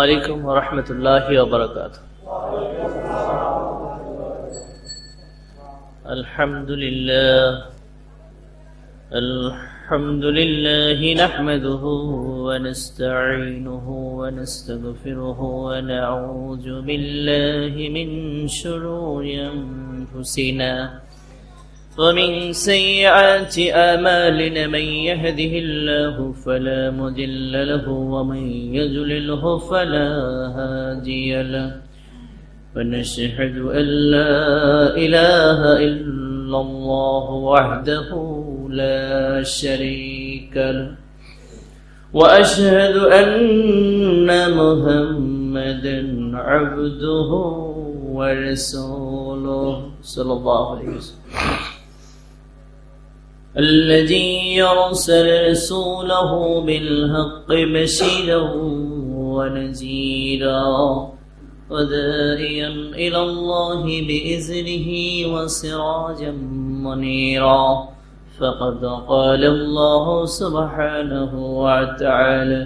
عليكم ورحمة الله وبركاته. الحمد لله نحمده ونستعينه ونستغفره ونعوذ بالله من شرور أنفسنا ومن سيئات أعمالنا، من يهده الله فلا مضل له ومن يضلله فلا هادي له، ونشهد أن لا إله إلا الله وحده لا شريك له، وأشهد أن محمدا عبده ورسوله صلى الله عليه وسلم، الذي يرسل رسوله بالحق بشيرا ونذيرا وداعيا إلى الله بإذنه وسراجا منيرا، فقد قال الله سبحانه وتعالى: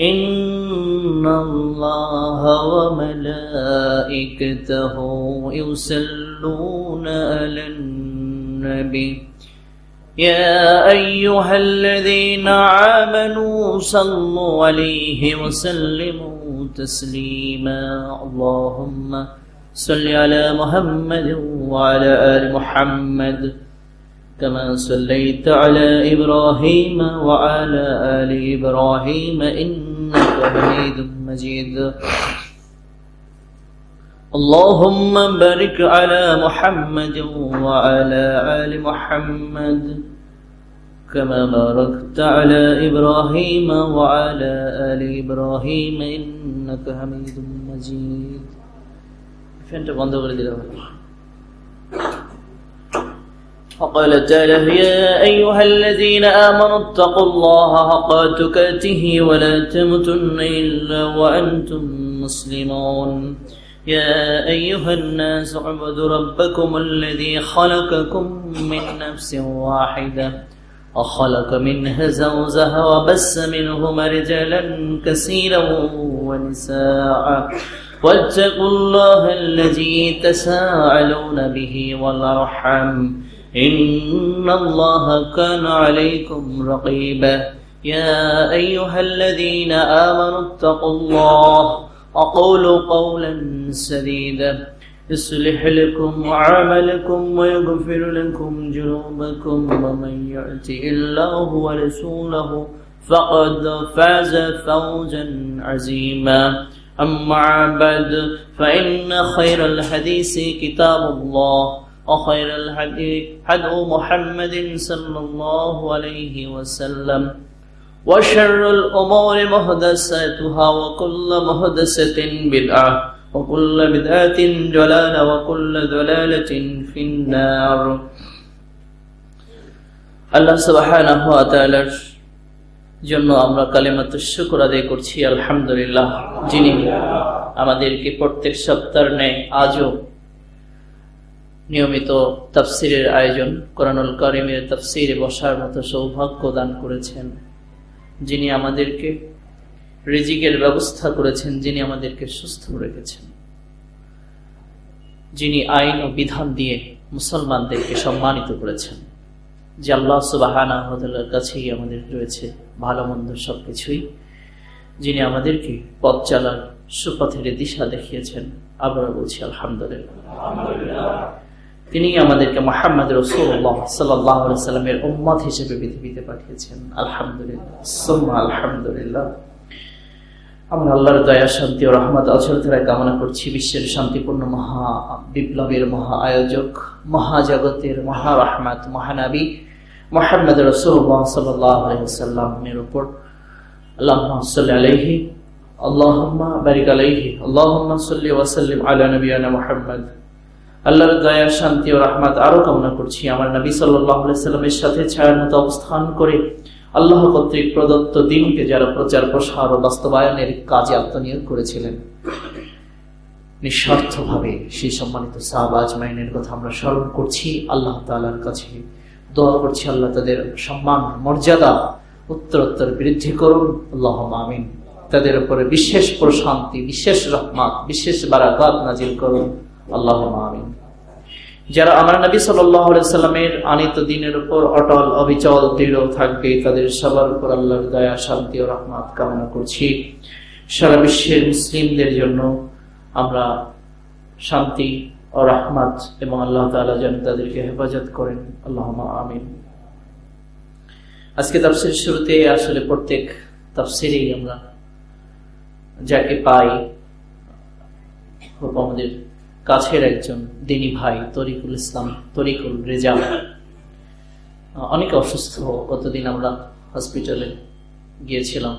إن الله وملائكته يصلون على النبي يا أيها الذين آمنوا صلوا عليه وسلموا تسليما، اللهم صل على محمد وعلى آل محمد كما صليت على إبراهيم وعلى آل إبراهيم إنك حميد مجيد، اللهم بارك على محمد وعلى آل محمد كما باركت على إبراهيم وعلى آل إبراهيم إنك حميد مجيد. فأنت بند كره وقال تعالى: يا أيها الذين آمنوا اتقوا الله حق تقاته ولا تموتن إلا وأنتم مسلمون، يا أيها الناس اعبدوا ربكم الذي خلقكم من نفس واحدة وخلق منها زوجها وبث منهما رجالا كثيرا ونساء، واتقوا الله الذي تساءلون به والأرحام إن الله كان عليكم رقيبا، يا أيها الذين آمنوا اتقوا الله وقولوا قولا سديدا يصلح لكم أعمالكم ويغفر لكم ذنوبكم، ومن يطع الله ورسوله فقد فاز فوزا عظيما. أما بعد، فإن خير الحديث كتاب الله، وخير الهدي هدي محمد صلى الله عليه وسلم، وشر الأمور محدثاتها وكل محدثة بدعة وكل بدعة ضلالة وكل ضلالة في النار। আল্লাহ সুবহানাহু ওয়া তাআলার জন্য আমরা কালিমাতুশ শুকর আদায় করছি আলহামদুলিল্লাহ, যিনি আমাদেরকে প্রত্যেক সপ্তাহের ন্যায় আজও নিয়মিত তাফসীরের আয়োজন, কোরআনুল কারীমের তাফসীরে বসার মতো সৌভাগ্য দান করেছেন, যিনি আমাদেরকে রিজিকের ব্যবস্থা করেছেন, যিনি আমাদেরকে সুস্থ রেখেছেন, যিনি আইন ও বিধান দিয়ে মুসলমানদেরকে সম্মানিত করেছেন, যে আল্লাহ সুবহানাহু ওয়া তাআলার কাছেই আমাদের রয়েছে ভালো মন্দ সবকিছুই, যিনি আমাদেরকে পথ চলার সুপথের দিশা দেখিয়েছেন। আবার বলছি আলহামদুলিল্লাহ। তিনি আমাদেরকে মুহাম্মদ রাসূলুল্লাহ সাল্লাল্লাহু আলাইহি ওয়াসাল্লামের উম্মত হিসেবে পৃথিবীতে পাঠিয়েছেন। আলহামদুলিল্লাহ, সুম্মা আলহামদুলিল্লাহ। আমরা আল্লাহর দয়া, শান্তি ও রহমত অচল ধারায় কামনা করছি বিশ্বের শান্তিপূর্ণ মহা বিপ্লবের মহা আয়োজক, মহাজগতের মহা রহমত মহানবী মুহাম্মদ রাসূলুল্লাহ সাল্লাল্লাহু আলাইহি ওয়াসাল্লামের উপর আল্লাহুম্মা সাল্লি আলাইহি আল্লাহুম্মা বারিক আলাইহি আল্লাহুম্মা সাল্লি ওয়া সাল্লিম আলা নবিয়ানা মুহাম্মদ। আল্লাহর দয়া, শান্তি ও রহমত আরো কামনা করছি আমার নবী সাল্লাল্লাহু আলাইহি ওয়াসাল্লামের সাথে ছায়ার মতো অবস্থান করে আল্লাহ কর্তৃক প্রদত্ত দিনকে যারা প্রচার প্রসার ও বাস্তবায়নের কাজে আত্মনিয়োগ করেছিলেন, নিঃস্বার্থভাবে সেই সম্মানিত সাহাবা আজমাইনের কথা আমরা স্মরণ করছি। আল্লাহ তাআলার কাছে দোয়া করছি আল্লাহ তাদের সম্মান মর্যাদা উত্তরোত্তর বৃদ্ধি করুন, আল্লাহুম্মা আমিন। তাদের উপরে বিশেষ প্রশান্তি, বিশেষ রহমত, বিশেষ বারাকাত নাজিল করুন, আল্লাহুম্মা আমিন। যারা আমার নবী সাল্লাল্লাহু আলাইহি সাল্লামের আনিত দ্বীনের উপর অটল অবিচল দৃঢ় থাকবে, তাদের সবার উপর আল্লাহর দয়া, শান্তি ও রহমত কামনা করছি। সারা বিশ্বের মুসলিমদের জন্য আমরা শান্তি ও রহমত এবং আল্লাহ তাআলা যেন তাদেরকে হেফাজত করেন, আল্লাহুম্মা আমিন। আজকে তাফসীর শুরুতে আসলে প্রত্যেক তাফসীরেই আমরা যাকে পাই আমাদের কাছের একজন দিনী ভাই তরিকুল ইসলাম, তরিকুল রেজা, অনেক অসুস্থ। গতদিন আমরা হসপিটালে গিয়েছিলাম,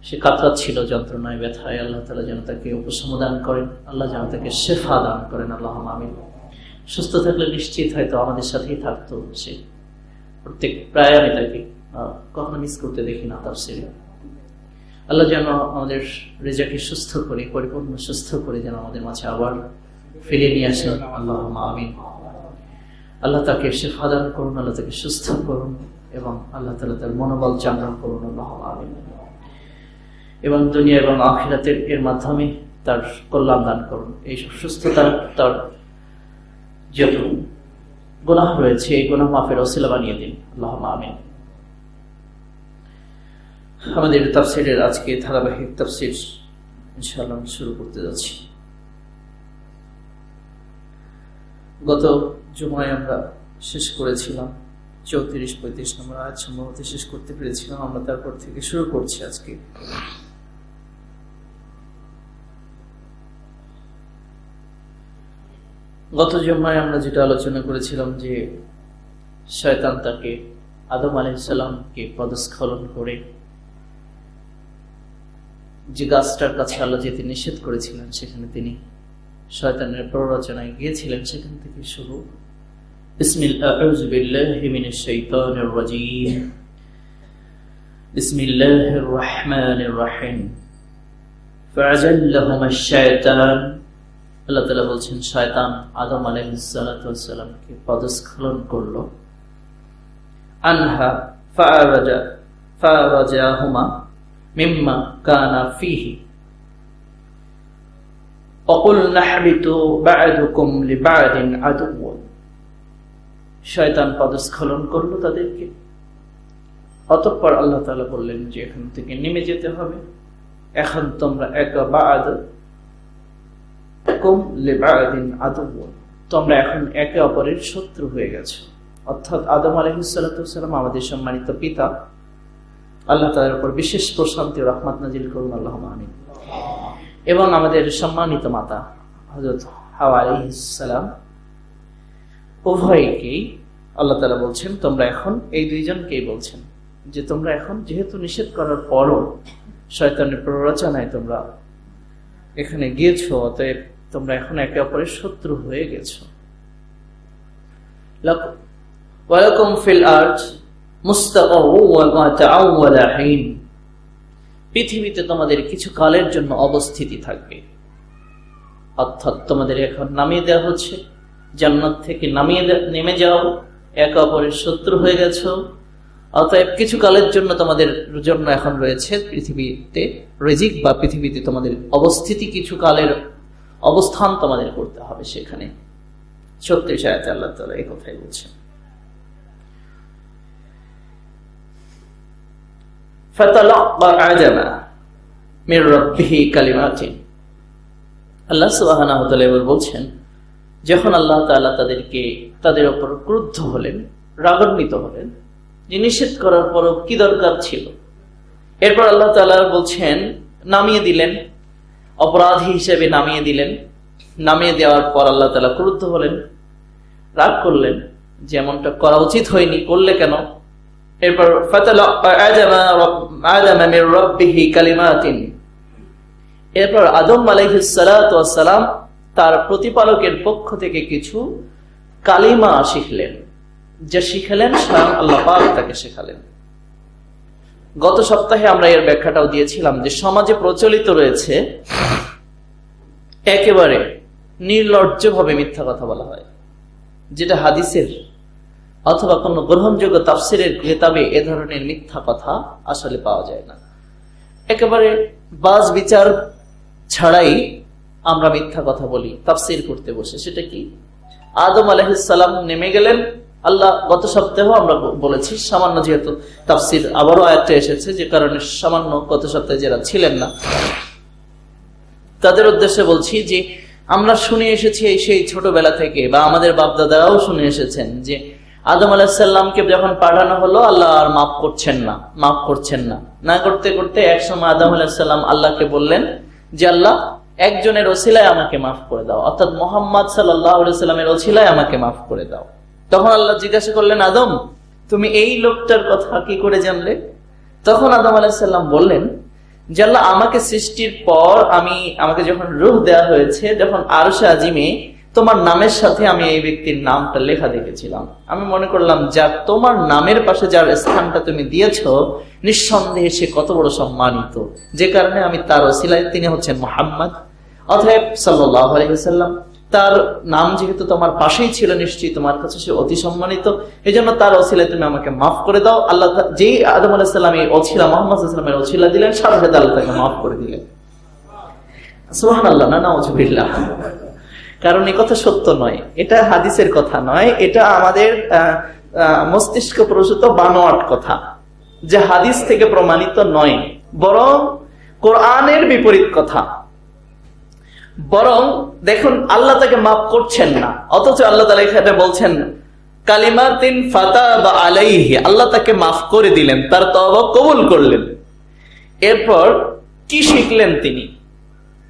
সে কাতরাচ্ছিল যন্ত্রণায়, ব্যথায়। আল্লাহ তাআলা যেন তাকে উপশম দান করেন, আল্লাহ যেন তাকে শেফা দান করেন, আল্লাহুম্মা আমিন। সুস্থ থাকলে নিশ্চিত হয়তো আমাদের সাথেই থাকতো সে। প্রায় আমি তাকে কখনো মিস করতে দেখি না তাফসীরে। আল্লাহ যেন আমাদের রেজাকে সুস্থ করে, পরিপূর্ণ সুস্থ করে যেন আমাদের মাঝে আবার ফিরে নিয়ে আসেন, আল্লাহুম্মা আমিন। আল্লাহ তাকে শেফা দান করুন, আল্লাহ তাকে সুস্থ করুন এবং আল্লাহ তাআলা তার মনোবল চাঙ্গা করুন, আল্লাহুম্মা আমিন। এবং দুনিয়া এবং আখিরাতের এর মাধ্যমে তার কল্যাণ দান করুন। এই সুস্থতা তার যত গুনাহ রয়েছে এই গুনাহ মাফের ওসিলা বানিয়ে দিন, আল্লাহুম্মা আমিন। আমাদের তাফসীরের আজকে ধারাবাহিক তাফসীর ইনশাআল্লাহ শুরু করতে যাচ্ছি। গত জুমায় আমরা শেষ করেছিলাম 34-35 নম্বর আয়াত সম্ভবত শেষ করতে পেরেছিলাম। আমরা তারপর থেকে শুরু করছি আজকে। গত জুমায় আমরা যেটা আলোচনা করেছিলাম যে শয়তান তাকে আদম আলাইহিস সালামকে পদস্খলন করে যে গাছটার কাছে আল্লাহ যেতে নিষেধ করেছিলেন সেখানে তিনি শয়তানের প্ররোচনায় গিয়েছিলেন। সেখান থেকে শুরু। আউযু বিল্লাহি মিনাশ শাইতানির রাজীম। বিসমিল্লাহির রহমানির রহিম। ফাআযাল্লাহুমাশ শাইতান। আল্লাহ তাআলা বলছেন শয়তান আদম আলাইহিস সালাতু ওয়াস সালামকে পদস্খলন করলো। আনহা ফাআরাজাহুমা মিম্মা কানা ফীহি ওয়াকুলনা হাবিতু বা'দুকুম লিবা'দিন আদুওয়ান। শয়তান পদস্খলন করলো তাদেরকে। অতঃপর আল্লাহ তাআলা বললেন যে এখান থেকে নেমে যেতে হবে, এখন তোমরা তোমরা এখন একে অপরের শত্রু হয়ে গেছো। অর্থাৎ আদম আলাইহিস সালাতু ওয়াস সালাম আমাদের সম্মানিত পিতা, আল্লাহ তাআলার উপর বিশেষ প্রশান্তি ও রহমত নাজিল করুন, আল্লাহুম্মা আমিন। এবং আমাদের সম্মানিত মাতা হযরত হাওয়া আলাইহিস সালাম, উভয়কেই আল্লাহ তাআলা বলছেন তোমরা এখন, এই দুইজনকেই বলছেন যে তোমরা এখন যেহেতু নিষেধ করার পরও শয়তানের প্ররোচনায় তোমরা এখানে গিয়েছো, অতএব তোমরা এখন একে অপরের শত্রু হয়ে গেছো। ওয়ালাকুম ফিল আরদ মুস্তাকাররুন ওয়া মাতাউন ওয়া লাহিন। পৃথিবীতে তোমাদের কিছু কালের জন্য অবস্থিতি থাকবে। অর্থাৎ তোমাদের এখন নামিয়ে দেওয়া হচ্ছে, জান্নাত থেকে নেমে যাও, একে অপরের শত্রু হয়ে গেছো। অতএব কিছু কালের জন্য তোমাদের জন্য এখন রয়েছে পৃথিবীতে রিজিক, বা পৃথিবীতে তোমাদের অবস্থিতি, কিছু কালের অবস্থান তোমাদের করতে হবে সেখানে। 36 আয়াতে আল্লাহ তাআলা এই কথাই বলছেন। ফাতালাক্কা আদাম মির রাব্বিহি কালিমাতিন। আল্লাহ সুবহানাহু ওয়া তাআলা বলছেন যখন আল্লাহ তাআলা তাদের উপর ক্রুদ্ধ হলেন, রাগান্বিত হলেন, যে নিষেধ করার পরও কি দরকার ছিল। এরপর আল্লাহ তাআলা বলছেন নামিয়ে দিলেন, অপরাধী হিসেবে নামিয়ে দিলেন। নামিয়ে দেওয়ার পর আল্লাহ তাআলা ক্রুদ্ধ হলেন, রাগ করলেন, যেমনটা করা উচিত হয়নি, করলে কেন? এরপর এরপর আদম আলাইহিস সালাতু ওয়াস সালাম তার প্রতিপালকের পক্ষ থেকে কিছু কালিমা শিখলেন, যা শিখালেন স্বয়ং আল্লাহ পাক তাকে শেখালেন। গত সপ্তাহে আমরা এর ব্যাখ্যাটাও দিয়েছিলাম যে সমাজে প্রচলিত রয়েছে একেবারে নির্লজ্জভাবে মিথ্যা কথা বলা হয়, যেটা হাদিসের অথবা কোনো গ্রহণযোগ্য তাফসিরের কিতাবে এ ধরনের মিথ্যা কথা আসলে পাওয়া যায় না। একেবারে বাজ বিচার ছাড়াই আমরা মিথ্যা কথা বলি তাফসির করতে বসে। সেটা কি? আদম আলাইহিস সালাম নেমে গেলেন, আল্লাহ গত সপ্তাহেও আমরা বলেছি, সামান্য যেহেতু তাফসির আবারও আয়াতটা এসেছে, যে কারণে সামান্য গত সপ্তাহে যারা ছিলেন না তাদের উদ্দেশ্যে বলছি যে আমরা শুনে এসেছি সেই ছোটবেলা থেকে, বা আমাদের বাপদাদারাও শুনে এসেছেন যে আদম আলাইহিস সালামকে যখন পাঠানো হলো আল্লাহ আর মাফ করছেন না, না করতে করতে একসময় আদম আলাইহিস সালাম আল্লাহকে বললেন যে আল্লাহ, একজনের ওসিলায় আমাকে মাফ করে দাও, অর্থাৎ মুহাম্মদ সাল্লাল্লাহু আলাইহি ওয়াসাল্লামের ওসিলায় আমাকে মাফ করে দাও। তখন আল্লাহ জিজ্ঞাসা করলেন, আদম তুমি এই লোকটার কথা কি করে জানলে? তখন আদম আলাইহিস সালাম বললেন যে আল্লাহ, আমাকে সৃষ্টির পর আমাকে যখন রূহ দেওয়া হয়েছে, যখন আরশে আজিমে তোমার নামের সাথে আমি এই ব্যক্তির নামটা লেখা দেখেছিলাম, আমি মনে করলাম যা তোমার নামের পাশে যার স্থানটা তুমি দিয়েছো নিঃসন্দেহে সে কত বড় সম্মানিত, যে কারণে আমি তার ওসিলায়, তিনি হচ্ছেন মুহাম্মদ অতএব সাল্লাল্লাহু আলাইহি ওয়াসাল্লাম, তার নাম যেহেতু তোমার পাশেই ছিল, নিশ্চয়ই তোমার কাছে সে অতি সম্মানিত, এই জন্য তার ওসিলায় তুমি আমাকে মাফ করে দাও। আল্লাহ যেই আদম আলাইহিস সালাম এই ওসিলা মুহাম্মদ সাল্লাল্লাহু আলাইহি ওয়াসাল্লামের ওসিলা দিলেন, সাথে সাথে আল্লাহ তাকে মাফ করে দিলেন। সুবহানাল্লাহ, না নাউযুবিল্লাহ। কারণ এই কথা সত্য নয়, এটা হাদিসের কথা নয়, এটা আমাদের মস্তিষ্ক প্রসূত বানোয়াট কথা, যে হাদিস থেকে প্রমাণিত নয়, বরং কোরআনের বিপরীত কথা। বরং দেখুন, আল্লাহ তাকে মাফ করছেন না, অথচ আল্লাহ তাআলা এখানে বলছেন কালিমাতিন ফাতাবা আলাইহি, আল্লাহ তাকে মাফ করে দিলেন, তার তওবা কবুল করলেন। এরপর কি শিখলেন তিনি?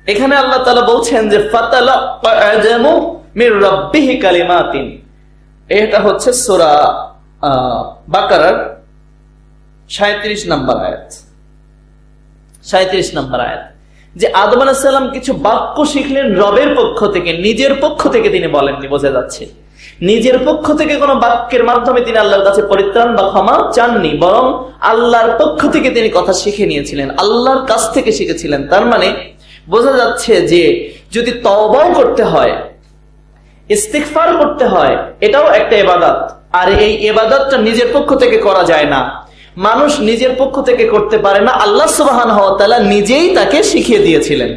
এখানে আল্লাহ তাআলা বলছেন যে ফাতালাক্কা আদামু মির রাব্বিহি কালিমাতিন, এটা হচ্ছে সূরা বাকারার 37 নম্বর আয়াত, 37 নম্বর আয়াত, যে আদম আলাইহিস সালাম কিছু বাক্য শিখলেন রবের পক্ষ থেকে, নিজের পক্ষ থেকে তিনি বলেননি। বোঝা যাচ্ছে নিজের পক্ষ থেকে কোন বাক্যের মাধ্যমে তিনি আল্লাহর কাছে পরিত্রাণ বা ক্ষমা চাননি, বরং আল্লাহর পক্ষ থেকে তিনি কথা শিখে নিয়েছিলেন, আল্লাহর কাছ থেকে শিখেছিলেন। তার মানে বোঝা যাচ্ছে যে যদি তওবাও করতে হয়, ইস্তিগফার করতে হয়, এটাও একটা ইবাদত, আর এই ইবাদতটা নিজের পক্ষ থেকে করা যায় না, মানুষ নিজের পক্ষ থেকে করতে পারে না, আল্লাহ সুবহানাহু ওয়া তাআলা নিজেই তাকে শিখিয়ে দিয়েছিলেন।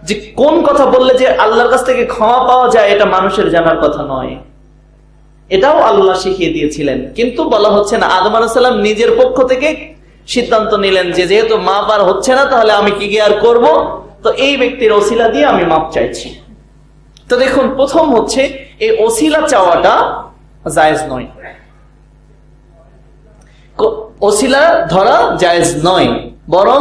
যে কোন কথা বললে যে আল্লাহর কাছ থেকে ক্ষমা পাওয়া যায়, এটা মানুষের জানার কথা নয়, এটাও আল্লাহ শিখিয়ে দিয়েছিলেন। কিন্তু বলা হচ্ছে না, আদম আলাইহিস সালাম নিজের পক্ষ থেকে সিদ্ধান্ত নিলেন যে যেহেতু মাপ আর হচ্ছে না, তাহলে আমি কি আর করব, তো এই ব্যক্তির ওসিলা দিয়ে আমি মাপ চাইছি। তো দেখুন, প্রথম হচ্ছে এই ওসিলা চাওয়াটা জায়েজ নয়, ওসিলা ধরা জায়েজ নয়। বরং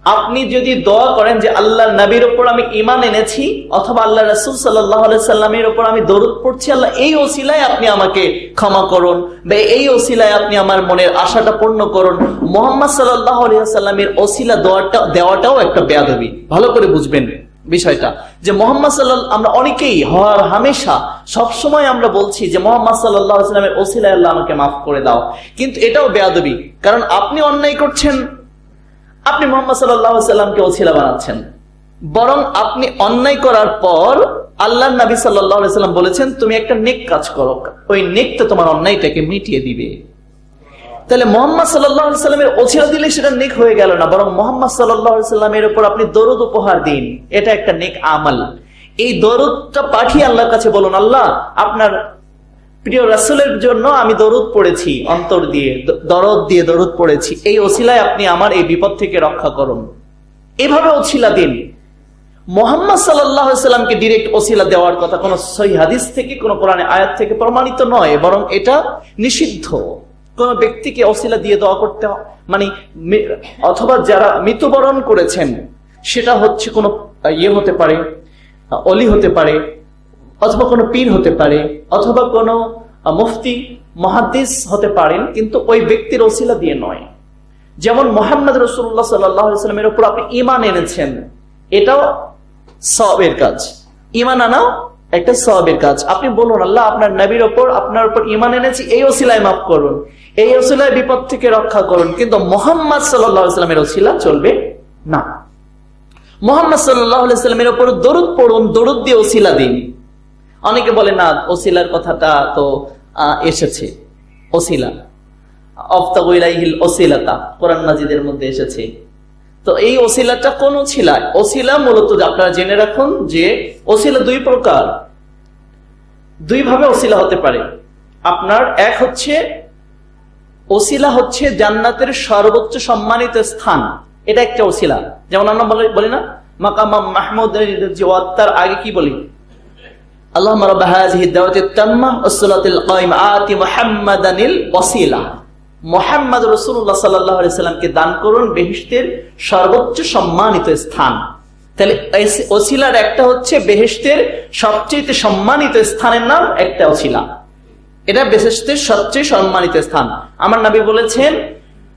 আপনি যদি দোয়া করেন যে আল্লাহর নবীর উপর আমি ঈমান এনেছি, অথবা আল্লাহ রাসূল সাল্লাল্লাহু আলাইহি সাল্লামের উপর আমি দরুদ পড়ছি, আল্লাহ এই ওসিলায় আপনি আমাকে ক্ষমা করুন, বা এই ওসিলায় আপনি আমার মনের আশাটা পূর্ণ করুন, মুহাম্মদ সাল্লাল্লাহু আলাইহি সাল্লামের ওসিলা দেওয়াটাও একটা বেয়াদবি। ভালো করে বুঝবেন বিষয়টা, যে মুহাম্মদ সাল্লাল্লাহু, আমরা অনেকেই হর হামেশা সবসময় আমরা বলছি যে মুহাম্মদ সাল্লাল্লাহু আলাইহি সাল্লামের ওসিলায় আল্লাহ আমাকে মাফ করে দাও, কিন্তু এটাও বেয়াদবি। কারণ আপনি অন্যায় করছেন, আপনি মুহাম্মদ সাল্লাল্লাহু আলাইহি সাল্লামকে ওসিলা বানাচ্ছেন। বরং আপনি অন্যায় করার পর আল্লাহর নবী সাল্লাল্লাহু আলাইহি সাল্লাম বলেছেন তুমি একটা নেক কাজ করো, ওই নেকটা তোমার অন্যায়টাকে মিটিয়ে দিবে। তাহলে মুহাম্মদ সাল্লাল্লাহু আলাইহি সাল্লামের ওসিলা দিলে সেটা নেক হয়ে গেল না, বরং মুহাম্মদ সাল্লাল্লাহু আলাইহি সাল্লামের উপর আপনি দরুদ উপহার দিন, এটা একটা নেক আমল। এই দরুদটা পাঠিয়ে আল্লাহর কাছে বলুন, আল্লাহ আপনার প্রিয় রাসূলের জন্য আমি দরুদ পড়েছি, অন্তর দিয়ে দরদ দিয়ে দরুদ পড়েছি, এই ওসিলায় আপনি আমার এই বিপদ থেকে রক্ষা করুন। এভাবে ওসিলা দিন। মুহাম্মদ সাল্লাল্লাহু আলাইহি সাল্লামকে ডাইরেক্ট ওসিলা দেওয়ার কথা কোন সহিহ হাদিস থেকে, কোন কোরআনের আয়াত থেকে প্রমাণিত নয়, বরং এটা নিষিদ্ধ। কোন ব্যক্তিকে ওসিলা দিয়ে দোয়া করতে মানে অথবা যারা মৃত্যুবরণ করেছেন সেটা হচ্ছে কোনো ইয়ে হতে পারে, অলি হতে পারে, অথবা কোনো পীর হতে পারে, অথবা কোনো মুফতি মুহাদ্দিস হতে পারেন, কিন্তু ওই ব্যক্তির ওসিলা দিয়ে নয়। যেমন মুহাম্মদ রাসূলুল্লাহ সাল্লাল্লাহু আলাইহি ওয়াসাল্লামের উপর আপনি ঈমান এনেছেন, এটাও সওয়াবের কাজ। ঈমান আনাও একটা সওয়াবের কাজ। আপনি বলুন আল্লাহ আপনার নবীর উপর আপনার উপর ঈমান এনেছি, এই ওসিলায় মাফ করুন, এই ওসিলায় বিপদ থেকে রক্ষা করুন, কিন্তু মুহাম্মদ সাল্লাল্লাহু আলাইহি ওয়াসাল্লামের ওসিলা চলবে না। মুহাম্মদ সাল্লাল্লাহু আলাইহি ওয়াসাল্লামের উপর দরুদ পড়ুন, দরুদ দিয়ে ওসিলা দিন। অনেকে বলে না ওসিলার কথাটা তো এসেছে, ওসিলা আফতাগু ইলাইহিল ওসিলাতা কোরআন মাজিদের মধ্যে এসেছে। তো এই ওসিলাটা কোন ওসিলা? ওসিলা মূলত আপনারা জেনে রাখুন যে ওসিলা দুই প্রকার, দুই ভাবে ওসিলা হতে পারে। আপনার এক হচ্ছে ওসিলা হচ্ছে জান্নাতের সর্বোচ্চ সম্মানিত স্থান, এটা একটা ওসিলা। যেমন আমরা বলি না মাকাম মাহমুদ, তার আগে কি বলি? আল্লাহুম্মা রাব্বা হাযিহিদ দাওয়াতিত তাম্মাহ ওয়াস সালাতিল কায়িমা আতি মুহাম্মাদানিল ওয়াসিলা। মুহাম্মদ রাসূলুল্লাহ সাল্লাল্লাহু আলাইহি সাল্লামকে দান করুন বেহেশতের সর্বোচ্চ সম্মানিত স্থান। তাহলে ওসিলার একটা হচ্ছে বেহেশতের সবচেয়ে সম্মানিত স্থানের নাম একটা ওসিলা, এটা বেহেশতের সবচেয়ে সম্মানিত স্থান। আমার নবী বলেছেন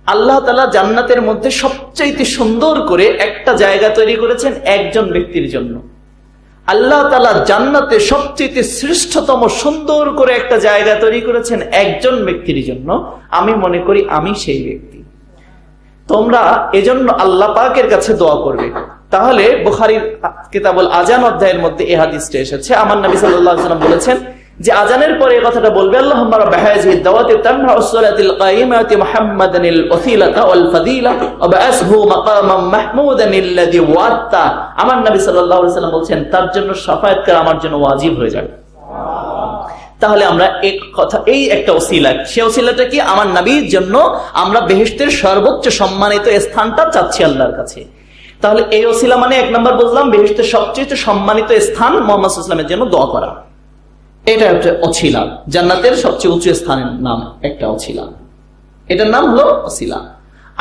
আল্লাহ তাআলা জান্নাতের মধ্যে সবচেয়ে সুন্দর করে একটা জায়গা তৈরি করেছেন একজন ব্যক্তির জন্য। আল্লাহ তাআলা জান্নাতে সবচেয়ে শ্রেষ্ঠতম সুন্দর করে একটা জায়গা তৈরি করেছেন একজন ব্যক্তির জন্য। আমি মনে করি আমি সেই ব্যক্তি। তোমরা এজন্য আল্লাহ পাকের কাছে দোয়া করবে। তাহলে বুখারীর কিতাবুল আযান অধ্যায়ের মধ্যে এই হাদিসটা এসেছে। আমার নবী সাল্লাল্লাহু আলাইহি ওয়াসাল্লাম বলেছেন যে আযানের পরে এই কথাটা বলবে আল্লাহুম্মা রাব্বা হাযিহিদ দাওয়াতিত তাম্মাহ ওয়াস সালাতিল কায়িমাতি মুহাম্মাদানিল ওসিলাতা ওয়াল ফাদিলা ওয়া বা'আসহু মাকামান মাহমুদানিল্লাযী ওয়া'তা। আমার নবী সাল্লাল্লাহু আলাইহি ওয়াসাল্লাম বলেন তার জন্য শাফায়াত করা আমার জন্য ওয়াজিব হয়ে যাবে। তাহলে আমরা এক কথা, এই একটা ওসিলা, সেই ওসিলাটা কি? আমার নবীর জন্য আমরা বেহেশতের সর্বোচ্চ সম্মানিত স্থানটা চাচ্ছি আল্লাহর কাছে। তাহলে এই ওসিলা মানে এক নাম্বার বুঝলাম বেহেশতের সবচেয়ে সম্মানিত স্থান মুহাম্মদ সাল্লাল্লাহু আলাইহি ওয়াসাল্লামের জন্য দোয়া করা, এটা একটা ওসিলা। জান্নাতের সবচেয়ে উঁচু স্থানের নাম একটা ওসিলা, এটার নাম হলো ওসিলা।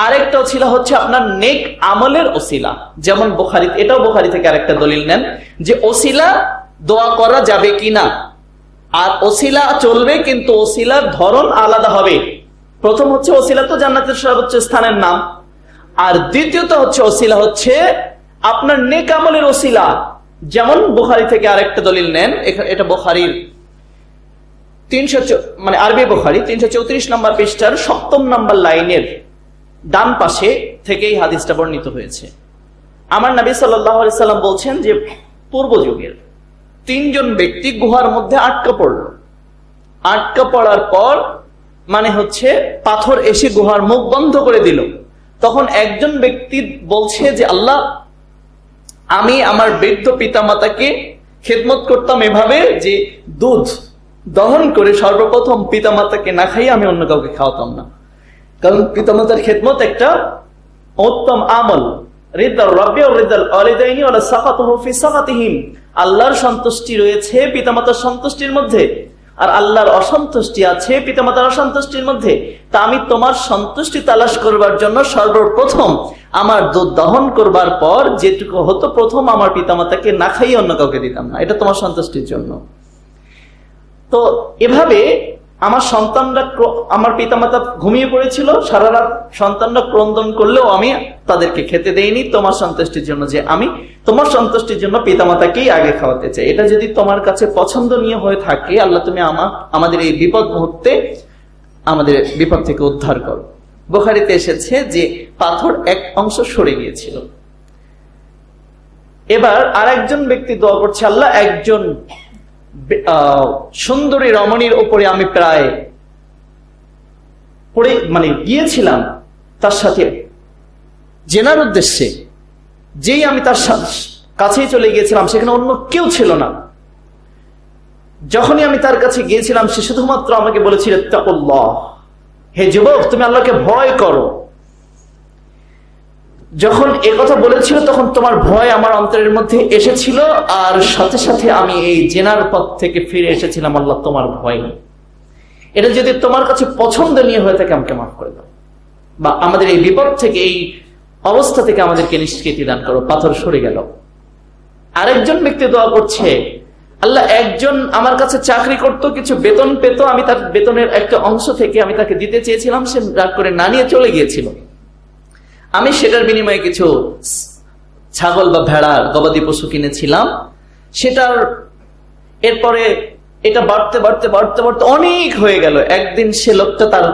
আরেকটা ওসিলা হচ্ছে আপনার নেক আমলের ওসিলা। যেমন বুখারী, এটাও বুখারী থেকে আরেকটা দলিল নেন যে ওসিলা দোয়া করা যাবে কিনা। আর ওসিলা চলবে, কিন্তু ওসিলার ধরন আলাদা হবে। প্রথম হচ্ছে ওসিলা তো জান্নাতের সর্বোচ্চ স্থানের নাম, আর দ্বিতীয়ত হচ্ছে ওসিলা হচ্ছে আপনার নেক আমলের ওসিলা। যেমন বুখারী থেকে আরেকটা দলিল নেন, এটা বুখারীর 300 মানে আরবি বুখারী 334 নম্বর পৃষ্ঠার 7 নম্বর লাইনের ডান পাশে থেকে এই হাদিসটা বর্ণিত হয়েছে। আমার নবী সাল্লাল্লাহু আলাইহি সাল্লাম বলছেন যে পূর্ব যুগের 3 জন ব্যক্তি গুহার মধ্যে আটকা পড়ল। আটকা পড়ার পর মানে হচ্ছে পাথর এসে গুহার মুখ বন্ধ করে দিল। তখন একজন ব্যক্তি বলছে যে আল্লাহ, আমি আমার বৃদ্ধ পিতামাতাকে খেদমত করতাম এভাবে যে দুধ দহন করে সর্বপ্রথম পিতামাতাকে না খাইয়ে আমি অন্য কাউকে খাওয়াতাম না। কারণ পিতামাতার খেদমত একটা উত্তম আমল। আল্লাহর সন্তুষ্টি রয়েছে পিতামাতার সন্তুষ্টির মধ্যে, আর আল্লাহর অসন্তুষ্টি আছে পিতামাতার অসন্তুষ্টির মধ্যে। তা আমি তোমার সন্তুষ্টি তালাশ করবার জন্য সর্বপ্রথম আমার দুধ দহন করবার পর যেটুকু হতো প্রথম আমার পিতামাতাকে না খাইয়ে অন্য কাউকে দিতাম না, এটা তোমার সন্তুষ্টির জন্য। তো এভাবে আমার সন্তানরা, আমার পিতামাতা ঘুমিয়ে পড়েছিল সারা রাত, সন্তানরা ক্রন্দন করলেও আমি তাদেরকে খেতে দেইনি তোমার সন্তুষ্টির জন্য, যে আমি তোমার সন্তুষ্টির জন্য পিতামাতাকেই আগে খাওয়াতে চাই। এটা যদি তোমার কাছে পছন্দনীয় হয়ে থাকে, আল্লাহ তুমি আমাদের এই বিপদ মুহূর্তে আমাদের বিপদ থেকে উদ্ধার করো। বুখারীতে এসেছে যে পাথর এক অংশ সরে গিয়েছিল। এবার আরেকজন ব্যক্তি দোয়া করছে, আল্লাহ একজন সুন্দরী রমণীর উপরে আমি প্রায় পড়ে মানে গিয়েছিলাম তার সাথে জেনার উদ্দেশ্যে, যেই আমি তার কাছেই চলে গিয়েছিলাম সেখানে অন্য কেউ ছিল না। যখনই আমি তার কাছে গিয়েছিলাম সে শুধুমাত্র আমাকে বলেছিল তাকুল্লাহ, হে যুবক তুমি আল্লাহকে ভয় করো। যখন একথা বলেছিল তখন তোমার ভয় আমার অন্তরের মধ্যে এসেছিল, আর সাথে সাথে আমি এই জেনার পথ থেকে ফিরে এসেছিলাম আল্লাহ তোমার ভয়। এটা যদি তোমার কাছে পছন্দনীয় হয়ে থাকে আমাকে মাফ করে দাও, বা আমাদের এই বিপদ থেকে, এই অবস্থা থেকে আমাদেরকে নিষ্কৃতি দান করো। পাথর সরে গেল। আরেকজন ব্যক্তি দোয়া করছে, আল্লাহ, একজন আমার কাছে চাকরি করত, কিছু বেতন পেত, আমি তার বেতনের একটা অংশ থেকে আমি তাকে দিতে চেয়েছিলাম, সে রাগ করে না নিয়ে চলে গিয়েছিল। আমি সেটার বিনিময়ে কিছু ছাগল বা ভেড়া, গবাদি পশু কিনেছিলাম। সেটার এরপরে এটা বাড়তে বাড়তে বাড়তে বাড়তে অনেক হয়ে গেল। একদিন সে লোকটা তার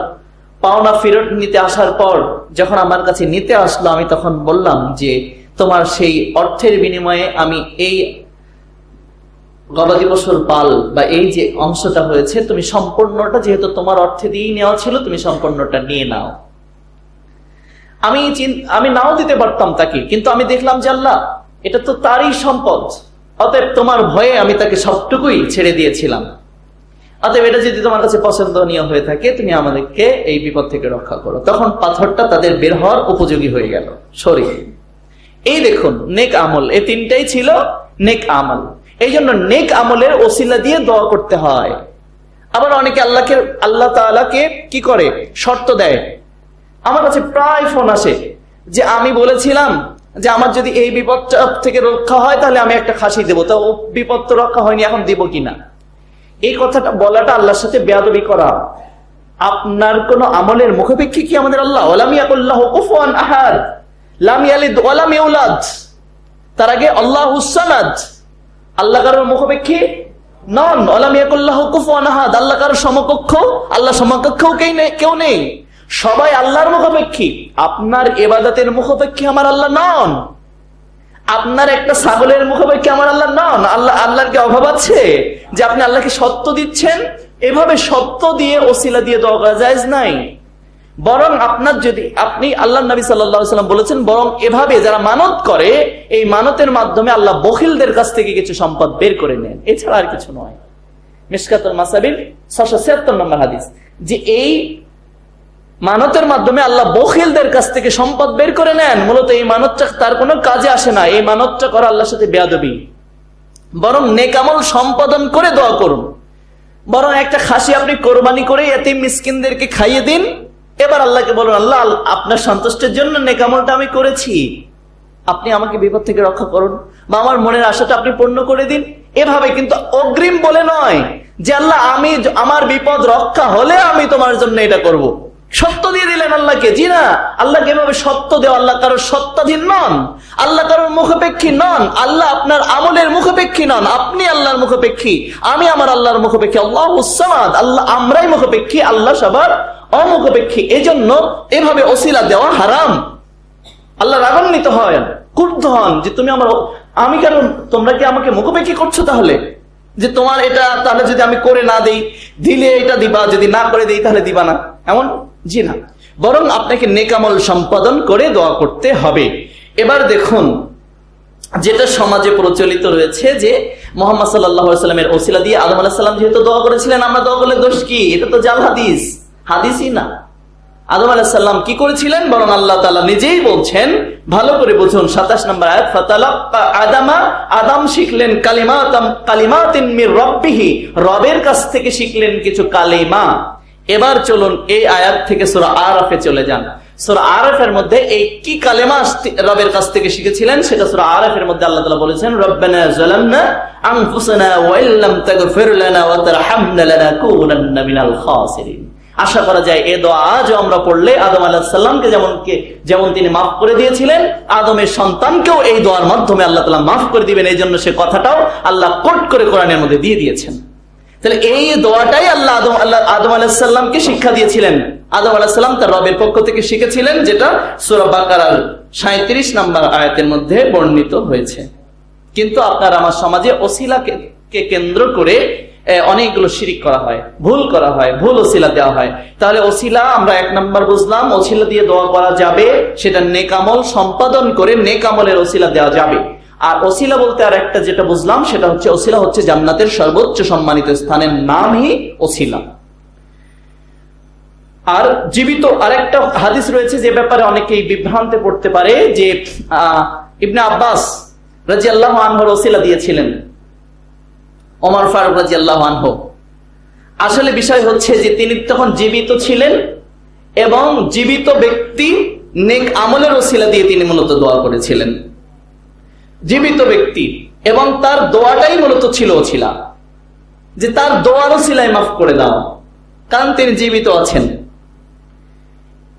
পাওনা ফেরত নিতে আসার পর যখন আমার কাছে নিতে আসলো, আমি তখন বললাম যে তোমার সেই অর্থের বিনিময়ে আমি এই গবাদি পশুর পাল বা এই যে অংশটা হয়েছে, তুমি সম্পূর্ণটা, যেহেতু তোমার অর্থে দিয়েই নেওয়া ছিল, তুমি সম্পূর্ণটা নিয়ে নাও। আমি নাও দিতে পারতাম তাকে, কিন্তু আমি দেখলাম যে আল্লাহ, এটা তো তারই সম্পদ, অতএব তোমার ভয়ে আমি তাকে সবটুকুই ছেড়ে দিয়েছিলাম। অতএব এটা যদি তোমার কাছে পছন্দনীয় হয়ে থাকে, তুমি আমাদেরকে এই বিপদ থেকে রক্ষা করো। তখন পাথরটা তাদের বের হওয়ার উপযোগী হয়ে গেল, সরে। এই দেখুন, নেক আমল, এই তিনটাই ছিল নেক আমল। এই জন্য নেক আমলের ওসিলা দিয়ে দোয়া করতে হয়। আবার অনেকে আল্লাহ তাআলাকে কি করে, শর্ত দেয়। আমার কাছে প্রায় ফোন আসে যে আমি বলেছিলাম যে আমার যদি এই বিপদটা থেকে রক্ষা হয় তাহলে আমি একটা খাসি দেবো, তা ও বিপদ তো রক্ষা হয়নি, এখন দিব কিনা। এই কথাটা বলাটা আল্লাহর সাথে বেয়াদবি করা। আপনার কোন আমলের মুখাপেক্ষী কি আমাদের আল্লাহ? ওয়ালাম ইয়াকুল্লাহু কুফুয়ান আহাদ, লাম ইয়ালিদ ওয়ালাম ইউলাদ। তার আগে আল্লাহুস সামাদ, আল্লাহ কারোর মুখাপেক্ষী নন। ওয়ালাম ইয়াকুল্লাহু কুফুয়ান আহাদ, আল্লাহ কারোর সমকক্ষ, আল্লাহ সমকক্ষও কেউ নেই, সবাই আল্লাহর মুখাপেক্ষী। আপনার ইবাদতের মুখাপেক্ষী আমার আল্লাহ নন। আপনার একটা ছাগলের মুখাপেক্ষী আমার আল্লাহ নন। আল্লাহর কি অভাব আছে যে আপনি আল্লাহকে সত্য দিচ্ছেন? এভাবে সত্য দিয়ে ওসিলা দিয়ে দোয়া করা জায়েজ নাই। বরং আপনার যদি আপনি আল্লাহ নবী সাল্লাল্লাহু আলাইহি ওয়াসাল্লাম বলেছেন, বরং এভাবে যারা মানত করে, এই মানতের মাধ্যমে আল্লাহ বখিলদের কাছ থেকে কিছু সম্পদ বের করে নেন, এছাড়া আর কিছু নয়। মিশকাতুল মাসাবির 676 নম্বর হাদিস, যে এই মানতের মাধ্যমে আল্লাহ বখিলদের কাছ থেকে সম্পদ বের করে নেন। মূলত এই মানতটা তার কোনো কাজে আসে না, এই মানতটা করা আল্লাহর সাথে বেয়াদবি। বরং নেক আমল সম্পাদন করে দোয়া করুন। বরং একটা খাসি আপনি কোরবানি করে এতিম মিসকিনদেরকে খাইয়ে দিন, এবার আল্লাহকে বলুন, আল্লাহ, আপনার সন্তুষ্টের জন্য নেক আমলটা আমি করেছি, আপনি আমাকে বিপদ থেকে রক্ষা করুন, বা আমার মনের আশাটা আপনি পূর্ণ করে দিন। এভাবে, কিন্তু অগ্রিম বলে নয় যে আল্লাহ, আমার বিপদ রক্ষা হলে আমি তোমার জন্য এটা করব। সত্য দিয়ে দিলেন আল্লাহকে। জি না, আল্লাহকে এভাবে সত্য দেওয়া, আল্লাহ কারোর সত্তাধীন নন, আল্লাহ কারোর মুখাপেক্ষী নন, আল্লাহ আপনার আমলের মুখাপেক্ষী নন, আপনি আল্লাহর মুখাপেক্ষী, আমি আমার আল্লাহর মুখাপেক্ষী। আল্লাহুস সামাদ, আল্লাহ আমরাই মুখাপেক্ষী, আল্লাহ সবার অমুখাপেক্ষী। এজন্য এভাবে ওসিলা দেওয়া হারাম। আল্লাহ রাগান্বিত হয়, ক্রুদ্ধ হন যে আমি কেন, তোমরা কি আমাকে মুখাপেক্ষী করছো? তাহলে যে তোমার এটা, তাহলে যদি আমি করে না দেই, দিলে এটা দিবা, যদি না করে দেই তাহলে দিবা না, এমন? জি না, বরং আপনাকে নেক আমল সম্পাদন করে দোয়া করতে হবে। এবার দেখুন, যেটা সমাজে প্রচলিত রয়েছে যে মুহাম্মদ সাল্লাল্লাহু আলাইহি ওয়াসাল্লামের ওসিলা দিয়ে আদম আলাইহিস সালাম যেহেতু দোয়া করেছিলেন, আমরা দোয়া করলে দোষ কি? এটা তো জাল হাদিস, হাদিসই না। আদম আলাইহিস সালাম কি করেছিলেন? বরং আল্লাহ তাআলা নিজেই বলছেন, ভালো করে বুঝুন, 27 নম্বর আয়াত, ফাতালাক্কা আদামা, আদম শিখলেন কালিমাতিন মির রাব্বিহি, রবের কাছ থেকে শিখলেন কিছু কালিমা। এবার চলুন এই আয়াত থেকে সূরা আরাফে চলে যান। সূরা আরাফের মধ্যে এই কি কালেমা রবের কাছ থেকে শিখেছিলেন সেটা সূরা আরাফের মধ্যে আল্লাহ তাআলা বলেছেন, রব্বানা যালামনা আনফুসানা ওয়া ইল্লাম তাগফির লানা ওয়া তারহামনা লানাকুনান্না মিনাল খাসিরিন। আশা করা যায় এই দোয়া আজও আমরা পড়লে আদম আলাইহিস সালামকে যেমন তিনি মাফ করে দিয়েছিলেন, আদমের সন্তানকেও এই দোয়ার মাধ্যমে আল্লাহ তাআলা মাফ করে দিবেন। এই জন্য সে কথাটাও আল্লাহ কোট করে কোরআনের মধ্যে দিয়ে দিয়েছেন। তাহলে এই দোয়াটাই আল্লাহ আদম আলাইহিস সালামকে শিক্ষা দিয়েছিলেন। আদম আলাইহিস সালাম তার রবের পক্ষ থেকে শিখেছিলেন, যেটা সূরা বাকারার 37 নম্বর আয়াতের মধ্যে বর্ণিত হয়েছে। কিন্তু আপনার আমার সমাজে ওসিলাকে কেন্দ্র করে অনেকগুলো শিরিক করা হয়, ভুল করা হয়, ভুল ওসিলা দেওয়া হয়। তাহলে ওসিলা আমরা 1 নম্বর বুঝলাম, ওসিলা দিয়ে দোয়া করা যাবে, সেটা নেক আমল সম্পাদন করে নেক আমলের ওসিলা দেওয়া যাবে। আর ওসিলা বলতে আর একটা যেটা বুঝলাম, সেটা হচ্ছে ওসিলা হচ্ছে জান্নাতের সর্বোচ্চ সম্মানিত স্থানের নামই ওসিলা। আর জীবিত আরেকটা হাদিস রয়েছে যে ব্যাপারে অনেকেই বিভ্রান্তে পড়তে পারে, যে ইবনে আব্বাস রাদিয়াল্লাহু আনহুর ওসিলা দিয়েছিলেন ওমর ফারুক রাদিয়াল্লাহু আনহু। আসলে বিষয় হচ্ছে যে তিনি তখন জীবিত ছিলেন এবং জীবিত ব্যক্তি নেক আমলের ওসিলা দিয়ে তিনি মূলত দোয়া করেছিলেন, জীবিত ব্যক্তি, এবং তার দোয়াটাই মূলত ছিল ওসিলা, যে তার দোয়ার ওসিলায় মাফ করে দাও, কারণ তিনি জীবিত আছেন।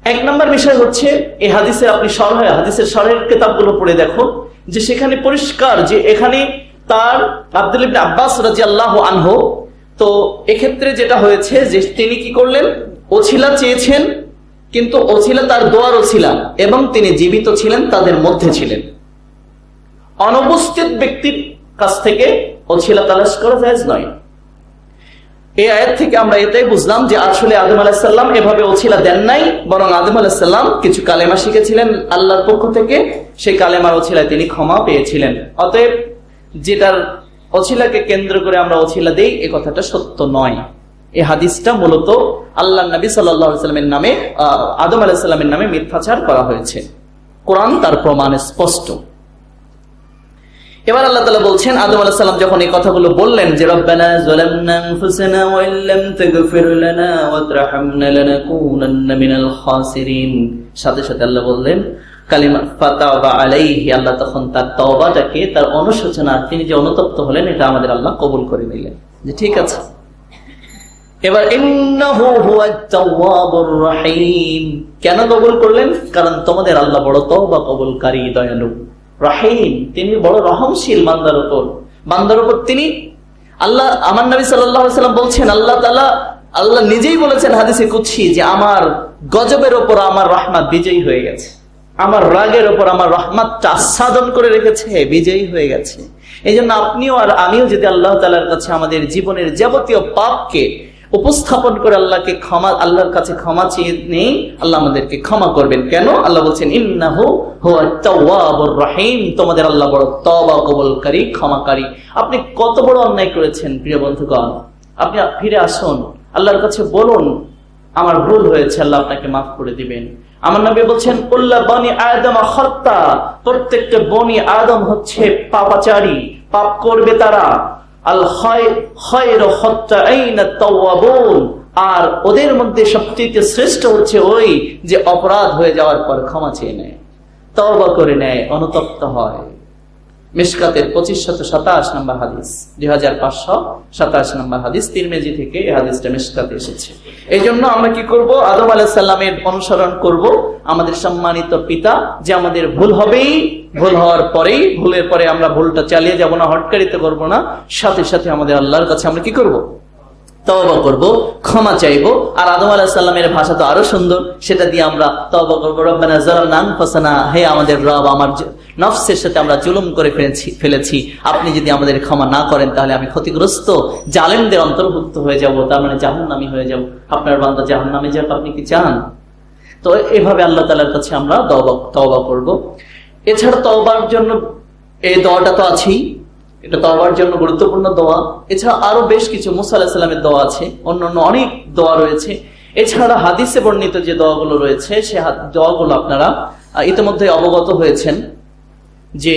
এক নম্বর বিষয় হচ্ছে এই হাদিসে আপনি হাদিসের শরহের কিতাবগুলো পড়ে দেখো যে সেখানে পরিষ্কার যে এখানে তার আব্দুল ইবনে আব্বাস রাদিয়াল্লাহু আনহু, তো এক্ষেত্রে যেটা হয়েছে যে তিনি কি করলেন, ওছিলা চেয়েছেন, কিন্তু ওছিলা তার দোয়ার ওছিলা এবং তিনি জীবিত ছিলেন, তাদের মধ্যে ছিলেন। অনুপস্থিত ব্যক্তির কাছ থেকে ওছিলা তালাশ করা জায়েজ নয়। এই আয়াত থেকে আমরা এটাই বুঝলাম যে আসলে আদম আলাইহিস সালাম এভাবে ওছিলা দেন নাই, বরং আদম আলাইহিস সালাম কিছু কালেমা শিখেছিলেন আল্লাহর পক্ষ থেকে, সেই কালেমার ওছিলায় তিনি ক্ষমা পেয়েছিলেন। অতএব যেটার ওছিলাকে কেন্দ্র করে আমরা ওছিলা দেই, এই কথাটা সত্য নয়। এই হাদিসটা মূলত আল্লাহর নবী সাল্লাল্লাহু আলাইহি ওয়াসাল্লামের নামে, আদম আলাইহিস সালামের নামে মিথ্যাচার করা হয়েছে। কোরআন তার প্রমাণ স্পষ্ট। এবার আল্লাহ তাআলা বলছেন, আদম আলাইহিস সালাম যখন এই কথাগুলো বললেন যে রব্বানা যালামনা আনফুসানা ওয়া ইল্লাম তাগফির লানা ওয়া তারহামনা লানাকুনান্না মিনাল খাসিরিন, সাথে সাথে আল্লাহ বললেন কালিমা ফাতাবা আলাইহি, আল্লাহ তখন তার তওবাটাকে, তার অনুশোচনা, তিনি যে অনুতপ্ত হলেন, এটা আমাদের আল্লাহ কবুল করে নিলেন, যে ঠিক আছে। এবার ইন্নাহু হুয়াত তাওয়াবুর রহিম, কেন কবুল করলেন? কারণ তোমাদের আল্লাহ বড় তওবা কবুলকারী, দয়ালু, রহিম, তিনি বড় রহমশীল বান্দার উপর তিনি। আল্লাহ, আমার নবী সাল্লাল্লাহু আলাইহি ওয়াসাল্লাম বলছেন, আল্লাহ নিজেই বলেছেন হাদিসে কুদসি যে আমার গজবের উপর আমার রহমত বিজয়ী হয়ে গেছে, আমার রাগের উপর আমার রহমতটা আচ্ছাদন করে রেখেছে, বিজয়ী হয়ে গেছে। এই জন্য আপনিও আর আমিও যদি আল্লাহ তাআলার কাছে আমাদের জীবনের যাবতীয় পাপকে উপস্থাপন করে আল্লাহর কাছে ক্ষমা চেয়ে নেই, আল্লাহ আমাদেরকে ক্ষমা করবেন। কেন? আল্লাহ বলছেন ইন্নাহু হুয়াত তাওয়াবুর রহিম, তোমাদের আল্লাহ বড় তওবা কবুলকারী, ক্ষমাকারী। আপনি কত বড় অন্যায় করেছেন প্রিয় বন্ধুগণ, আপনি ফিরে আসুন, আল্লাহর কাছে বলুন আমার ভুল হয়েছে, আল্লাহ আপনাকে মাফ করে দিবেন। আমার নবী বলছেন কুল্লু বনি আদম খাত্তা, প্রত্যেকটা বনি আদম হচ্ছে পাপাচারী, পাপ করবে তারা। আল খায়রু খাত্তাইনাত তাওয়াবুন, আর ওদের মধ্যে সবচেয়ে শ্রেষ্ঠ হচ্ছে ওই যে অপরাধ হয়ে যাওয়ার পর ক্ষমা চেয়ে নেয়, তওবা করে নেয়, অনুতপ্ত হয়। মিশকাতের 2527 নম্বর হাদিস, 2527 নম্বর হাদিস, তিরমিজি থেকে এই হাদিসটা মিশকাতে এসেছে। এই জন্য আমরা কি করব? আদম আলাইহিস সালামের অনুসরণ করব, আমাদের সম্মানিত পিতা, যে আমাদের ভুল হবেই, ভুল হওয়ার পরেই, ভুলের পরে আমরা ভুলটা চালিয়ে যাব না, হটকারিতে করব না, সাথে সাথে আমাদের আল্লাহর কাছে আমরা কি করব? তওবা করব, ক্ষমা চাইবো। আর আদম আলাইহিস সালামের ভাষা তো আরো সুন্দর, সেটা দিয়ে আমরা তওবা করব, রব্বানা যালামনা আনফুসানা, হে আমাদের রব, আমার নফসের সাথে আমরা জুলুম করে ফেলেছি, আপনি যদি আমাদের ক্ষমা না করেন তাহলে আমি ক্ষতিগ্রস্ত জালেমদের অন্তর্ভুক্ত হয়ে যাব, তার মানে জাহান্নামী হয়ে যাব। আপনার বান্দা জাহান্নামে যাক, আপনি কি চান? তো এভাবে আল্লাহ তাআলার কাছে আমরা তওবা করব। এছাড়া তওবার জন্য এই দোয়াটা তো আছেই, এটা তওবার জন্য গুরুত্বপূর্ণ দোয়া। এছাড়া আরো বেশ কিছু মুসা আলাইহিস সালামের দোয়া আছে, অন্যান্য অনেক দোয়া রয়েছে। এছাড়া হাদিসে বর্ণিত যে দোয়াগুলো রয়েছে, সে দোয়াগুলো আপনারা ইতিমধ্যে অবগত হয়েছেন। যে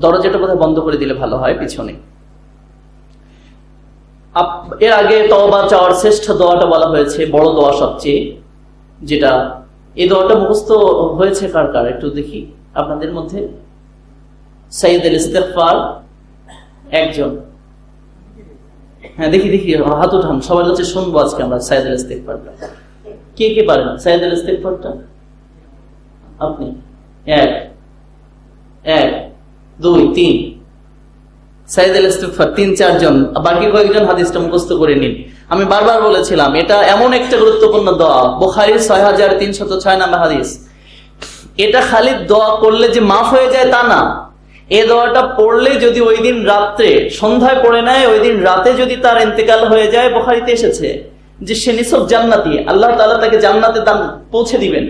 দরজাটা বোধহয় বন্ধ করে দিলে ভালো হয় পিছনে। এর আগে তওবা চাওয়ার শ্রেষ্ঠ দোয়াটা বলা হয়েছে, বড় দোয়া সবচেয়ে, যেটা এই দোয়াটা মুখস্থ হয়েছে কার কার একটু দেখি আপনাদের মধ্যে। সাইয়্যিদুল ইস্তিগফার একজন, হ্যাঁ দেখি হাত উঠান, সবার কাছে শুনবো আজকে আমরা সাইয়্যিদুল ইস্তিগফারটা। কে কে পারেন সাইয়্যিদুল ইস্তিগফারটা? আপনি 1 2 3 সাইয়্যিদুল ইস্তিগফার 3-4 জন, বাকি কয়েকজন হাদিসটা মুখস্থ করে নিন। আমি বারবার বলেছিলাম এটা এমন একটা গুরুত্বপূর্ণ দোয়া, বুখারীর 6306 নম্বর হাদিস। এটা খালি দোয়া করলে যে মাফ হয়ে যায় তা না, এই দোয়াটা পড়লে যদি ওই দিন রাত্রে সন্ধ্যায় পড়ে নেয়, ওই দিন রাতে যদি তার ইন্তেকাল হয়ে যায়, বুখারীতে এসেছে যে সে নিছক জান্নাতি, আল্লাহ তাআলা তাকে জান্নাতে পৌঁছে দিবেন।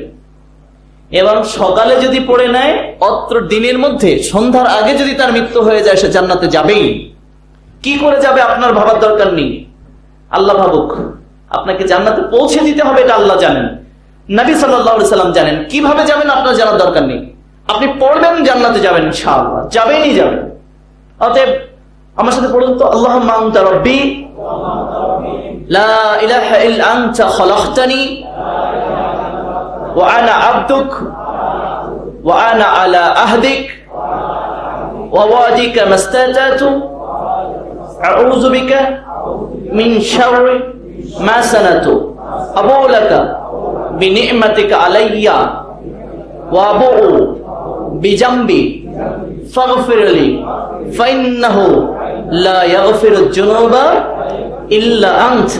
এবং সকালে যদি পড়ে নেয়, অত্র দিনের মধ্যে সন্ধ্যার আগে যদি তার মৃত্যু হয়ে যায়, সে জান্নাতে যাবেই। কি করে যাবে আপনার ভাবার দরকার নেই, আল্লাহ ভাবুক। আপনাকে জান্নাতে পৌঁছে দিতে হবে, এটা আল্লাহ জানেন, নবী সাল্লাল্লাহু আলাইহি সাল্লাম জানেন। কিভাবে যাবেন আপনার জানার দরকার নেই, আপনি পড়বেন জান্নাতে যাবেন, ইনশাআল্লাহ যাবেনই যাবেন। অতএব আমার সাথে পড়ুন তো, আল্লাহুম্মা আনতা রাব্বি লা ইলাহা ইল্লা আনতা খালাকতানি ওয়া আনা আবদুক ওয়া আনা আলা আহদিক ওয়া ওয়াদিকা মাস্তাতাতু আউযু বিকা মিন শাররি মা সানাতু আবু লাকা বিনি'মাতিকা আলাইয়া ওয়া আবু বিজামবি ফাগফিরলি ফাইন্নাহু লা ইয়াগফিরুয যুনুবা ইল্লা আনত।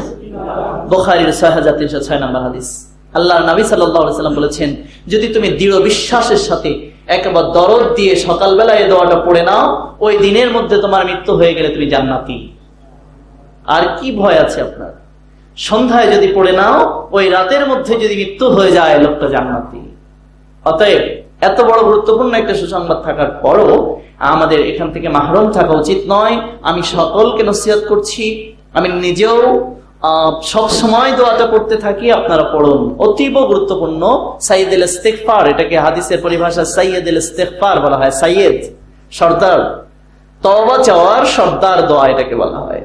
বুখারীর 6306 নম্বর হাদিস। আল্লাহর নবী সাল্লাল্লাহু আলাইহি সাল্লাম বলেছেন, যদি তুমি দৃঢ় বিশ্বাসের সাথে একবার দরদ দিয়ে সকালবেলা এই দোয়াটা পড়ে নাও, ওই দিনের মধ্যে তোমার মৃত্যু হয়ে গেলে তুমি জান্নাতি। আর কি ভয় আছে আপনার? সন্ধ্যায় যদি পড়ে নাও, ওই রাতের মধ্যে যদি মৃত্যু হয়ে যায়, লোকটা জান্নাতি। অতএব এত বড় গুরুত্বপূর্ণ একটা সুসংবাদ থাকার পরও আমাদের এখান থেকে মাহরুম থাকা উচিত নয়। আমি সকলকে নসিহত করছি, আমি নিজেও সব সময় দোয়াটা পড়তে থাকি, আপনারা পড়ুন। অতীব গুরুত্বপূর্ণ সাইয়্যিদুল ইস্তিগফার, এটাকে হাদিসের পরিভাষা সাইয়্যিদুল ইস্তিগফার বলা হয়। সাইয়্যিদ সর্দার, তওবা চাওয়ার সর্দার দোয়া এটাকে বলা হয়।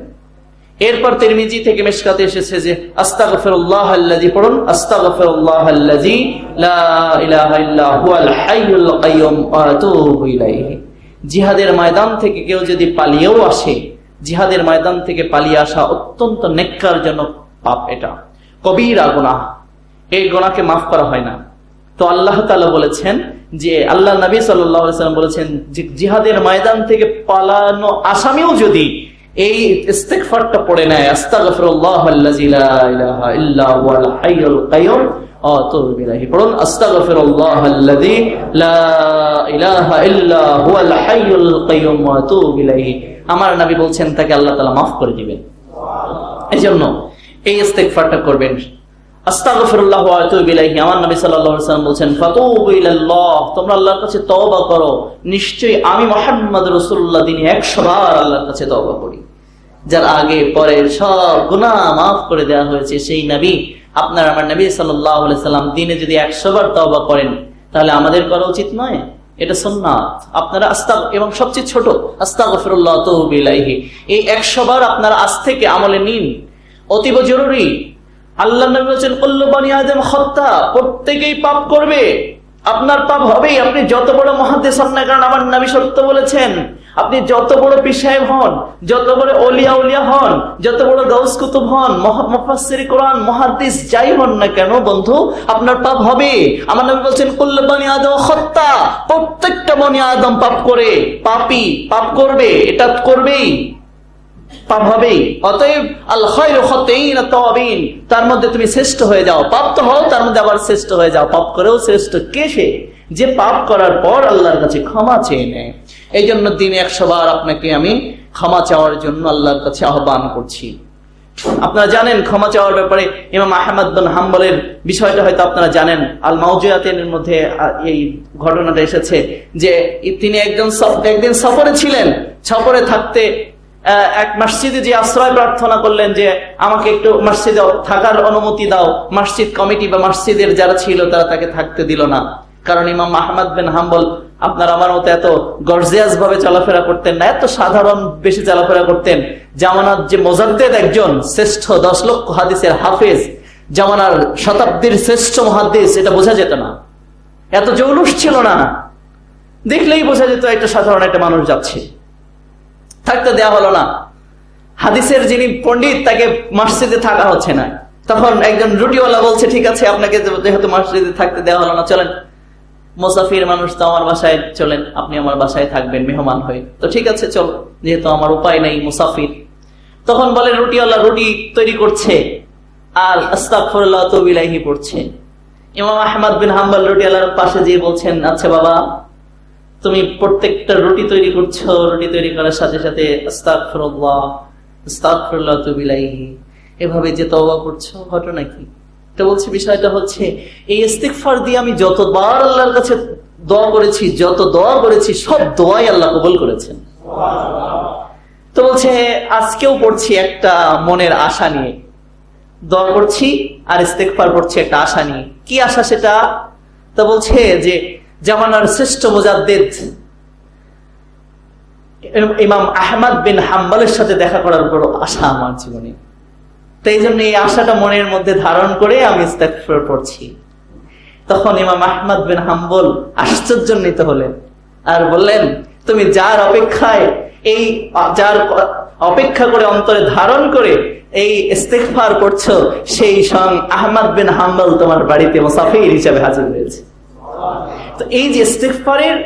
এরপর তিরমিজি থেকে মিশকাতে এসেছে যে আস্তাগফিরুল্লাহাল্লাযী, পড়ুন আস্তাগফিরুল্লাহাল্লাযী লা ইলাহা ইল্লা হুয়াল হাইয়ুল কাইয়্যুম ওয়া আতুবু ইলাইহি। জিহাদের ময়দান থেকে কেউ যদি পালিয়েও আসে, জিহাদের ময়দান থেকে পালিয়ে আসা অত্যন্ত নেককারজনক পাপ, এটা কবিরা গুনাহ, এই গুনাহকে মাফ করা হয় না। তো আল্লাহ তাআলা বলেছেন যে, আল্লাহ নবী সাল্লাল্লাহু আলাইহি ওয়াসাল্লাম বলেছেন যে জিহাদের ময়দান থেকে পালানো আসামিও যদি এই ইস্তিগফারটা পড়ে নেয়, আস্তাগফিরুল্লাহাল্লাযী লা ইলাহা ইল্লা হুয়াল হাইয়ুল কাইয়্যুম ওয়া আতুবু ইলাইহি, পড়ুন আস্তাগফিরুল্লাহাল্লাযী লা ইলাহা ইল্লা হুয়াল হাইয়ুল কাইয়্যুম ওয়া আতুবু ইলাইহি। আমার নবী বলছেন তাকে আল্লাহ তাআলা মাফ করে দিবেন। এজন্য এই ইস্তিগফারটা করবেন, আস্তাগফিরুল্লাহ ওয়া আতুবু ইলাইহি। আমার নবী সাল্লাল্লাহু আলাইহি ওয়াসাল্লাম বলেন, ফাতুবু ইলাল্লাহ, তোমরা আল্লাহর কাছে তওবা করো, নিশ্চয়ই আমি মুহাম্মদ রাসূলুল্লাহ দিনে 100 বার আল্লাহর কাছে তওবা করি। যার আগে পরে সব গুনাহ মাফ করে দেওয়া হয়েছে সেই নবী, আপনার আমার নবী সাল্লাল্লাহু আলাইহি সাল্লাম দিনে যদি 100 বার তওবা করেন, তাহলে আমাদের করা উচিত নয়? এটা সুন্নাত। আপনারা এবং সবচেয়ে ছোট আস্তাগফিরুল্লাহ ওয়া আতুবু ইলাইহি, এই 100 বার আপনারা আজ থেকে আমলে নিন, অতীব জরুরি। আল্লাহ নবী বলেছেন, কুল্লু বনি আদম খাত্তা, প্রত্যেকেই পাপ করবে, আপনার পাপ হবেই। আপনি যত বড় মুহাদ্দিস হন না কারণ আমার নবী সত্য বলেছেন, আপনি যত বড় পীর সাহেব হন, যত বড় ওলিয়া হন, যত বড় গাউস কুতুব হন, মুফাসসির কোরআন, মুহাদ্দিস যাই হন না কেন বন্ধু, আপনার পাপ হবে। আমার নবী বলেছেন, কুল্লু বনি আদম খাত্তা, প্রত্যেকটা বনি আদম পাপ করে, পাপী, পাপ করবে, এটা করবেই, পাপ হবেই। অতএব আল খায়রু খাতিইন তাওয়াবিন, তার মধ্যে তুমি শ্রেষ্ঠ হয়ে যাও, পাপ তো হও, তার মধ্যে আবার শ্রেষ্ঠ হয়ে যাও। পাপ করেও শ্রেষ্ঠ কে? সে যে পাপ করার পর আল্লাহর কাছে ক্ষমা চেয়ে নেয়। এই জন্য দিনে 100 বার আপনাকে আমি ক্ষমা চাওয়ার জন্য আল্লাহর কাছে আহ্বান করছি। আপনারা জানেন ক্ষমা চাওয়ার ব্যাপারে ইমাম আহমদ বিন হাম্বলের বিষয়টা হয়তো আপনারা জানেন। আল মাওজুয়াতের মধ্যে এই ঘটনাটা এসেছে যে তিনি একদিন সফরে ছিলেন, সফরে থাকতে এক মসজিদে যে আশ্রয় প্রার্থনা করলেন যে আমাকে একটু মসজিদে থাকার অনুমতি দাও। মসজিদ কমিটি বা মসজিদের যারা ছিল তারা তাকে থাকতে দিল না, কারণ ইমাম আহমদ বিন হাম্বল আপনার আমার মতো এত গর্জিয়াস ভাবে চলাফেরা করতেন না, এত সাধারণ বেশি চলাফেরা করতেন। জামানার যে মুজাদ্দিদ, একজন শ্রেষ্ঠ 10 লক্ষ হাদিসের হাফেজ, জামানার শতাব্দীর শ্রেষ্ঠ মুহাদ্দিস, এটা বোঝা যেত না, এত জৌলুস ছিল না, দেখলেই বোঝা যেত একটা সাধারণ একটা মানুষ যাচ্ছে, থাকতে দেয়া হলো না। হাদিসের যিনি পণ্ডিত তাকে মসজিদে থাকা হচ্ছে না। তখন একজন রুটিওয়ালা বলছে, ঠিক আছে আপনাকে যেহেতু মসজিদে থাকতে দেওয়া হলো না, চলেন মুসাফির মানুষ তো আমার বাসায় চলেন, আপনি আমার বাসায় থাকবেন মেহমান হয়ে। তো ঠিক আছে চলো, যেহেতু আমার উপায় নেই, মুসাফির। তখন বলে রুটিওয়ালা রুটি তৈরি করছে আর আস্তাগফিরুল্লাহ ওয়া আতুবু ইলাইহি পড়ছে। ইমাম আহমদ বিন হাম্বল রুটিওয়ালার পাশে যেয়ে বলছেন, আচ্ছা বাবা, তুমি প্রত্যেকটা রুটি তৈরি করছো, রুটি তৈরি করার সাথে সাথে আস্তাগফিরুল্লাহ আস্তাগফিরুল্লাহ ওয়া আতুবু ইলাইহি এভাবে যে তওবা করছো, ঘটনা কি? তো বলছে বিষয়টা হচ্ছে এই ইস্তিগফার দিয়ে আমি যতবার আল্লাহর কাছে দোয়া করেছি সব দোয়াই আল্লাহ কবুল করেছেন। তো বলছে আজকেও পড়ছি একটা মনের আশা নিয়ে, দোয়া করছি আর ইস্তিগফার পড়ছি একটা আশা নিয়ে। কি আশা সেটা? তো বলছে যে জামানার শ্রেষ্ঠ মুজাদ্দিদ ইমাম আহমদ বিন হাম্বলের সাথে দেখা করার বড় আশা আমার জীবনে। তাই জন্য এই আশাটা মনের মধ্যে ধারণ করে আমি ইস্তেগফার পড়ছি। তখন ইমাম আহমদ বিন হাম্বল আশ্চর্যান্বিত হলেন আর বললেন, তুমি যার অপেক্ষা করে অন্তরে ধারণ করে এই ইস্তেগফার করছো, সেই স্বয়ং আহমদ বিন হাম্বল তোমার বাড়িতে মুসাফির হিসেবে হাজির হয়েছে। তো এই যে ইস্তেগফারের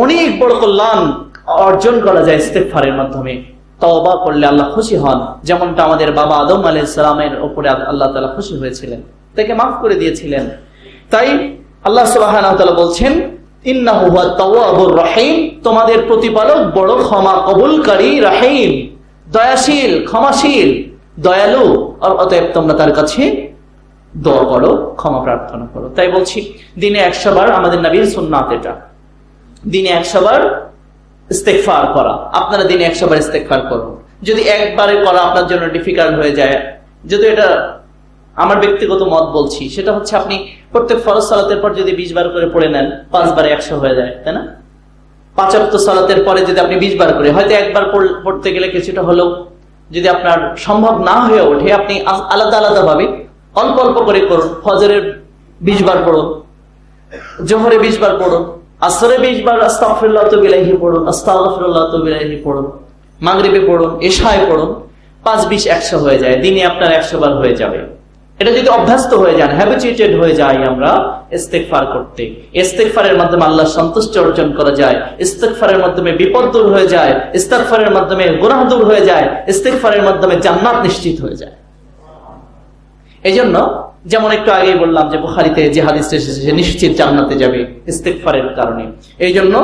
অনেক বড় কল্যাণ অর্জন করা যায় ইস্তেগফারের মাধ্যমে। তওবা করলে আল্লাহ খুশি হন, যেমনটা আমাদের বাবা আদম আলাইহিস সালামের উপরে আল্লাহ তাআলা খুশি হয়েছিলেন, তাকে মাফ করে দিয়েছিলেন। তাই আল্লাহ সুবহানাহু ওয়া তাআলা বলছেন, ইন্নাহু হুয়াত তাওয়াবুর রহিম, তোমাদের প্রতিপালক বড় ক্ষমা কবুলকারী, রহিম দয়াশীল, ক্ষমাশীল, দয়ালু। আর অতএব তোমরা তার কাছে দোয়া করো, ক্ষমা প্রার্থনা করো। তাই বলছি, দিনে 100 বার আমাদের নবীর সুন্নাত এটা, দিনে 100 বার ইস্তেগফার করা। আপনারা দিনে 100 বার ইস্তেগফার করুন। যদি একবারে করা আপনার জন্য ডিফিকাল্ট হয়ে যায়, যদি এটা আমার ব্যক্তিগত মত বলছি, সেটা হচ্ছে আপনি প্রত্যেক ফরজ সালাতের পর যদি 20 বার করে পড়ে নেন, 5 বারে 100 হয়ে যায়, তাই না? 5 ওয়াক্ত সালাতের পরে যদি আপনি 20 বার করে, হয়তো একবার পড়তে গেলে কিছুটা হলেও যদি আপনার সম্ভব না হয়ে ওঠে, আপনি আলাদা আলাদা ভাবে অল্প অল্প করে করুন। ফজরের 20 বার পড়ুন, জোহরে 20 বার পড়ুন, আসরে 20 বার আস্তাগফিরুল্লাহ ওয়া আতুবু ইলাইহি পড়ুন, আস্তাগফিরুল্লাহ ওয়া আতুবু ইলাইহি পড়ুন, মাগরিবে পড়ুন, ইশায় পড়ুন। 5 20 100 হয়ে যায়, দিনে আপনার 100 বার হয়ে যাবে। এটা যদি অভ্যস্ত হয়ে যান, হ্যাবিচুয়েটেড হয়ে যাই আমরা ইস্তেগফার করতে, ইস্তেগফারের মাধ্যমে আল্লাহর সন্তুষ্টি অর্জন করা যায়, ইস্তেগফারের মাধ্যমে বিপদ দূর হয়ে যায়, ইস্তেগফারের মাধ্যমে গুনাহ দূর হয়ে যায়, ইস্তেগফারের মাধ্যমে জান্নাত নিশ্চিত হয়ে যায়। এজন্য যেমন একটু আগেই বললাম যে বুখারীতে যে হাদিসটা এসেছে, সে নিশ্চিত জান্নাতে যাবে ইস্তেগফারের কারণে। এই জন্য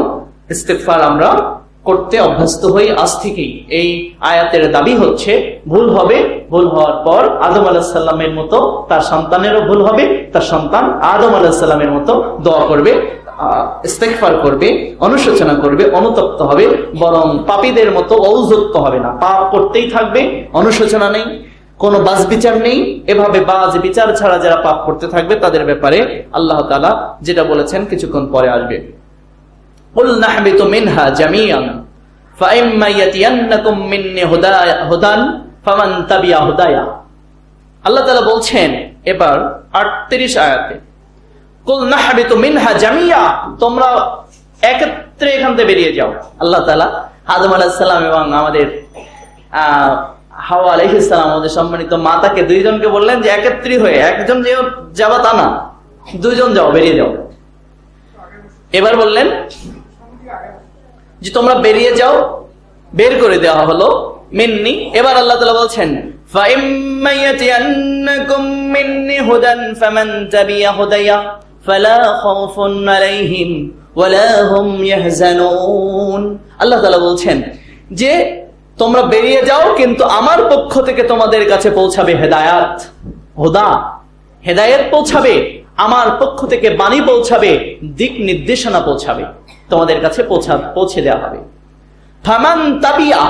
ইস্তেগফার আমরা করতে অভ্যস্ত হই আজ থেকেই। এই আয়াতের দাবি হচ্ছে, ভুল হবে, ভুল হওয়ার পর আদম আলাইহিস সালামের মতো তার সন্তানেরও ভুল হবে, তার সন্তান আদম আলাইহিস সালামের মতো দোয়া করবে, ইস্তেগফার করবে, অনুশোচনা করবে, অনুতপ্ত হবে, বরং পাপীদের মতো ঔযত্য হবে না, পাপ করতেই থাকবে, অনুশোচনা নেই, কোনো বাজ বিচার নেই। এভাবে বাজ বিচার ছাড়া যারা পাপ করতে থাকবে তাদের ব্যাপারে আল্লাহ তাআলা যেটা বলেছেন কিছুক্ষণ পরে আসবে, কুল নাহবিতু মিনহা জামিআন ফাইম্মা ইয়াতিয়ান্নাকুম মিন্নি হুদান ফামান তাবিআ হুদায়া। আল্লাহ তাআলা বলছেন এবার 38 আয়াতে, কুল নাহবিতু মিনহা জামিআ, তোমরা একত্রে এখান থেকে বেরিয়ে যাও। আল্লাহ তাআলা আদম আলাইহিস সালাম এবং আমাদের হাওয়া আলাইহিস সালাম, আমাদের সম্মানিত মাতাকে, দুইজনকে বললেন যে একত্রিত হয়ে, একজন যে যাবা তা না, দুইজন যাও, বেরিয়ে যাও। এবার বললেন যে তোমরা বেরিয়ে যাও, বের করে দেওয়া হলো মিন্নি। এবার আল্লাহ তাআলা বলছেন, ফাইম্মা ইয়াতিয়ান্নাকুম মিন্নি হুদান ফামান তাবিআ হুদায়া ফালা খাউফুন আলাইহিম ওয়ালা হুম ইয়াহজানুন। আল্লাহ তাআলা বলছেন যে তোমরা বেরিয়ে যাও, কিন্তু আমার পক্ষ থেকে তোমাদের কাছে পৌঁছাবে হেদায়াত, হুদা, হেদায়েত পৌঁছাবে, আমার পক্ষ থেকে বাণী পৌঁছাবে, দিক নির্দেশনা পৌঁছাবে, তোমাদের কাছে পৌঁছে দেওয়া হবে। ফামান তাবিআ,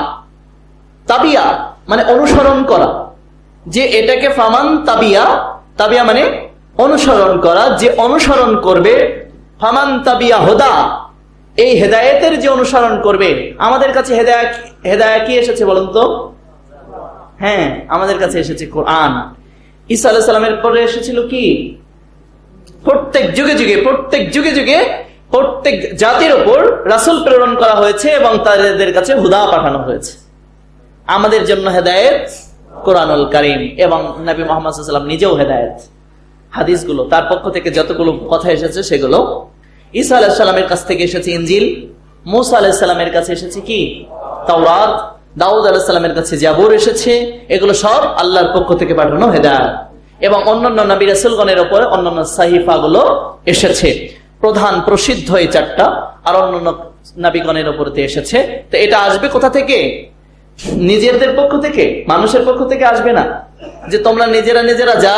তাবিআ মানে অনুসরণ করা, যে এটাকে ফামান তাবিআ, তাবিআ মানে অনুসরণ করা, যে অনুসরণ করবে, ফামান তাবিআ হুদা, এই হেদায়েতের যে অনুসরণ করবে। আমাদের কাছে হেদায়েত কি এসেছে বলুন তো? হ্যাঁ, আমাদের কাছে এসেছে কোরআন। ঈসা আলাইহিস সালামের পরে এসেছিল কি? প্রত্যেক যুগে যুগে প্রত্যেক জাতির উপর রাসূল প্রেরণ করা হয়েছে এবং তাদের কাছে হুদা পাঠানো হয়েছে। আমাদের জন্য হেদায়েত কোরআনুল কারীম, এবং নবী মুহাম্মদ সাল্লাল্লাহু আলাইহি ওয়াসাল্লাম নিজেও হেদায়েত। হাদিসগুলো তার পক্ষ থেকে যতগুলো কথা এসেছে সেগুলো। ঈসা আলাইহিস সালামের কাছ থেকে এসেছে ইনজিল, মুসা আলাইহিস সালামের কাছে এসেছে কি? তাওরাত, দাউদ আলাইহিস সালামের কাছে জাবুর এসেছে। এগুলো সব আল্লাহর পক্ষ থেকে পাঠানো হেদায়েত। এবং অন্যান্য নবী রাসূলগণের উপরে অন্যান্য সাহিফাগুলো এসেছে। প্রধান প্রসিদ্ধ এই 4টা, আর অন্যান্য নবীগণের উপরতে এসেছে। তো এটা আসবে কোথা থেকে? নিজেদের পক্ষ থেকে, মানুষের পক্ষ থেকে আসবে না যে তোমরা নিজেরা যা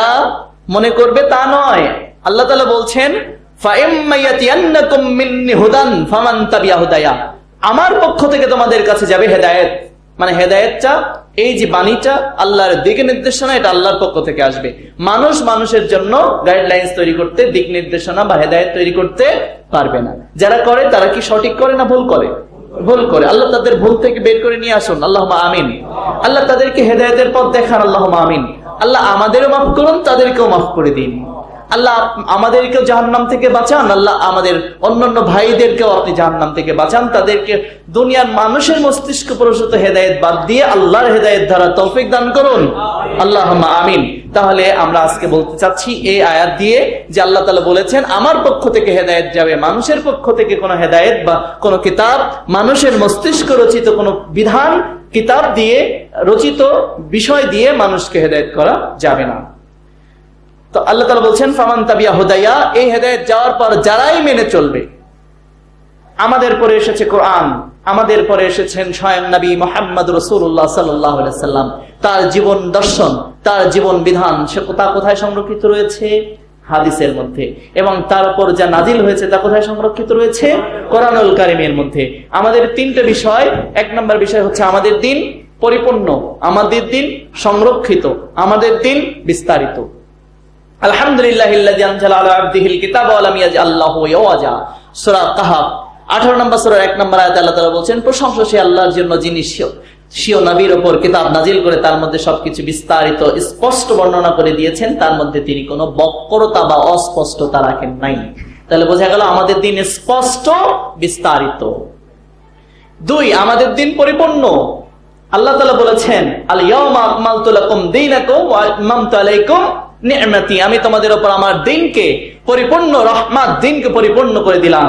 মনে করবে তা নয়। আল্লাহ তাআলা বলছেন, ফাইম্মা ইয়াতিয়ান্নাকুম মিন্নি হুদান ফামান তাবিআ হুদায়া, আমার পক্ষ থেকে তোমাদের কাছে যাবে হেদায়েত। মানে হেদায়েতটা, এই যে বাণীটা, আল্লাহর দিক নির্দেশনা, এটা আল্লাহর পক্ষ থেকে আসবে। মানুষের জন্য গাইডলাইন্স তৈরি করতে, দিক নির্দেশনা বা হেদায়েত তৈরি করতে পারবে না। যারা করে তারা কি সঠিক করে না ভুল করে? ভুল করে। আল্লাহ তাদের ভুল থেকে বের করে নিয়ে আসুন, আল্লাহুম্মা আমিন। আল্লাহ তাদেরকে হেদায়েতের পথ দেখান, আল্লাহুম্মা আমিন। আল্লাহ আমাদেরও মাফ করুন, তাদেরকেও মাফ করে দিন। আল্লাহ আমাদেরকেও জাহান্নাম থেকে বাঁচান, আল্লাহ আমাদের অন্যান্য ভাইদেরকেও আপনি জাহান্নাম থেকে বাঁচান, তাদেরকে দুনিয়ার মানুষের মস্তিষ্ক প্রসূত হেদায়েত বাদ দিয়ে আল্লাহর হেদায়েত দ্বারা তৌফিক দান করুন, আল্লাহুম্মা আমিন। তাহলে আমরা আজকে বলতে চাচ্ছি এই আয়াত দিয়ে যে আল্লাহ তাআলা বলেছেন আমার পক্ষ থেকে হেদায়েত যাবে, মানুষের পক্ষ থেকে কোনো হেদায়েত বা কোনো কিতাব, মানুষের মস্তিষ্ক রচিত কোনো বিধান, কিতাব দিয়ে রচিত বিষয় দিয়ে মানুষকে হেদায়েত করা যাবে না। তো আল্লাহ তাআলা বলছেন ফামান তাবিয়া হুদায়া, এই হেদায়েত যাওয়ার পর যারাই মেনে চলবে। আমাদের পরে এসেছে কোরআন, আমাদের পরে এসেছেন স্বয়ং নবী মুহাম্মদ রাসূলুল্লাহ সাল্লাল্লাহু আলাইহি সাল্লাম, তার জীবন দর্শন, তার জীবন বিধান সে কোথায় সংরক্ষিত রয়েছে? হাদিসের মধ্যে। এবং তার উপর যা নাজিল হয়েছে তা কোথায় সংরক্ষিত রয়েছে? কোরআনুল কারীমের মধ্যে। আমাদের তিনটে বিষয়, এক নম্বর বিষয় হচ্ছে আমাদের দিন পরিপূর্ণ, আমাদের দিন সংরক্ষিত, আমাদের দিন বিস্তারিত। আলহামদুলিল্লাহিল্লাযী আনজালা আলা আবদিহিল কিতাবা ওয়া লাম ইয়াজআল লাহু ইওয়াজা, সূরা কাহফ 18 নম্বর সূরার 1 নম্বর আয়াতে আল্লাহ তাআলা বলেন প্রশংসা সেই আল্লাহর জন্য যিনি স্বীয় নবীর উপর কিতাব নাজিল করে তার মধ্যে সবকিছু বিস্তারিত স্পষ্ট বর্ণনা করে দিয়েছেন, তার মধ্যে তিনি কোনো বক্রতা বা অস্পষ্টতা রাখেন নাই। তাহলে বোঝা গেল আমাদের দিন স্পষ্ট বিস্তারিত। 2, আমাদের দিন পরিপূর্ণ। আল্লাহ তাআলা বলেছেন আল ইয়াউমা আকমালতু লাকুম দীনাকুম ওয়া আতমামতু আলাইকুম নি'মাতি, আমি তোমাদের উপর আমার দিনকে পরিপূর্ণ রহমত, দিনকে পরিপূর্ণ করে দিলাম,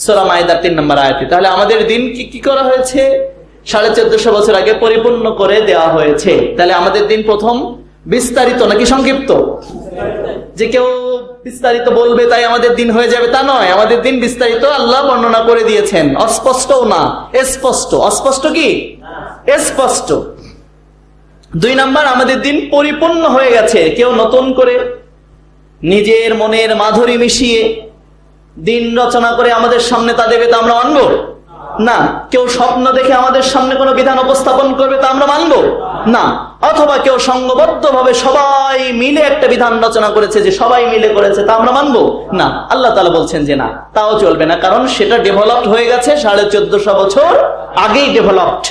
সূরা মাইদার 3 নম্বর আয়াতে। তাহলে আমাদের দিন কি করা হয়েছে? 1450 বছর আগে পরিপূর্ণ করে দেওয়া হয়েছে। তাহলে আমাদের দিন প্রথম বিস্তারিত নাকি সংক্ষিপ্ত? যে কেউ বিস্তারিত বলবে তাই আমাদের দিন হয়ে যাবে তা নয়, আমাদের দিন বিস্তারিত আল্লাহ বর্ণনা করে দিয়েছেন, অস্পষ্টও না, স্পষ্ট। অস্পষ্ট কি? স্পষ্ট। 2 নাম্বার, আমাদের দিন পরিপূর্ণ হয়ে গেছে। কেউ নতুন করে নিজের মনের মাধুরী মিশিয়ে দিন রচনা করে আমাদের সামনে তা দেবে, তা আমরা মানব না। কেউ স্বপ্ন দেখে আমাদের সামনে কোনো বিধান উপস্থাপন করবে, তা আমরা মানব না। অথবা কেউ সংঘবদ্ধভাবে সবাই মিলে একটা বিধান রচনা করেছে, যে সবাই মিলে করেছে, তা আমরা মানব না। আল্লাহ তাআলা বলছেন যে না, তাও চলবে না, কারণ সেটা ডেভেলপড হয়ে গেছে 1450 বছর আগেই ডেভেলপড।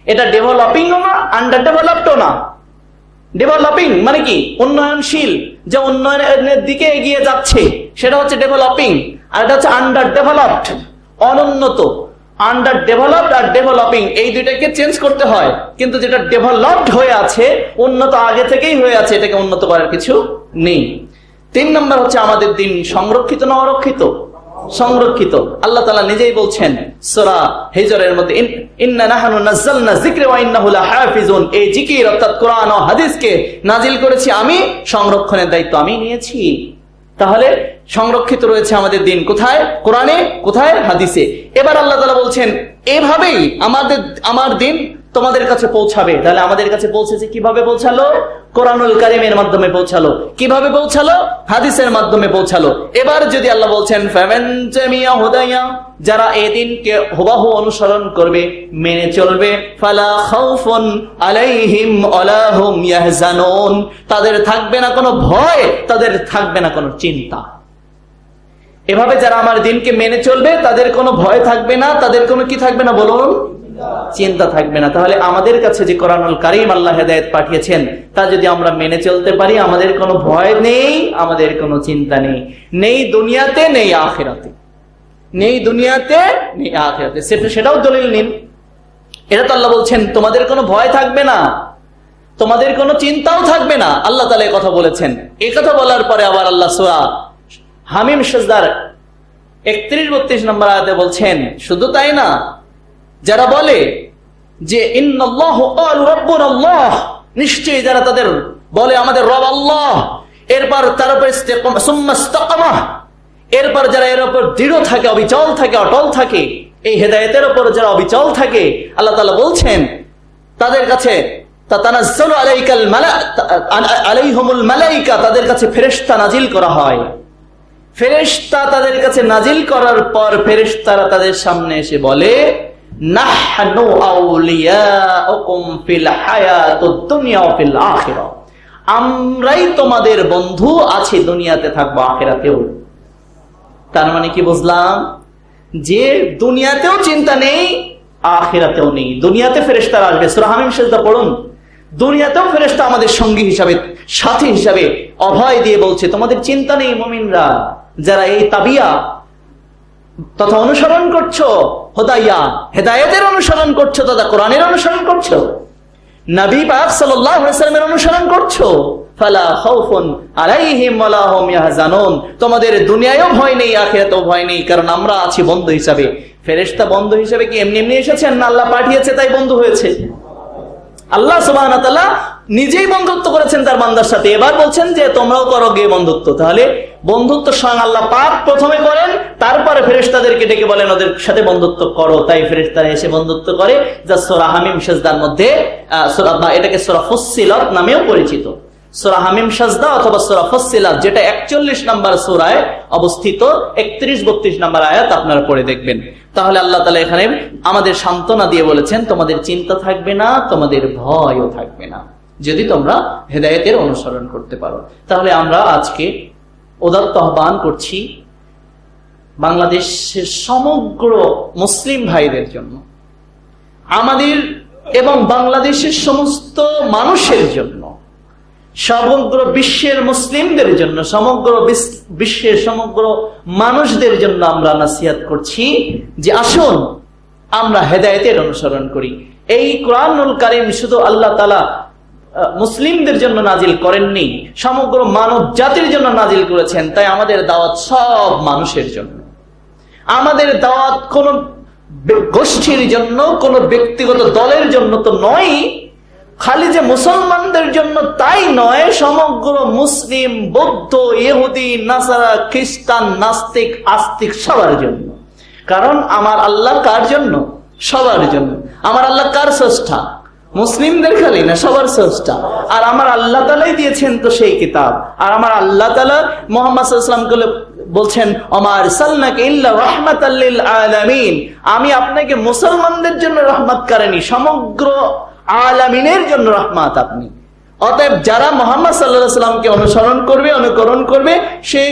এটা ডেভেলপিংও না, আন্ডার ডেভেলপডও না। ডেভেলপিং মানে কি? উন্নয়নশীল, যে উন্নয়নের দিকে এগিয়ে যাচ্ছে, সেটা হচ্ছে ডেভেলপিং। আর এটা হচ্ছে আন্ডার ডেভেলপড, অনুন্নত। আন্ডার ডেভেলপড আর ডেভেলপিং এই দুইটাকে চেঞ্জ করতে হয়, কিন্তু যেটা ডেভেলপড হয়ে আছে, উন্নত আগে থেকেই হয়ে আছে, এটাকে উন্নত করার কিছু নেই। 3 নম্বর হচ্ছে আমাদের দিন সংরক্ষিত না অরক্ষিত? সংরক্ষিত। আল্লাহ তাআলা নিজেই বলছেন সূরা হিজরের মধ্যে ইন্না নাহনু নাযালনা যিকরা ওয়া ইন্নাহু লাহাফিজুন, এই জিকির অর্থাৎ কোরআন ও হাদিসকে নাজিল করেছি আমি, সংরক্ষণের দায়িত্ব আমি নিয়েছি। তাহলে সংরক্ষিত রয়েছে আমাদের দিন কোথায়? কোরআনে, কোথায়? হাদিসে। এবার আল্লাহ তাআলা বলছেন এভাবেই আমার দিন তোমাদের কাছে পৌঁছাবে। তাহলে আমাদের কাছে পৌঁছেছে কিভাবে? পৌঁছালো কোরআনুল কারীমের মাধ্যমে পৌঁছালো। কিভাবে পৌঁছালো? হাদিসের মাধ্যমে পৌঁছালো। এবার যদি আল্লাহ বলছেন ফামান জামিয়া হুদায়া, যারা এই দিনকে হুবহু অনুসরণ করবে, মেনে চলবে, ফালা খাউফুন আলাইহিম ওয়ালা হুম ইয়াহজানুন, তাদের থাকবে না কোনো ভয়, তাদের থাকবে না কোনো চিন্তা। এভাবে যারা আমার দিনকে মেনে চলবে তাদের কোনো ভয় থাকবে না, তাদের কোনো কি থাকবে না বলুন? চিন্তা থাকবে না। তাহলে আমাদের কাছে যে কোরআনুল কারীম আল্লাহ হেদায়েত পাঠিয়েছেন, তা যদি আমরা মেনে চলতে পারি, আমাদের কোনো ভয় নেই, আমাদের কোনো চিন্তা নেই, নেই দুনিয়াতে নেই আখিরাতে, নেই দুনিয়াতে নেই আখিরাতে। সেটাও দলিল নিন। এটা তো আল্লাহ বলছেন তোমাদের কোনো ভয় থাকবে না, তোমাদের কোনো চিন্তাও থাকবে না। আল্লাহ তাআলা এই কথা বলেছেন। এই কথা বলার পরে আবার আল্লাহ সূরা হামিম সিজদার 31-32 নম্বর আয়াতে বলছেন শুধু তাই না, যারা বলে যে ইন্নাল্লাহু ক্বালু রাব্বুনাল্লাহ, নিশ্চয়ই যারা তাদের বলে আমাদের রব আল্লাহ, এরপর তার উপর সুম্মা ইসতাকামা, এরপর যারা এর উপর দৃঢ় থাকে, অবিচল থাকে, অটল থাকে, এই হেদায়েতের উপর যারা অবিচল থাকে, আল্লাহ তাআলা বলছেন তাদের কাছে তাতানাজ্জালু আলাইহিমুল মালাইকা, তাদের কাছে ফেরেশতা নাজিল করা হয়। ফেরেশতা তাদের কাছে নাজিল করার পর ফেরেশতারা তাদের সামনে এসে বলে নাহনু আউলিয়াউকুম ফিল হায়াতুদ দুনিয়া ওয়া ফিল আখিরাহ, আমরাই তোমাদের বন্ধু আছি, দুনিয়াতে থাকবো, আখিরাতেও। তার মানে কি বুঝলাম? যে দুনিয়াতেও চিন্তা নেই, আখিরাতেও নেই। দুনিয়াতে ফেরেশতারা আসবে, সূরা হামিম সেজদা পড়ুন। দুনিয়াতেও ফেরেশতা আমাদের সঙ্গী হিসাবে, সাথী হিসাবে অভয় দিয়ে বলছে তোমাদের চিন্তা নেই মুমিনরা, যারা এই তাবিয়া তথা অনুসরণ করছো, হুদাইয়া হেদায়েতের অনুসরণ করছো, তথা কোরআনের অনুসরণ করছো, নবী পাক সাল্লাল্লাহু আলাইহি ওয়াসাল্লামের অনুসরণ করছো, ফালা খাউফুন আলাইহিম ওয়ালা হুম ইয়াহজানুন, তোমাদের দুনিয়ায়ও ভয় নেই, আখিরাতেও ভয় নেই, কারণ আমরা আছি বন্ধু হিসাবে। ফেরেশতা বন্ধু হিসাবে কি এমনি এমনি এসেছেন না আল্লাহ পাঠিয়েছে তাই বন্ধু হয়েছে? আল্লাহ সুবহানাহু ওয়া তাআলা নিজেই বন্ধুত্ব করেছেন তার বান্দার সাথে, এবার বলছেন যে তোমরাও করো গিয়ে বন্ধুত্ব। তাহলে বন্ধুত্ব স্বয়ং আল্লাহ পাক প্রথমে করেন, তারপরে ফেরেশতাদেরকে ডেকে বলেন ওদের সাথে বন্ধুত্ব করো। তাই ফেরেশতারা এসে বন্ধুত্ব করে, যা সূরা হামিম সাজদার মধ্যে এটাকে সূরা ফুসসিলাত নামেও পরিচিত। সূরা হামিম সাজদা অথবা সূরা ফুসসিলাত, যেটা 41 নম্বর সূরায় অবস্থিত, 31-32 নম্বর আয়াত আপনারা পড়ে দেখবেন। তাহলে আল্লাহ তাআলা এখানে আমাদের সান্ত্বনা দিয়ে বলেছেন তোমাদের চিন্তা থাকবে না, তোমাদের ভয়ও থাকবে না, যদি তোমরা হেদায়েতের অনুসরণ করতে পারো। তাহলে আমরা আজকে উদাত্ত আহ্বান করছি বাংলাদেশের সমগ্র মুসলিম ভাইদের জন্য, আমাদের এবং বাংলাদেশের সমস্ত মানুষের জন্য, সমগ্র বিশ্বের মুসলিমদের জন্য, সমগ্র বিশ্বের সমগ্র মানুষদের জন্য আমরা নাসিহত করছি যে আসুন আমরা হেদায়েতের অনুসরণ করি। এই কোরআনুল কারীম শুধু আল্লাহ তাআলা মুসলিমদের জন্য নাজিল করেননি, সমগ্র মানব জাতির জন্য নাজিল করেছেন। তাই আমাদের দাওয়াত সব মানুষের জন্য, আমাদের দাওয়াত কোন গোষ্ঠীর জন্য, কোন ব্যক্তিগত দলের জন্য তো নয়, খালি যে মুসলমানদের জন্য তাই নয়, সমগ্র মুসলিম, বৌদ্ধ, ইহুদি, নাসারা, খ্রিস্টান, নাস্তিক, আস্তিক সবার জন্য। কারণ আমার আল্লাহ কার জন্য? সবার জন্য। আমার আল্লাহ কার স্রষ্টা? মুসলিমদের খালি না, সবার স্রষ্টা। আর আমার আল্লাহ তাআলাই দিয়েছেন তো সেই কিতাব। আর আমার আল্লাহ তাআলা মুহাম্মদ সাল্লাল্লাহু আলাইহি ওয়াসাল্লামকে বলছেন ওমা আরসালনাকা ইল্লা রাহমাতাল লিল আলামিন, আমি আপনাকে মুসলমানদের জন্য রহমত করিনি, সমগ্র আলামিনের জন্য রহমত আপনি। অতএব যারা মুহাম্মদ সাল্লাল্লাহু আলাইহি ওয়াসাল্লামকে অনুসরণ করবে, অনুকরণ করবে, সে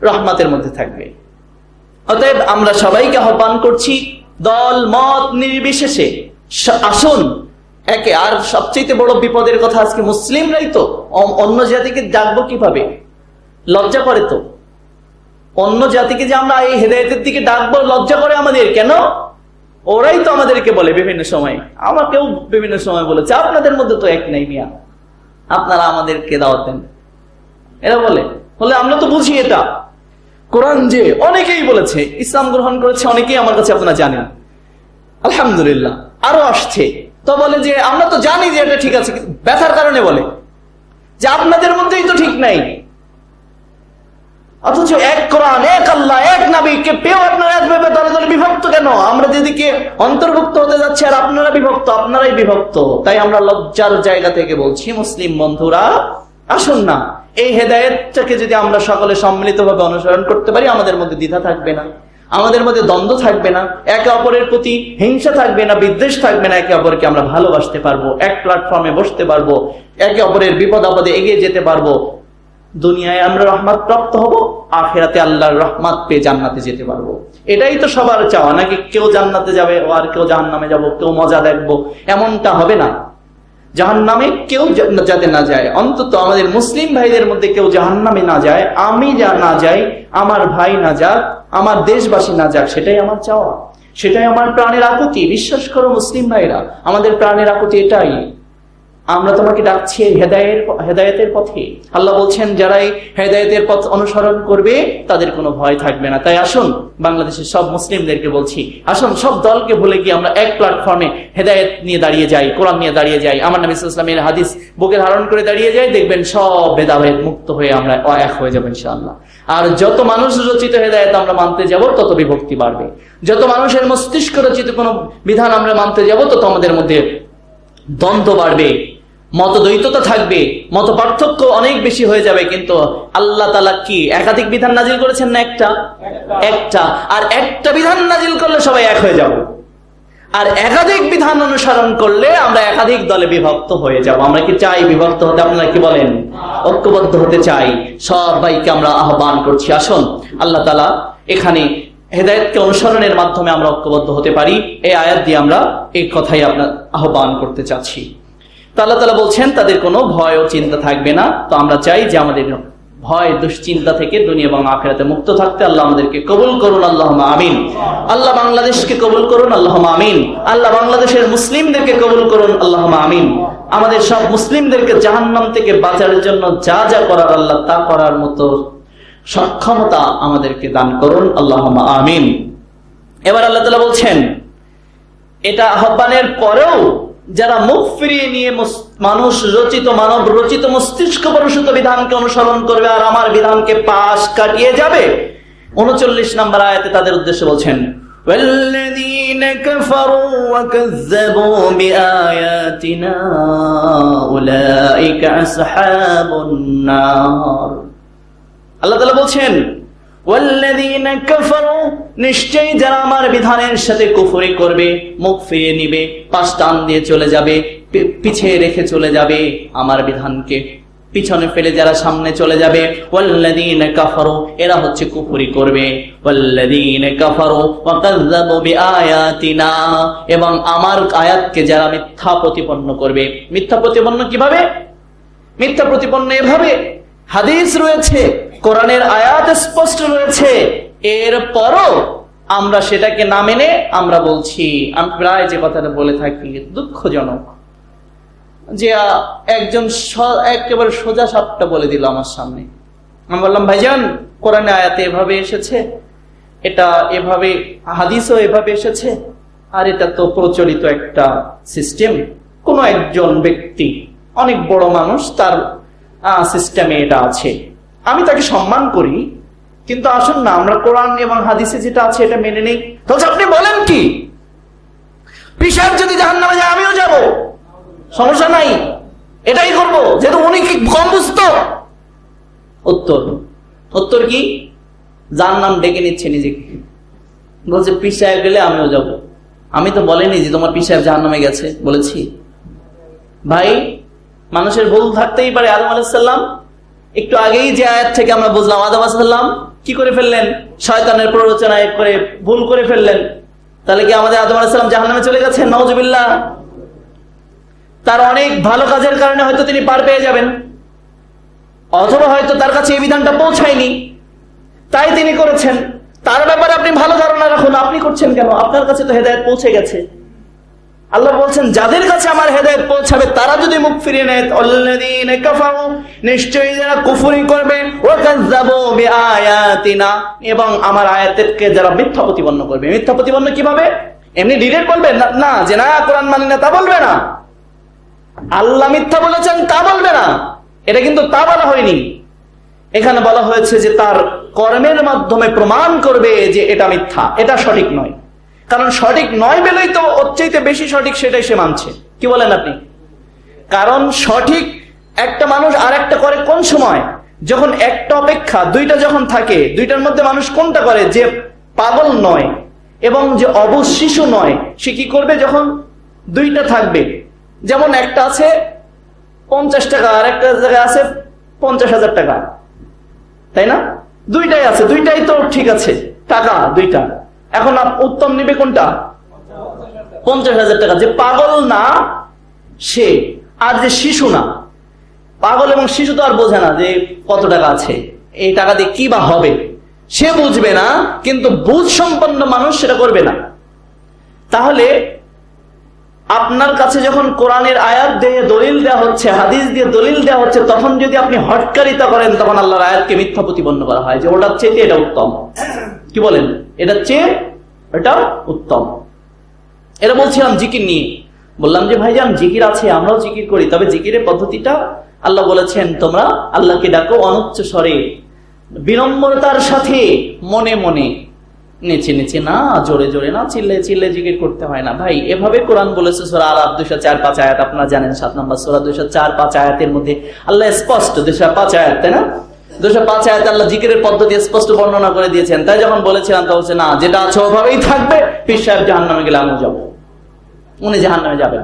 রহমতের মধ্যে থাকবে। অতএব আমরা সবাইকে আহ্বান করছি দল মত নির্বিশেষে আসুন একে। আর সবচেয়ে বড় বিপদের কথা, আজকে মুসলিমরাই তো অন্য জাতিকে ডাকবো কিভাবে? লজ্জা করে তো। অন্য জাতিকে যে আমরা এই হেদায়েতের দিকে ডাকবো লজ্জা করে আমাদের। কেন? ওরাই তো আমাদেরকে বলে বিভিন্ন সময়, আমাকেও বিভিন্ন সময় বলেছে আপনাদের মধ্যে তো এক নাই মিয়া, আপনারা আমাদেরকে দাওয়াত দেন, এরা বলে। বলে আমরা তো বুঝি এটা। কোরআন যে অনেকেই বলেছে, ইসলাম গ্রহণ করেছে অনেকেই, আমার কাছে আপনারা জানেন, আলহামদুলিল্লাহ, আরো আসছে। তো বলে যে আমরা তো জানি যে এটা ঠিক আছে, ব্যথার কারণে বলে যে আপনাদের মধ্যেই তো ঠিক নাই। অথচ এক কোরআন, এক আল্লাহ, এক নবীকে পেও আপনারা একভাবে দলে দলে বিভক্ত কেন? আমরা যেদিকে অন্তর্ভুক্ত হতে যাচ্ছি আর আপনারা বিভক্ত, আপনারাই বিভক্ত। তাই আমরা লজ্জার জায়গা থেকে বলছি মুসলিম বন্ধুরা আসুন না, এই হেদায়েতটাকে যদি আমরা সকলে সম্মিলিতভাবে অনুসরণ করতে পারি, আমাদের মধ্যে দ্বিধা থাকবে না, আমাদের মধ্যে দ্বন্দ্ব থাকবে না, একে অপরের প্রতি হিংসা থাকবে না, বিদ্বেষ থাকবে না, একে অপরকে আমরা ভালোবাসতে পারবো, এক প্ল্যাটফর্মে বসতে পারবো, একে অপরের বিপদ আপদে এগিয়ে যেতে পারবো। দুনিয়ায় আমরা রহমত প্রাপ্ত হব, আখিরাতে আল্লাহর রহমত পেয়ে জান্নাতে যেতে পারবো। এটাই তো সবার চাওয়া, নাকি কেউ জান্নাতে যাবে আর কেউ জাহান্নামে যাবো, কেউ মজা দেখবো, এমনটা হবে না। জাহান্নামে কেউ যাতে না যায়, অন্তত আমাদের মুসলিম ভাইদের মধ্যে কেউ জাহান্নামে না যায়, আমি না যাই, আমার ভাই না যাক, আমার দেশবাসী না যাক, সেটাই আমার চাওয়া, সেটাই আমার প্রাণের আকুতি। বিশ্বাস করো মুসলিম ভাইরা, আমাদের প্রাণের আকুতি এটাই। আমরা তোমাকে ডাকছি হেদায়েতের পথে। আল্লাহ বলছেন যারা এই হেদায়েতের পথ অনুসরণ করবে তাদের কোনো ভয় থাকবে না। তাই আসুন বাংলাদেশের সব মুসলিমদেরকে বলছি, আসুন সব দলকে ভুলে গিয়ে আমরা এক প্ল্যাটফর্মে হেদায়েত নিয়ে দাঁড়িয়ে যাই, কোরআন নিয়ে দাঁড়িয়ে যাই, আমার নবী সাল্লাল্লাহু আলাইহি ওয়াসাল্লামের হাদিস বুকে ধারণ করে দাঁড়িয়ে যাই। দেখবেন সব ভেদাভেদ মুক্ত হয়ে আমরা এক হয়ে যাবো ইনশাআল্লাহ। আর যত মানুষ রচিত হেদায়েত আমরা মানতে যাব, তত বিভক্তি বাড়বে। যত মানুষের মস্তিষ্ক রচিত কোনো বিধান আমরা মানতে যাব, তত আমাদের মধ্যে দ্বন্দ্ব বাড়বে, মতদ্বৈততা থাকবে, মত পার্থক্য অনেক বেশি হয়ে যাবে। কিন্তু আল্লাহ তাআলা কি একাধিক বিধান নাজিল করেছেন না? একটা। আর একটা বিধান নাজিল করলে সবাই এক হয়ে যাব, আর একাধিক বিধান অনুসরণ করলে আমরা একাধিক দলে বিভক্ত হয়ে যাব। আমরা কি চাই বিভক্ত হতে? আপনারা কি বলেন? ঐক্যবদ্ধ হতে চাই। সবাইকে আমরা আহ্বান করছি, আসুন আল্লাহ তাআলা এখানে হেদায়েতকে অনুসরণের মাধ্যমে আমরা ঐক্যবদ্ধ হতে পারি। এই আয়াত দিয়ে আমরা এই কথাই আপনার আহ্বান করতে চাচ্ছি। তো আল্লাহ তাআলা বলছেন তাদের কোনো ভয় ও চিন্তা থাকবে না। তো আমরা চাই যে আমাদের ভয় দুশ্চিন্তা থেকে দুনিয়া এবং আখিরাতে মুক্ত থাকতে। আল্লাহ আমাদেরকে কবুল করুন, আল্লাহুম্মা আমিন। আল্লাহ বাংলাদেশকে কবুল করুন, আল্লাহুম্মা আমিন। আল্লাহ বাংলাদেশের মুসলিমদেরকে কবুল করুন, আল্লাহুম্মা আমিন। আমাদের সব মুসলিমদেরকে জাহান্নাম থেকে বাঁচার জন্য যা যা করার আল্লাহ তা করার মতো সক্ষমতা আমাদেরকে দান করুন, আল্লাহুম্মা আমিন। এবার আল্লাহ তাআলা বলছেন এটা আহ্বানের পরেও যারা মুখ ফিরিয়ে নিয়ে মানুষ রচিত মানব রচিত মস্তিষ্ক প্রসূত বিধানকে অনুসরণ করবে আর আমার বিধানকে পাশ কাটিয়ে যাবে, 39 নম্বর আয়াতে তাদের উদ্দেশ্যে বলছেন ওয়াল্লাযীনা কাফারু ওয়া কাযযাবু বিআয়াতিনা উলাইকা আসহাবুন নার। আল্লাহ তাআলা বলছেন ওয়াল্লাযীনা কাফারু, নিশ্চয়ই যারা আমার বিধানের সাথে কুফরি করবে, মুখ ফিরিয়ে নিবে, পাশ টান দিয়ে চলে যাবে, পিছিয়ে রেখে চলে যাবে, আমার বিধানকে পিছনে ফেলে যারা সামনে চলে যাবে, ওয়াল্লাযীনা কাফারু, এরা হচ্ছে কুফরি করবে। ওয়াল্লাযীনা কাফারু ওয়া কাযযাবু বিআয়াতিনা, এবং আমার আয়াতকে যারা মিথ্যা প্রতিপন্ন করবে। মিথ্যা প্রতিপন্ন কিভাবে? মিথ্যা প্রতিপন্ন এভাবে, হাদিস রয়েছে, কোরআনের আয়াত স্পষ্ট রয়েছে, এরপরও আমরা সেটাকে না মেনে আমরা বলছি, আমি প্রায় যে কথাটা বলে থাকি, দুঃখজনক যে একজন একেবারে সোজা সাপটা বলে দিল আমার সামনে। আমি বললাম ভাইজান কোরআনে আয়াতে এভাবে এসেছে, এটা এভাবে, হাদিসও এভাবে এসেছে, আর এটা তো প্রচলিত একটা সিস্টেম, কোন একজন ব্যক্তি অনেক বড় মানুষ তার সিস্টেমে এটা আছে, আমি তাকে সম্মান করি, কিন্তু আসুন না আমরা কোরআন এবং হাদিসে যেটা আছে এটা মেনে নেই। তাহলে আপনি বলেন কি, পীর সাহেব যদি জাহান্নামে যায় আমিও যাব, সমস্যা নাই, এটাই করবো, যেহেতু উনি কি কম বুঝতো? উত্তর কি? জাহান্নাম ডেকে নিচ্ছে নিজেকে, বলছে পীর সাহেব গেলে আমিও যাব। আমি তো বলিনি যে তোমার পীর সাহেব জাহান্নামে গেছে, বলেছি? ভাই মানুষের ভুল থাকতেই পারে। আদম আলাইহিস সালাম, একটু আগেই যে আয়াত থেকে আমরা বুঝলাম আদম আলাইহিস সালাম কি করে ফেললেন, শয়তানের প্ররোচনায় করে ভুল করে ফেললেন। তাহলে কি আমাদের আদম আলাইহিস সালাম জাহান্নামে চলে গেছেন? নাউজুবিল্লাহ। তার অনেক ভালো কাজের কারণে হয়তো তিনি পার পেয়ে যাবেন, অথবা হয়তো তার কাছে এই বিধানটা পৌঁছায়নি, তাই তিনি করেছেন। তার ব্যাপারে আপনি ভালো ধারণা রাখুন, আপনি করছেন কেন? আপনার কাছে তো হেদায়েত পৌঁছে গেছে। আল্লাহ বলছেন যাদের কাছে আমার হেদায়েত পৌঁছাবে তারা যদি মুখ ফিরিয়ে নেয়, আল্লাযীনা কাফারু, নিশ্চয়ই যারা কুফরি করবে, ওয়া কাযযাবু বিআয়াতিনা, এবং আমার আয়াতকে যারা মিথ্যা প্রতিপন্ন করবে। মিথ্যা প্রতিপন্ন কিভাবে? এমনি ডিরেক্ট বলবে না যে না কোরআন মানি না, তা বলবে না। আল্লাহ মিথ্যা বলেছেন তা বলবে না, এটা কিন্তু তা বলা হয়নি। এখানে বলা হয়েছে যে তার কর্মের মাধ্যমে প্রমাণ করবে যে এটা মিথ্যা, এটা সঠিক নয়। কারণ সঠিক নয় বলেই তো ওর চাইতে বেশি সঠিক সেটাই সে মানছে। কি বলেন আপনি? কারণ সঠিক একটা মানুষ আর একটা করে কোন সময়? যখন একটা অপেক্ষা দুইটা যখন থাকে, দুইটার মধ্যে মানুষ কোনটা করে? যে পাগল নয় এবং যে অবুঝ শিশু নয়, সে কি করবে? যখন দুইটা থাকবে, যেমন একটা আছে 50 টাকা আর একটা জায়গায় আছে 50,000 টাকা, তাই না? দুইটাই আছে, দুইটাই তো ঠিক আছে, টাকা দুইটা। এখন উত্তম নিবে কোনটা? 50,000 টাকা। যে পাগল না সে, আর যে শিশু না। পাগল এবং শিশু তো আর বোঝে না যে কত টাকা আছে, এই টাকা দিয়ে কি বা হবে, সে বুঝবে না। কিন্তু বুঝ সম্পন্ন মানুষ সেটা করবে না। তাহলে আপনার কাছে যখন কোরআনের আয়াত দিয়ে দলিল দেওয়া হচ্ছে, হাদিস দিয়ে দলিল দেওয়া হচ্ছে, তখন যদি আপনি হটকারিতা করেন, তখন আল্লাহর আয়াতকে মিথ্যা প্রতিপন্ন করা হয় যে ওটার চেয়ে এটা উত্তম। কি বলেন? এটার চেয়ে এটা উত্তম। এটা বলছিলাম জিকির নিয়ে। বললাম যে ভাইজান জিকির আছে, আমরাও জিকির করি, তবে জিকিরের পদ্ধতিটা আল্লাহ বলেছেন তোমরা আল্লাহকে ডাকো অনুচ্চ স্বরে, বিনম্রতার সাথে, মনে মনে, নেচে নেচে না, জোরে জোরে না, চিল্লে চিল্লে জিকির করতে হয় না। ভাই এভাবে কোরআন বলেছে সূরা আরাফ 204-5 আয়াত, আপনারা জানেন 7 নম্বর সূরা 204-5 আয়াতের মধ্যে আল্লাহ স্পষ্ট 205 আয়াত, তাই না? 205 আয়াতে আল্লাহ জিকিরের পদ্ধতি স্পষ্ট বর্ণনা করে দিয়েছেন। তাই যখন বলেছিলাম তা হচ্ছে না, যেটা আছে ওভাবেই থাকবে, পীর সাহেব জাহান্নামে গেলে আমিও যাবো, উনি জাহান্নামে যাবেন।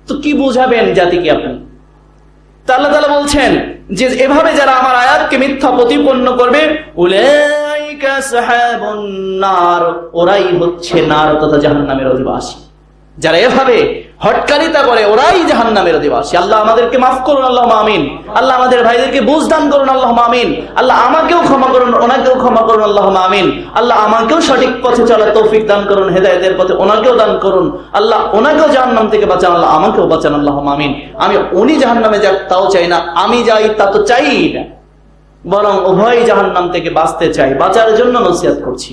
তো কি বুঝাবেন জাতিকে আপনি? তা আল্লাহ তাআলা বলছেন যে এভাবে যারা আমার আয়াতকে মিথ্যা প্রতিপন্ন করবে, উলাইকা উলাইকা আসহাবুন নার, ওরাই হচ্ছে নার তথা জাহান্নামের অধিবাসী। যারা এভাবে হটকারিতা করে ওরাই জাহান্নামের অধিবাসী। আল্লাহ আমাদেরকে মাফ করুন, আল্লাহুম্মা আমিন। আল্লাহ আমাদের ভাইদেরকে বুঝ দান করুন, আল্লাহুম্মা আমিন। আল্লাহ আমাকেও ক্ষমা করুন, ওনাকেও ক্ষমা করুন, আল্লাহুম্মা আমিন। আল্লাহ আমাকেও সঠিক পথে চলার তৌফিক দান করুন, হেদায়েতের পথে ওনাকেও দান করুন। আল্লাহ ওনাকেও জাহান্নাম থেকে বাঁচান, আল্লাহ আমাকেও বাঁচান, আল্লাহুম্মা আমিন। আমি উনি জাহান্নামে যাক তাও চাই না, আমি যাই তা তো চাই না, বরং উভয় জাহান্নাম থেকে বাঁচতে চাই। বাঁচার জন্য নসিহত করছি,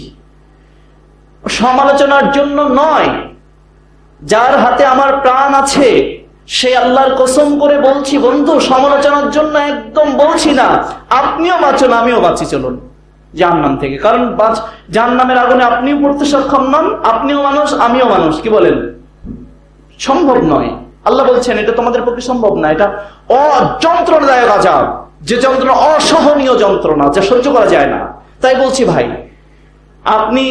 সমালোচনার জন্য নয়। যার হাতে আমার প্রাণ আছে সে আল্লাহর কসম করে বলছি বন্ধু, সমালোচনার জন্য একদম বলছি না। আপনিও বাঁচুন, আমিও বাঁচি, চলুন জাহান্নাম থেকে। কারণ জাহান্নামের আগুনে আপনিও পড়তে সক্ষম নন, আপনিও মানুষ আমিও মানুষ। কি বলেন? সম্ভব নয়। আল্লাহ বলছেন এটা তোমাদের পক্ষে সম্ভব না। এটা যন্ত্রণাদায়ক আযাব, যে যন্ত্রণা অসহনীয় যন্ত্রণা, যা সহ্য করা যায় না। তাই বলছি ভাই, আপনি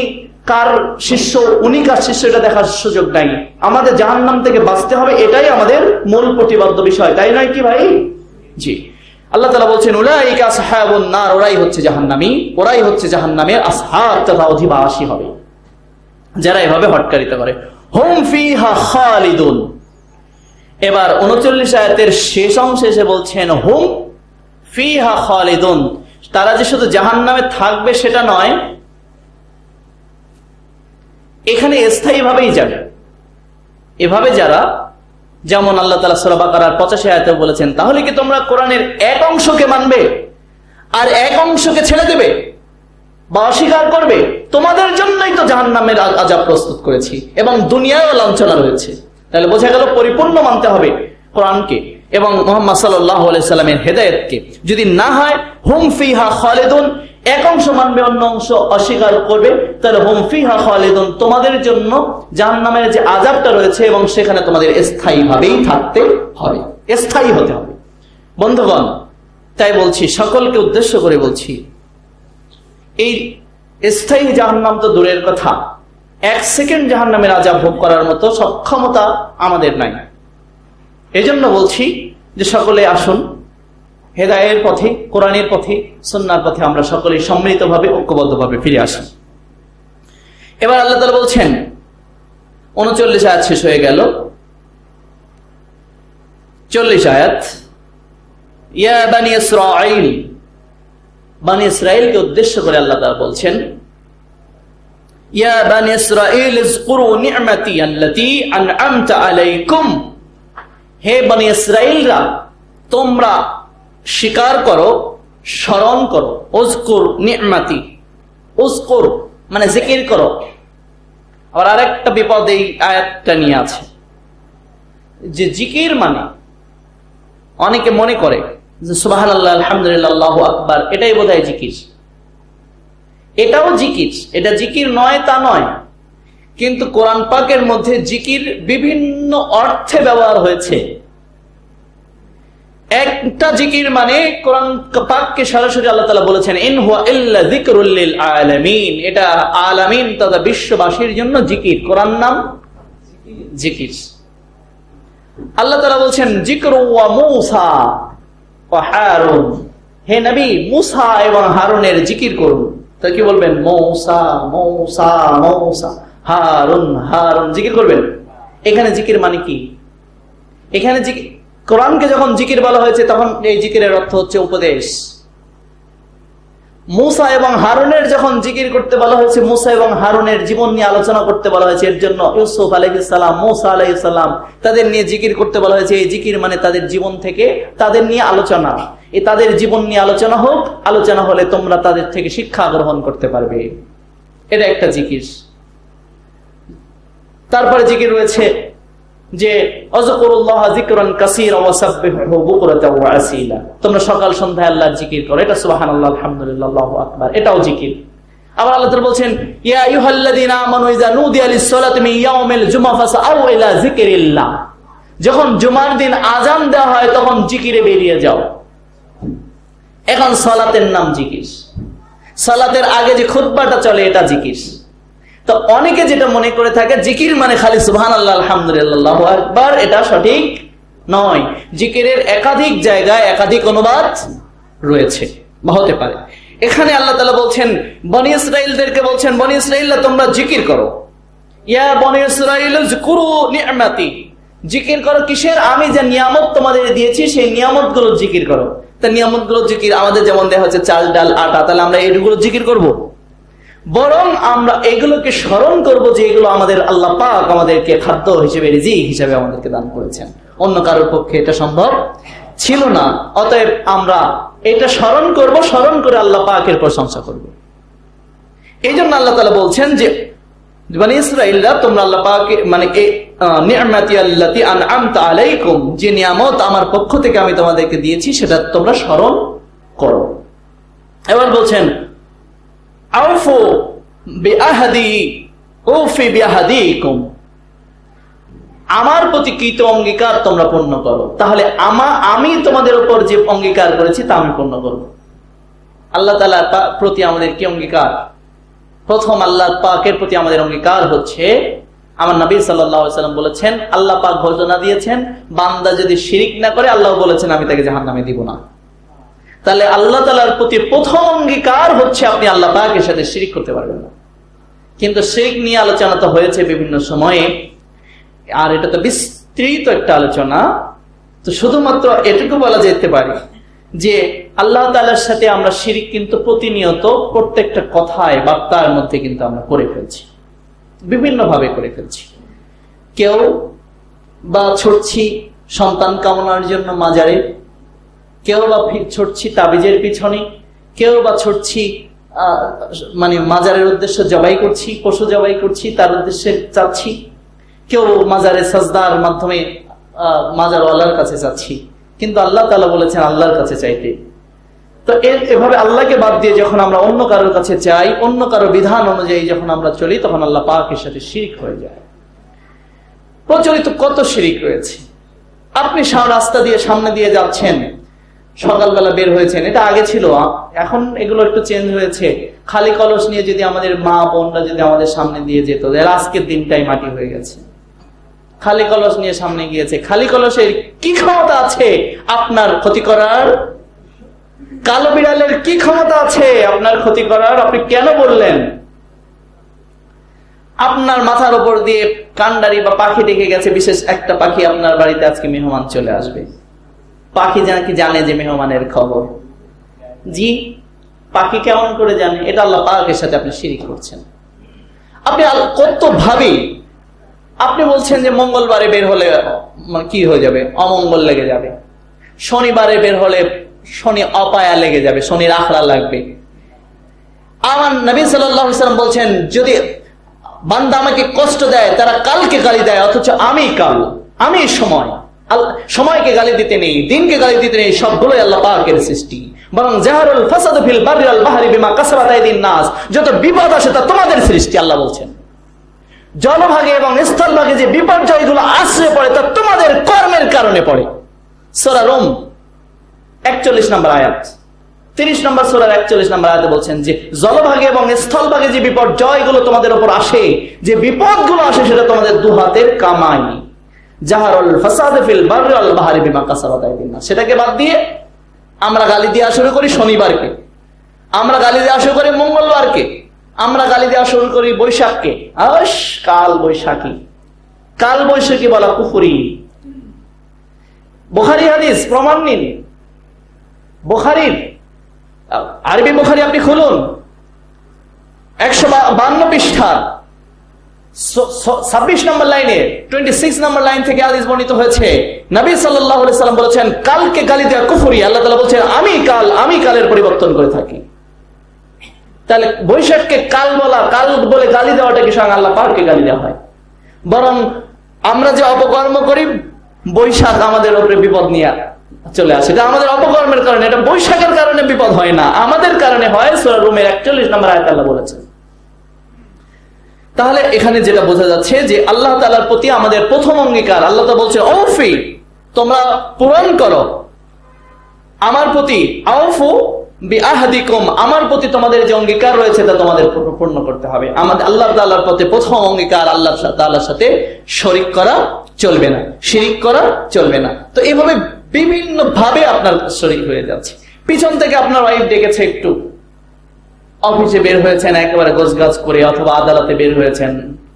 কার শিষ্য, উনি কার শিষ্য এটা দেখার সুযোগ নাই। আমাদের জাহান্নাম থেকে বাঁচতে হবে, এটাই আমাদের মূল প্রতিবদ্ধ বিষয়, তাই নয় কি ভাই? জি। আল্লাহ তাআলা বলছেন উলাইকা আসহাবুন নার, ওরাই হচ্ছে জাহান্নামী, ওরাই হচ্ছে জাহান্নামের আসহাব তথা অধিবাসী হবে যারা এভাবে হটকারিতা করে। হুম ফিহা খালিদুন। এবার 39 আয়াতের শেষ অংশে এসে বলছেন হুম ফিহা খালিদুন, তারা যে শুধু জাহান্নামে থাকবে সেটা নয়, এখানে স্থায়ী ভাবেই যাবে। এভাবে যারা, যেমন আল্লাহ তাআলা সূরা বাকারার 85 আয়াতে বলেছেন, তাহলে কি তোমরা কোরআনের এক অংশকে মানবে আর এক অংশকে ছেড়ে দেবে বা অস্বীকার করবে? তোমাদের জন্যই তো জাহান্নামের আযাব প্রস্তুত করেছি এবং দুনিয়ায়ও লাঞ্ছনা রয়েছে। তাহলে বোঝা গেল পরিপূর্ণ মানতে হবে কোরআনকে এবং মুহাম্মদ সাল্লাল্লাহু আলাইহি সাল্লামের হেদায়েতকে। যদি না হয় হুম ফিহা খালিদুন, এক অংশ মানবে অন্য অংশ অস্বীকার করবে, তাহলে হুম ফিহা খালিদুন, তোমাদের জন্য জাহান্নামের যে আযাবটা রয়েছে এবং সেখানে তোমাদের স্থায়ীভাবেই থাকতে হবে, স্থায়ী হতে হবে। বন্ধুগণ, তাই বলছি, সকলকে উদ্দেশ্য করে বলছি, এই স্থায়ী জাহান্নাম তো দূরের কথা, এক সেকেন্ড জাহান্নামের আযাব ভোগ করার মতো সক্ষমতা আমাদের নাই। এজন্য বলছি যে সকলে আসুন হেদায়ের পথে, কোরআনের পথে, সুন্নাহর পথে আমরা সকলে সম্মিলিতভাবে ঐক্যবদ্ধভাবে ফিরে আসি। এবার আল্লাহ তাআলা বলছেন 39 আয়াত শেষ হয়ে গেল, 40 আয়াত, ইয়া বানি ইসরাঈল, বানি ইসরাঈলকে উদ্দেশ্য করে আল্লাহ তাআলা বলছেন, ইয়া বানি ইসরাঈল ইযকুরু নি'মাতি আল্লাতী আন'আমতু আলাইকুম, হে বনি ইসরাঈলরা তোমরা স্বীকার করো, স্মরণ করো। উযকুর নি'মাতি, উযকুর মানে জিকির করো। আবার আরেকটা বিপদ এই আয়াতটা নিয়ে আছে যে জিকির মানে অনেকে মনে করে যে সুবহানাল্লাহ, আলহামদুলিল্লাহ, আল্লাহু আকবার, এটাই বোধহয় জিকির। এটাও জিকির, এটা জিকির নয় তা নয়, কিন্তু কোরআন পাকের মধ্যে জিকির বিভিন্ন অর্থে ব্যবহার হয়েছে। একটা জিকির মানে কোরআন পাককে সরাসরি আল্লাহ তাআলা বলেছেন ইন হুয়া ইল্লা যিকরুল লিল আলামিন, এটা আলামিন তথা বিশ্ববাসীর জন্য জিকির। কোরআন নাম জিকির। আল্লাহ তাআলা বলছেন যিকরু ওয়া মূসা ওয়া হারুন, হে নবী মূসা এবং হারুনের জিকির করুন। তো কি বলবেন? মূসা মূসা মূসা, হারুন হারুন, জিকির করবেন। এখানে জিকির মানে কি? এখানে কোরআনকে যখন জিকির বলা হয়েছে তখন এই জিকিরের অর্থ হচ্ছে উপদেশ। মূসা এবং হারুনের যখন জিকির করতে বলা হয়েছে, মূসা এবং হারুনের জীবন নিয়ে আলোচনা করতে বলা হয়েছে, এর জন্য ইউসুফ আলাইহিস সালাম, মূসা আলাইহিস সালাম, তাদের নিয়ে জিকির করতে বলা হয়েছে। এই জিকির মানে তাদের জীবন থেকে তাদের নিয়ে আলোচনা। এই তাদের জীবন নিয়ে আলোচনা হোক, আলোচনা হলে তোমরা তাদের থেকে শিক্ষা গ্রহণ করতে পারবে, এটা একটা জিকির। তারপরে জিকির রয়েছে যে আযকুরুল্লাহ যিকরান কাসীরা ওয়া সাব্বিহুহু বুকরাতাও ওয়া আসীলা, তোমরা সকাল সন্ধ্যায় আল্লাহর জিকির করো, এটা সুবহানাল্লাহ, আলহামদুলিল্লাহ, আল্লাহু আকবার, এটাও জিকির। আবার আল্লাহ তাআলা বলেন ইয়া আইয়ুহাল্লাযীনা আমানু ইযা নুদিয়া লিস-সালাতি মিন ইয়াউমিল জুমআহ ফাসআউ ইলা যিকরিল্লাহ, যখন জুমার দিন আযান দেওয়া হয় তখন জিকিরে বেরিয়ে যাও। এখন সালাতের নাম জিকির, সালাতের আগে যে খুতবাটা চলে এটা জিকির। তো অনেকে যেটা মনে করে থাকে জিকির মানে খালি সুবহানাল্লাহ, আলহামদুলিল্লাহ, আল্লাহু আকবার, এটা সঠিক নয়। জিকিরের একাধিক জায়গায় একাধিক অনুবাদ রয়েছে বা হতে পারে। এখানে আল্লাহ তাআলা বলছেন বনি ইসরাইলদেরকে বলছেন, বনি ইসরাইলরা তোমরা জিকির করো, ইয়া বনি ইসরাইল যকুরু নি'মাতি, জিকির করো কিসের? আমি যে নিয়ামত তোমাদের দিয়েছি সেই নিয়ামতগুলো জিকির করো। তা নিয়ামতগুলো জিকির আমাদের যেমন দেওয়া হচ্ছে চাল ডাল আটা, তাহলে আমরা এগুলো জিকির করব? বরং আমরা এগুলোকে স্মরণ করব যে এগুলো আমাদের আল্লাহ পাক আমাদেরকে খাদ্য হিসেবে, রিজিক হিসেবে আমাদেরকে দান করেছেন। অন্য কারোর পক্ষে এটা সম্ভব ছিল না। অতএব আমরা এটা স্মরণ করব, স্মরণ করে আল্লাহ পাকের প্রশংসা করব। এই জন্য আল্লাহ তাআলা বলছেন যে বনি ইসরাইলরা তোমরা আল্লাহ পাকে মানে নি'মাতি আল্লাতি আনআমতা আলাইকুম, যে নিয়ামত আমার পক্ষ থেকে আমি তোমাদেরকে দিয়েছি সেটা তোমরা স্মরণ করো। এবার বলছেন আউফু বিআহদি উফি বিআহদিকুম, আমার প্রতি কৃত অঙ্গীকার তোমরা পূর্ণ করো। তাহলে আমি তোমাদের উপর যে অঙ্গীকার করেছি তা আমি পূর্ণ করব। আল্লাহ তাআলার প্রতি আমাদের কি অঙ্গীকার? প্রথম আল্লাহ পাকের প্রতি আমাদের অঙ্গীকার হচ্ছে, আমার নবী সাল্লাল্লাহু আলাইহি ওয়াসাল্লাম বলেছেন, আল্লাহ পাক ঘোষণা দিয়েছেন বান্দা যদি শিরিক না করে আল্লাহ বলেছেন আমি তাকে জাহান্নামে দিব না। তাহলে আল্লাহ তাআলার প্রতি প্রথম অঙ্গীকার হচ্ছে আপনি আল্লাহ পাকের সাথে শিরিক করতে পারবেন না। কিন্তু শিরিক নিয়ে আলোচনা তো হয়েছে বিভিন্ন সময়ে, আর এটা তো বিস্তৃত একটা আলোচনা। তো শুধুমাত্র এটুকু বলা যেতে পারে যে আল্লাহ তাআলার সাথে আমরা শিরিক কিন্তু প্রতিনিয়ত প্রত্যেকটা কথায় বার্তার মধ্যে কিন্তু আমরা করে ফেলছি, বিভিন্ন ভাবে করে ফেলছি। কেউ বা ছুটছি সন্তান কামনার জন্য মাজারে, কেউ বা ছুটছি তাবিজের পিছনে, কেউ বা ছুটছি মানে মাজারের উদ্দেশ্যে জবাই করছি, পশু জবাই করছি তার উদ্দেশ্যে চাচ্ছি, কেউ মাজারে সাজদার মাধ্যমে মাজারওয়ালার কাছে চাচ্ছি। কিন্তু আল্লাহ তাআলা বলেছেন আল্লাহর কাছে চাইতে। তো এভাবে আল্লাহকে বাদ দিয়ে যখন আমরা অন্য কারোর কাছে চাই, অন্য কারো বিধান অনুযায়ী যখন আমরা চলি, তখন আল্লাহ পাকের সাথে শিরক হয়ে যায়। প্রচলিত কত শিরক রয়েছে। আপনি রাস্তা দিয়ে সামনে দিয়ে যাচ্ছেন, সকালবেলা বের হয়েছেন, এটা আগে ছিল, এখন এগুলো একটু চেঞ্জ হয়েছে। খালি কলস নিয়ে যদি আমাদের মা বোনরা যদি আমাদের সামনে দিয়ে যেত, আজকের দিনটাই মাটি হয়ে গেছে। খালি কলস নিয়ে সামনে গিয়েছে। খালি কলসের কি ক্ষমতা আছে আপনার ক্ষতি করার? কালো বিড়ালের কি ক্ষমতা আছে আপনার ক্ষতি করার? আপনি কেন বললেন? আপনার মাথার উপর দিয়ে কান্ডারি বা পাখি ডেকে গেছে, বিশেষ একটা পাখি আপনার বাড়িতে আজকে মেহমান চলে আসবে। পাখি কি জানে যে মেহমানের খবর? জি, পাখি কেমন করে জানে? এটা আল্লাহ পাকের সাথে আপনি শিরক করছেন। আপনি কত ভাবে আপনি বলছেন যে মঙ্গলবারে বের হলে কি হয়ে যাবে? অমঙ্গল লেগে যাবে। শনিবারে বের হলে শনি অপায়া লেগে যাবে, শনির আখড়া লাগবে। আমার নবী সাল্লাল্লাহু আলাইহি ওয়াসাল্লাম বলছেন যদি বান্দা আমাকে কষ্ট দেয় তারা কালকে গালি দেয়, অথচ আমি কাল, আমি সময়, সময়কে গালি দিতে নেই, দিনকে গালি দিতে নেই, সবগুলোই আল্লাহ পাকের সৃষ্টি। বরং জাহারুল ফাসাদু ফিল বাররি ওয়াল বাহরি বিমা কাসাবাত আইদিন নাস, যত বিপদ আসে তা তোমাদের সৃষ্টি। আল্লাহ বলছেন জলভাগে এবং স্থলভাগে যে বিপর্যয়গুলো আশ্রয় পড়ে তা তোমাদের কর্মের কারণে পড়ে। সূরা রুম 41 নম্বর আয়াত, 30 নম্বর সূরার 41 নম্বর আয়াতে বলছেন যে জলভাগে এবং স্থলভাগে যে বিপর্যয়গুলো তোমাদের উপর আসে, যে বিপদগুলো আসে, সেটা তোমাদের দুহাতের কামাই। জাহারুল ফাসাদ ফিল বাররি ওয়াল বাহরি বিমা কাসাবাত আইদিন নাস। সেটাকে বাদ দিয়ে আমরা গালি দেওয়া শুরু করি শনিবারকে, আমরা গালি দেওয়া শুরু করি মঙ্গলবারকে, আমরা গালি দেওয়া শুরু করি বৈশাখকে। কাল বৈশাখী, কাল বৈশাখী বলা কুফরি। বুখারী হাদিস প্রমাণ নিন। বুখারীর আরবি বুখারী আপনি খুলুন, 152 পৃষ্ঠা 26 নম্বর লাইনে 26 নম্বর লাইন থেকে হাদিস বর্ণিত হয়েছে। নবী সাল্লাল্লাহু আলাইহি সাল্লাম বলেছেন কালকে গালি দেওয়া কুফরি। আল্লাহ তাআলা বলেছেন আমি কালের পরিবর্তন করে থাকি। তাহলে বৈশাখকে কাল বলা, কাল বলে গালি দেওয়াটা কি স্বয়ং আল্লাহ পাককে গালি দেওয়া হয়? বরং আমরা যে অপকর্ম করি, বৈশাখ আমাদের উপরে বিপদ নিয়ে চলে আসে। এটা আমাদের অপকর্মের কারণে, এটা বৈশাখের কারণে বিপদ হয় না, আমাদের কারণে হয়। সূরা রুমের 41 নম্বর আয়াত আল্লাহ বলেছেন। তাহলে এখানে যেটা বোঝা যাচ্ছে যে আল্লাহ তাআলার প্রতি আমাদের প্রথম অঙ্গীকার, আল্লাহ তাআলা বলছে আউফি, তোমরা পূরণ করো আমার প্রতি, আউফু বিআহদিকুম, আমার প্রতি তোমাদের যে অঙ্গীকার রয়েছে তা তোমাদের পূর্ণ করতে হবে। আমাদের আল্লাহ তাআলার প্রতি প্রথম অঙ্গীকার, আল্লাহ তাআলার সাথে শরীক করা চলবে না, শিরক করা চলবে না। তো এইভাবে বিভিন্ন ভাবে আপনার শরীক হয়ে যাচ্ছে। পিছন থেকে আপনার ওয়াইফ ডেকেছে একটু, অফিসে বের হয়েছেন একেবারে গোছগাছ করে, অথবা আদালতে বের হয়েছেন,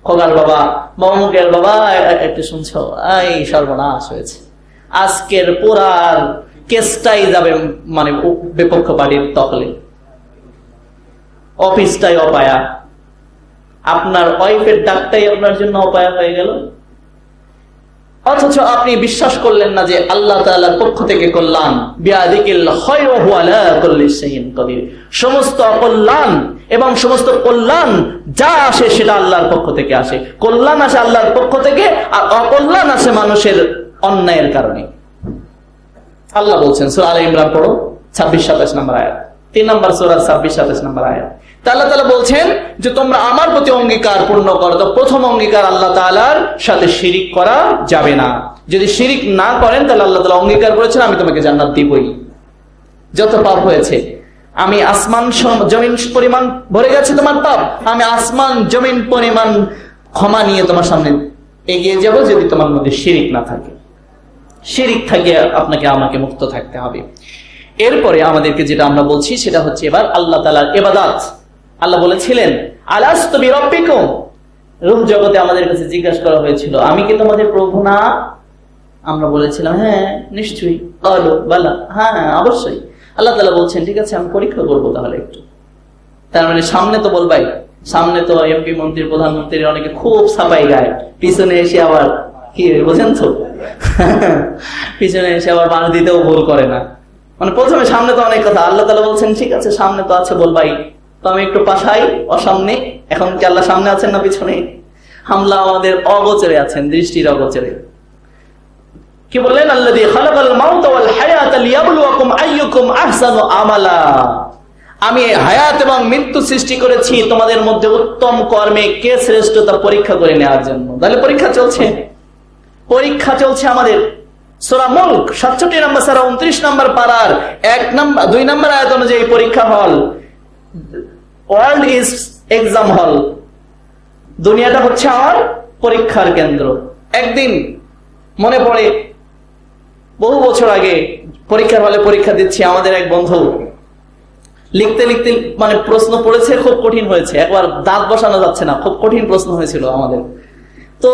খোকার বাবা বা অমুকের বাবা একটু শুনছো, এই সর্বনাশ হয়েছে, আজকের পুরার কেসটাই যাবে মানে বিপক্ষ পার্টির দখলে, অফিসটাই অপায়া, আপনার ওয়াইফের ডাকটাই আপনার জন্য অপায়া হয়ে গেল। অথচ আপনি বিশ্বাস করলেন না যে আল্লাহ তাআলার পক্ষ থেকে কল্যাণ, বিয়াদিকিল খায়রু ওয়া হুয়া আলা কুল্লি শাইইন কাদির, সমস্ত কল্যাণ এবং সমস্ত কল্যাণ যা আসে সেটা আল্লাহর পক্ষ থেকে আসে। কল্যাণ আসে আল্লাহর পক্ষ থেকে, আর অকল্যাণ আসে মানুষের অন্যায়ের কারণে। আল্লাহ বলছেন সূরা আলে ইমরান পড়ো 26-27 নম্বর আয়াত, 3 নম্বর সূরা 26-27 নম্বর আয়াত। আল্লাহ তাআলা বলছেন যে তোমরা আমার প্রতি অঙ্গীকার পূর্ণ করো। তো প্রথম অঙ্গীকার আল্লাহ তাআলার সাথে শিরিক করা যাবে না। যদি শিরিক না করেন তাহলে আল্লাহ তাআলা অঙ্গীকার করেছেন আমি তোমাকে জান্নাত দিবই। যত পাপ হয়েছে, আমি আসমান জমিন পরিমাণ ভরে গেছে তোমার পাপ, আমি আসমান জমিন পরিমাণ ক্ষমা নিয়ে তোমার সামনে এগিয়ে যাব যদি তোমার মধ্যে শিরিক না থাকে। শিরিক থেকে আপনাকে আমাকে মুক্ত থাকতে হবে। এরপরে আমাদেরকে যেটা আমরা বলছি সেটা হচ্ছে এবার আল্লাহ তাআলার ইবাদত। আল্লাহ বলেছিলেন আলাস্তু বিরাব্বিকুম, রূহ জগতে আমাদের কাছে জিজ্ঞাসা করা হয়েছিল আমি কি তোমাদের প্রভু না? আমরা বলেছিলাম হ্যাঁ নিশ্চয়ই, ক্বালু বালা, হ্যাঁ অবশ্যই। আল্লাহ তাআলা বলছেন ঠিক আছে আমি পরীক্ষা করবো তাহলে একটু। তার মানে সামনে তো বলবাই, সামনে তো এমপি মন্ত্রী প্রধানমন্ত্রী অনেকে খুব ছাপাই গায়, পিছনে এসে আবার কি বোঝেন তো পিছনে এসে আবার বাঁশ দিতেও ভুল করে না। মানে প্রথমে সামনে তো অনেক কথা, আল্লাহ তাআলা বলছেন ঠিক আছে সামনে তো আছে বলবাই, তো আমি একটু পাশাই অসামনে। এখন কি আল্লাহ সামনে আছেন না পিছনে? হামলা আমাদের অগোচরে আছেন, দৃষ্টির অগোচরে। কি বললেন আল্লাযী খালাকাল মাউতা ওয়াল হায়াতা লিয়াবলুয়াকুম আইয়ুকুম আহসানু আমালা, আমি হায়াত এবং মৃত্যু সৃষ্টি করেছি তোমাদের মধ্যে উত্তম কর্মে কে শ্রেষ্ঠ তা পরীক্ষা করে নেওয়ার জন্য। তাহলে পরীক্ষা চলছে, পরীক্ষা চলছে আমাদের। সূরা মুলক 67 নম্বর সূরা 29 নম্বর পারার 2 নম্বর আয়াত অনুযায়ী পরীক্ষা হল, ওয়ার্ল্ড ইজ এক্সাম হল, দুনিয়াটা হচ্ছে আমার পরীক্ষার কেন্দ্র। একদিন মনে পড়ে বহু বছর আগে পরীক্ষার হলে পরীক্ষা দিচ্ছি, আমাদের এক বন্ধু লিখতে লিখতে মানে প্রশ্ন পড়েছে, খুব কঠিন হয়েছে, একবার দাঁত বসানো যাচ্ছে না, খুব কঠিন প্রশ্ন হয়েছিল আমাদের। তো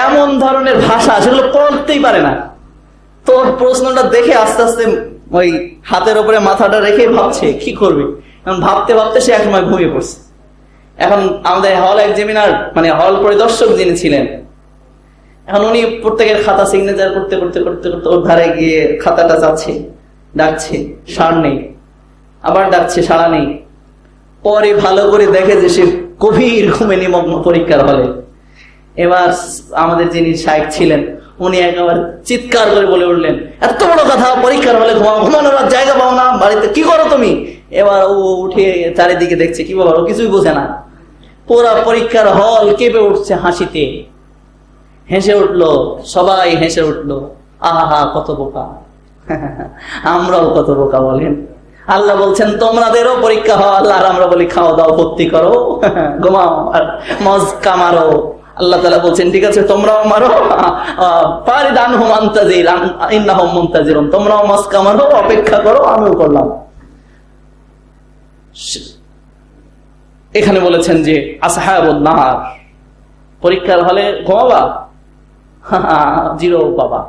এমন ধরনের ভাষা সেগুলো পড়তেই পারে না। তো প্রশ্নটা দেখে আস্তে আস্তে ওই হাতের উপরে মাথাটা রেখে ভাবছে কি করবে, ভাবতে ভাবতে সে এক সময় ঘুমিয়ে পড়ছে। এখন আমাদের হল এক্সামিনার মানে হল পরিদর্শক যিনি ছিলেন, এখন উনি প্রত্যেকের খাতা সিগনেচার করতে করতে করতে করতে ওর ধারে গিয়ে খাতাটা চাচ্ছে, ডাকছে, সাড় নেই, আবার ডাকছে, সাড়া নেই। পরে ভালো করে দেখে যে সে গভীর ঘুমে নিমগ্ন পরীক্ষার হলে। এবার আমাদের যিনি শায়েখ ছিলেন উনি একবার চিৎকার করে বলে উঠলেন এত বড় কথা, পরীক্ষার হলে ঘুমানোর জায়গা পাও না, বাড়িতে কি করো তুমি? এবার ও উঠে চারিদিকে দেখছে, কি বলো, কিছুই বোঝে না। পুরা পরীক্ষার হল কেঁপে উঠছে হাসিতে, হেসে উঠলো, সবাই হেসে উঠলো। আহা কত বোকা, আমরাও কত বোকা বলেন। আল্লাহ বলছেন তোমাদেরও পরীক্ষা হল, আর আমরা বলি খাও দাও ভর্তি করো, ঘুমাও আর মজকা মারো। আল্লাহ তাআলা বলছেন ঠিক আছে তোমরাও মারো, ফারিদানহুম আনতাজির ইন্নাহুম মুনতাজিরুন, তোমরাও মজকা মারো, অপেক্ষা করো, আমিও করলাম। এখানে বলেছেন যে আসহাবুন নার, পরীক্ষার হলে ঘুমাবা, জিরো বাবা।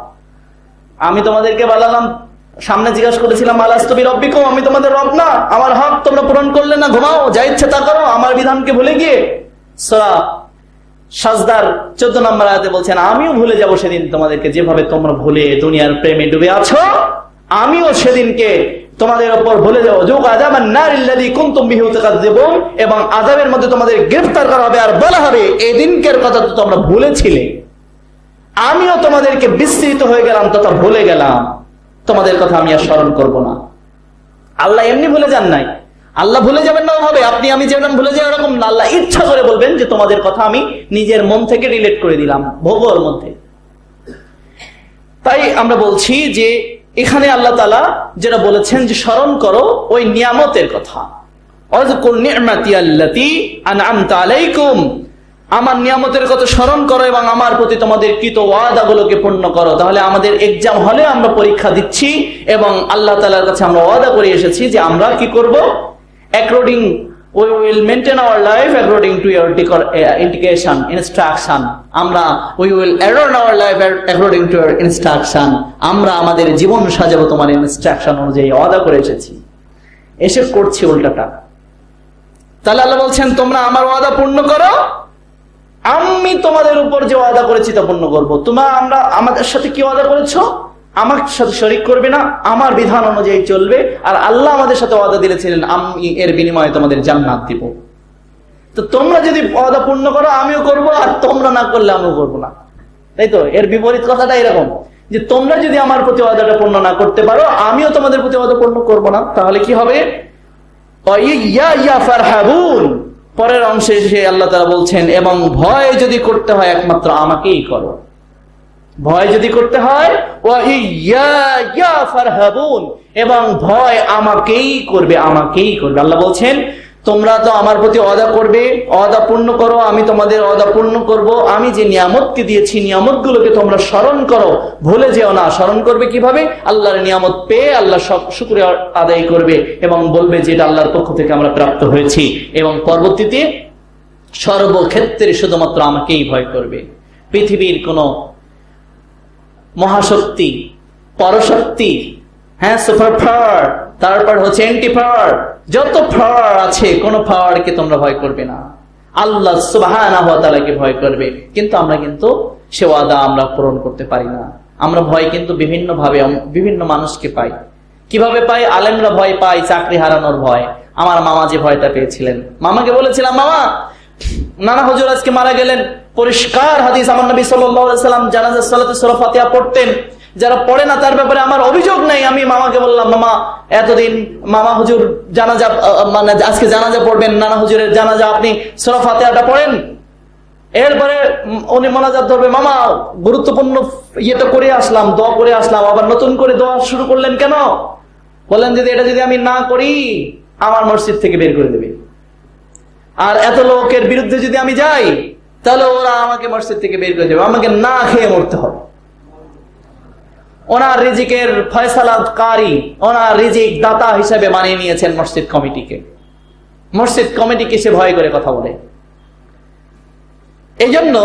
আমি তোমাদেরকে বললাম, সামনে জিজ্ঞাসা করেছিলাম আলাস্তু বিরাব্বিকুম, আমি তোমাদের রব না? আমার হক তোমরা পূরণ করলে না, ঘুমাও, যা ইচ্ছে তা করো, আমার বিধানকে ভুলে গিয়ে। সূরা সাজদার 14 নম্বর আয়াতে বলছেন আমিও ভুলে যাব সেদিন তোমাদেরকে, যেভাবে তোমরা ভুলে দুনিয়ার প্রেমে ডুবে আছো, আমিও সেদিনকে তোমাদের উপর ভুলে যাবো। যুগ আযাবান নারিল্লাযী কুনতুম বিহি তুকাযযিবুন, এবং আযাবের মধ্যে তোমাদের গ্রেফতার করা হবে, আর বলা হবে এই দিনকের কথা তো তোমরা ভুলেছিলে, আমিও তোমাদেরকে বিস্মৃত হয়ে গেলাম তথা ভুলে গেলাম, তোমাদের কথা আমি আর স্মরণ করব না। আল্লাহ এমনি ভুলে যান নাই, আল্লাহ ভুলে যাবেন না হবে আপনি আমি যেরকম ভুলে যাই এরকম না, আল্লাহ ইচ্ছা করে বলবেন যে তোমাদের কথা আমি নিজের মন থেকে রিলেট করে দিলাম ভোগের মধ্যে। তাই আমরা বলছি যে এখানে আল্লাহ তাআলা যেটা বলেছেন যে স্মরণ করো ওই নিয়ামতের কথা, ওয়াজকুর নি'মাতি আল্লাতী আন'আমতা আলাইকুম, আমার নিয়ামতের কথা স্মরণ করো এবং আমার প্রতি তোমাদের কৃত ওয়াদাগুলোকে পূর্ণ করো। তাহলে আমাদের এক্সাম হলে আমরা পরীক্ষা দিচ্ছি এবং আল্লাহ তাআলার কাছে আমরা ওয়াদা করে এসেছি যে আমরা কি করব, according we will maintain our life according to your indication, instruction. We will adorn our life according to your instruction. আমরা আমাদের জীবন সাজাবো তোমার ইনস্ট্রাকশন অনুযায়ী। ওয়াদা করে এসেছি, এসে করছি উল্টাটা। তাহলে আল্লাহ বলছেন তোমরা আমার ওয়াদা পূর্ণ করো, আমি তোমাদের উপর যে ওয়াদা করেছি তা পূর্ণ করবো। আমরা আমাদের সাথে কি ওয়াদা করেছো? আমার সাথে শরীক করবে না, আমার বিধান অনুযায়ী চলবে। আর আল্লাহ আমাদের সাথে ওয়াদা দিয়েছিলেন আমি এর বিনিময়ে তোমাদের জান্নাত দিব। তো তোমরা যদি ওয়াদা পূর্ণ করো আমিও করব, আর তোমরা না করলে আমিও করবো না। তাই তো? এর বিপরীত কথাটা এরকম যে তোমরা যদি আমার প্রতি ওয়াদাটা পূর্ণ না করতে পারো আমিও তোমাদের প্রতি ওয়াদা পূর্ণ করবো না। তাহলে কি হবে? পরের অংশে এসে আল্লাহ তাআলা বলছেন এবং ভয় যদি করতে হয় একমাত্র আমাকেই করো। ভয় যদি করতে হয় এবং ভয় আমাকেই করবে, আমাকেই করবে। আল্লাহ বলছেন তোমরা তো আমার প্রতি ওয়াদা করবে, ওয়াদা পূর্ণ করো, আমি তোমাদের ওয়াদা পূর্ণ করব। আমি যে নিয়ামতকে দিয়েছি নিয়ামতগুলোকে তোমরা স্মরণ করো, ভুলে যেও না। স্মরণ করবে কিভাবে? আল্লাহর নিয়ামত পেয়ে আল্লাহ সব শুকরিয়া আদায় করবে এবং বলবে যে এটা আল্লাহর পক্ষ থেকে আমরা প্রাপ্ত হয়েছি, এবং পরবর্তীতে সর্বক্ষেত্রে শুধুমাত্র আমাকেই ভয় করবে। পৃথিবীর কোন মহাশক্তি, পরশক্তি, হ্যাঁ, সুপার পাওয়ার, তারপর হচ্ছে অ্যান্টি পাওয়ার, যত পাওয়ার আছে কোন পাওয়ারকে তোমরা ভয় করবে না, আল্লাহ সুবহানাহু ওয়া তাআলাকে ভয় করবে। কিন্তু আমরা কিন্তু সে ওয়াদা আমরা পূরণ করতে পারি না। আমরা ভয় কিন্তু বিভিন্ন ভাবে বিভিন্ন মানুষকে পাই। কিভাবে পাই? আলেমরা ভয় পায় চাকরি হারানোর ভয়। আমার মামা যে ভয়টা পেয়েছিলেন, মামাকে বলেছিলাম মামা নানা হুজুর আজকে মারা গেলেন। পরিষ্কার হাদিস, আমার নবী সাল্লাল্লাহু আলাইহি ওয়াসাল্লাম জানাজার সালাতে সূরা ফাতিহা পড়তেন। যারা পড়ে না তার ব্যাপারে আমার অভিযোগ নাই। আমি মামাকে বললাম মামা এতদিন মামা হুজুর জানাজা মানে আজকে জানাজা পড়বেন, নানা হুজুরের জানাজা, আপনি সূরা ফাতিহাটা পড়েন। এরপরে উনি মোনাজাত ধরবে, মামা গুরুত্বপূর্ণ ইয়েটা করে আসলাম, দোয়া করে আসলাম, আবার নতুন করে দোয়া শুরু করলেন কেন? বললেন যদি এটা যদি আমি না করি আমার মসজিদ থেকে বের করে দেবে, আর এত লোকের বিরুদ্ধে যদি আমি যাই তাহলে ওরা আমাকে মসজিদ থেকে বের করে দেবে, আমাকে না খেয়ে মরতে হবে। ওনার রিজিকের ফয়সালাকারী, ওনার রিজিক দাতা হিসেবে মানিয়ে নিয়েছেন মসজিদ কমিটিকে। মসজিদ কমিটিকে সে ভয় করে কথা বলে। এই জন্য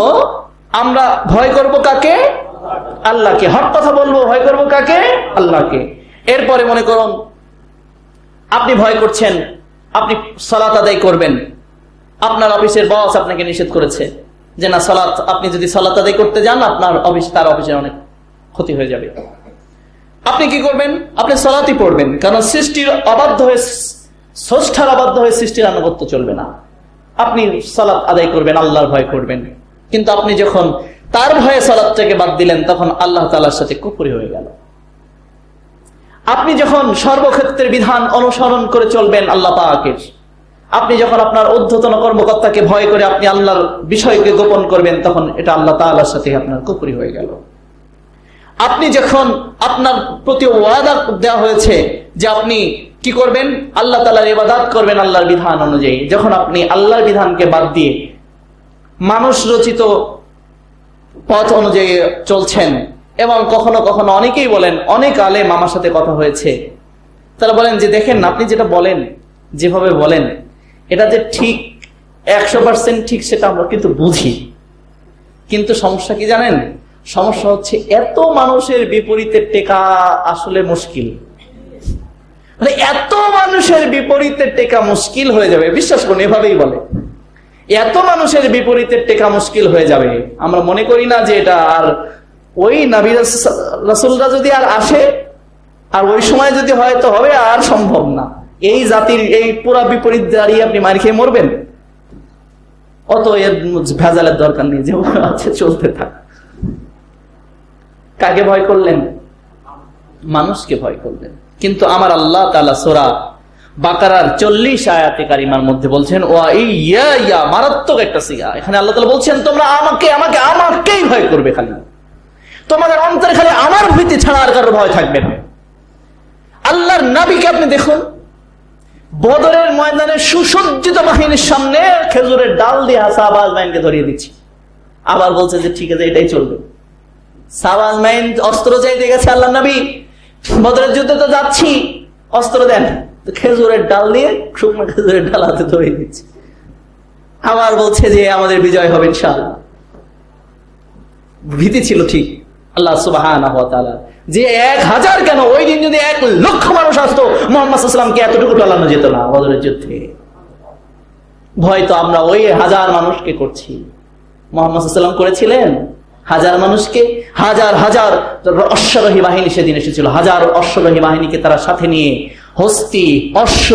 আমরা ভয় করব কাকে? আল্লাহকে। হক কথা বলবো, ভয় করব কাকে? আল্লাহকে। এরপরে মনে করুন আপনি ভয় করছেন, আপনি সালাত আদায় করবেন, আপনার অফিসের বস আপনাকে নিষেধ করেছে যে না সালাত, আপনি যদি সালাত আদায় করতে যান আপনার তার অফিসের অনেক ক্ষতি হয়ে যাবে। আপনি কি করবেন? আপনি সালাতই পড়বেন, কারণ সৃষ্টির অবাধ্য হয়ে, স্রষ্টার অবাধ্য হয়ে সৃষ্টির আনুগত্য চলবে না। আপনি সালাত আদায় করবেন, আল্লাহর ভয় করবেন। কিন্তু আপনি যখন তার ভয়ে সালাতটাকে বাদ দিলেন তখন আল্লাহ তাআলার সাথে কুফরি হয়ে গেল। আপনি যখন সর্বক্ষেত্রে বিধান অনুসরণ করে চলবেন আল্লাহ পাকের, আপনি যখন আপনার ঊর্ধ্বতন কর্মকর্তাকে ভয় করে আপনি আল্লাহর বিষয়কে গোপন করবেন তখন এটা আল্লাহ তাআলার সাথে আপনার কুফরি হয়ে গেল। আপনি যখন আপনার প্রতি ওয়াদা দেওয়া হয়েছে যে আপনি কি করবেন? আল্লাহ তাআলার ইবাদত করবেন আল্লাহর বিধান অনুযায়ী, যখন আপনি আল্লাহর বিধানকে বাদ দিয়ে মানুষ রচিত পথ অনুযায়ী চলছেন, এবং কখনো কখনো অনেকেই বলেন, অনেক আলেম আমার সাথে কথা হয়েছে, তারা বলেন যে দেখেন আপনি যেটা বলেন, যেভাবে বলেন এটা যে ঠিক 100% ঠিক সেটা আমরা কিন্তু বুঝি, কিন্তু সমস্যা কি জানেন? সমস্যা হচ্ছে এত মানুষের বিপরীতে টেকা আসলে মুশকিল। মানে এত মানুষের বিপরীতে টেকা মুশকিল হয়ে যাবে, বিশ্বাস করুন, এভাবেই বলে এত মানুষের বিপরীতে টেকা মুশকিল হয়ে যাবে। আমরা মনে করি না যে এটা, আর ওই নবী রাসূলরা যদি আর আসে আর ওই সময় যদি হয় তো হবে, আর সম্ভব না। এই জাতির এই পুরা বিপরীত দাঁড়িয়ে আপনি মার খেয়ে মরবেন, অত এর ভেজালের দরকার নেই, যে আছে চলতে থাক। কাকে ভয় করলেন? মানুষকে ভয় করলেন। কিন্তু আমার আল্লাহ তাআলা সূরা বাকারার 40 আয়াতে কারিমার মধ্যে বলছেন ওয়া মারাত্মক একটা সিয়া। এখানে আল্লাহ তাআলা বলছেন তোমরা আমাকেই ভয় করবে, খালি তোমাদের অন্তরে খালি আমার ভীতি ছাড়া আর কারো ভয় থাকবে না। আল্লাহর নবীকে আপনি দেখুন, বদরের ময়দানে সুসজ্জিত বাহিনীর সামনে খেজুরের ডাল দিয়ে সাহাবাজ মাইনকে ধরিয়ে দিচ্ছি, আবার বলছে যে ঠিক আছে এটাই চলবে। সাহাবাজ মাইন অস্ত্র চাইতে গেছে, আল্লাহর নবী বদরের যুদ্ধে তো যাচ্ছি, অস্ত্র দেন। তো খেজুরের ডাল দিয়ে, শুকনো খেজুরের ডাল হাতে ধরে দিচ্ছে, আবার বলছে যে আমাদের বিজয় হবে ইনশাআল্লাহ। ভীতি ছিল ঠিক আল্লাহ সুবহানাহু ওয়া তাআলা, যে 1000 কেন, ওই দিন যদি 1,00,000 মানুষ আসতো মুহাম্মদ সাল্লাল্লাহু আলাইহি ওয়াসাল্লামকে এতটুকু টলানো যেত না বদরের যুদ্ধে। ভয় তো আমরা ওই 1000 মানুষকে করছি, মুহাম্মদ সাল্লাল্লাহু আলাইহি ওয়াসাল্লাম করেছিলেন 1000 মানুষকে। হাজার হাজার অশ্বারোহী বাহিনী সেদিন এসেছিল, 1000 অশ্বারোহী বাহিনীকে তারা সাথে নিয়ে হস্তি, অশ্ব,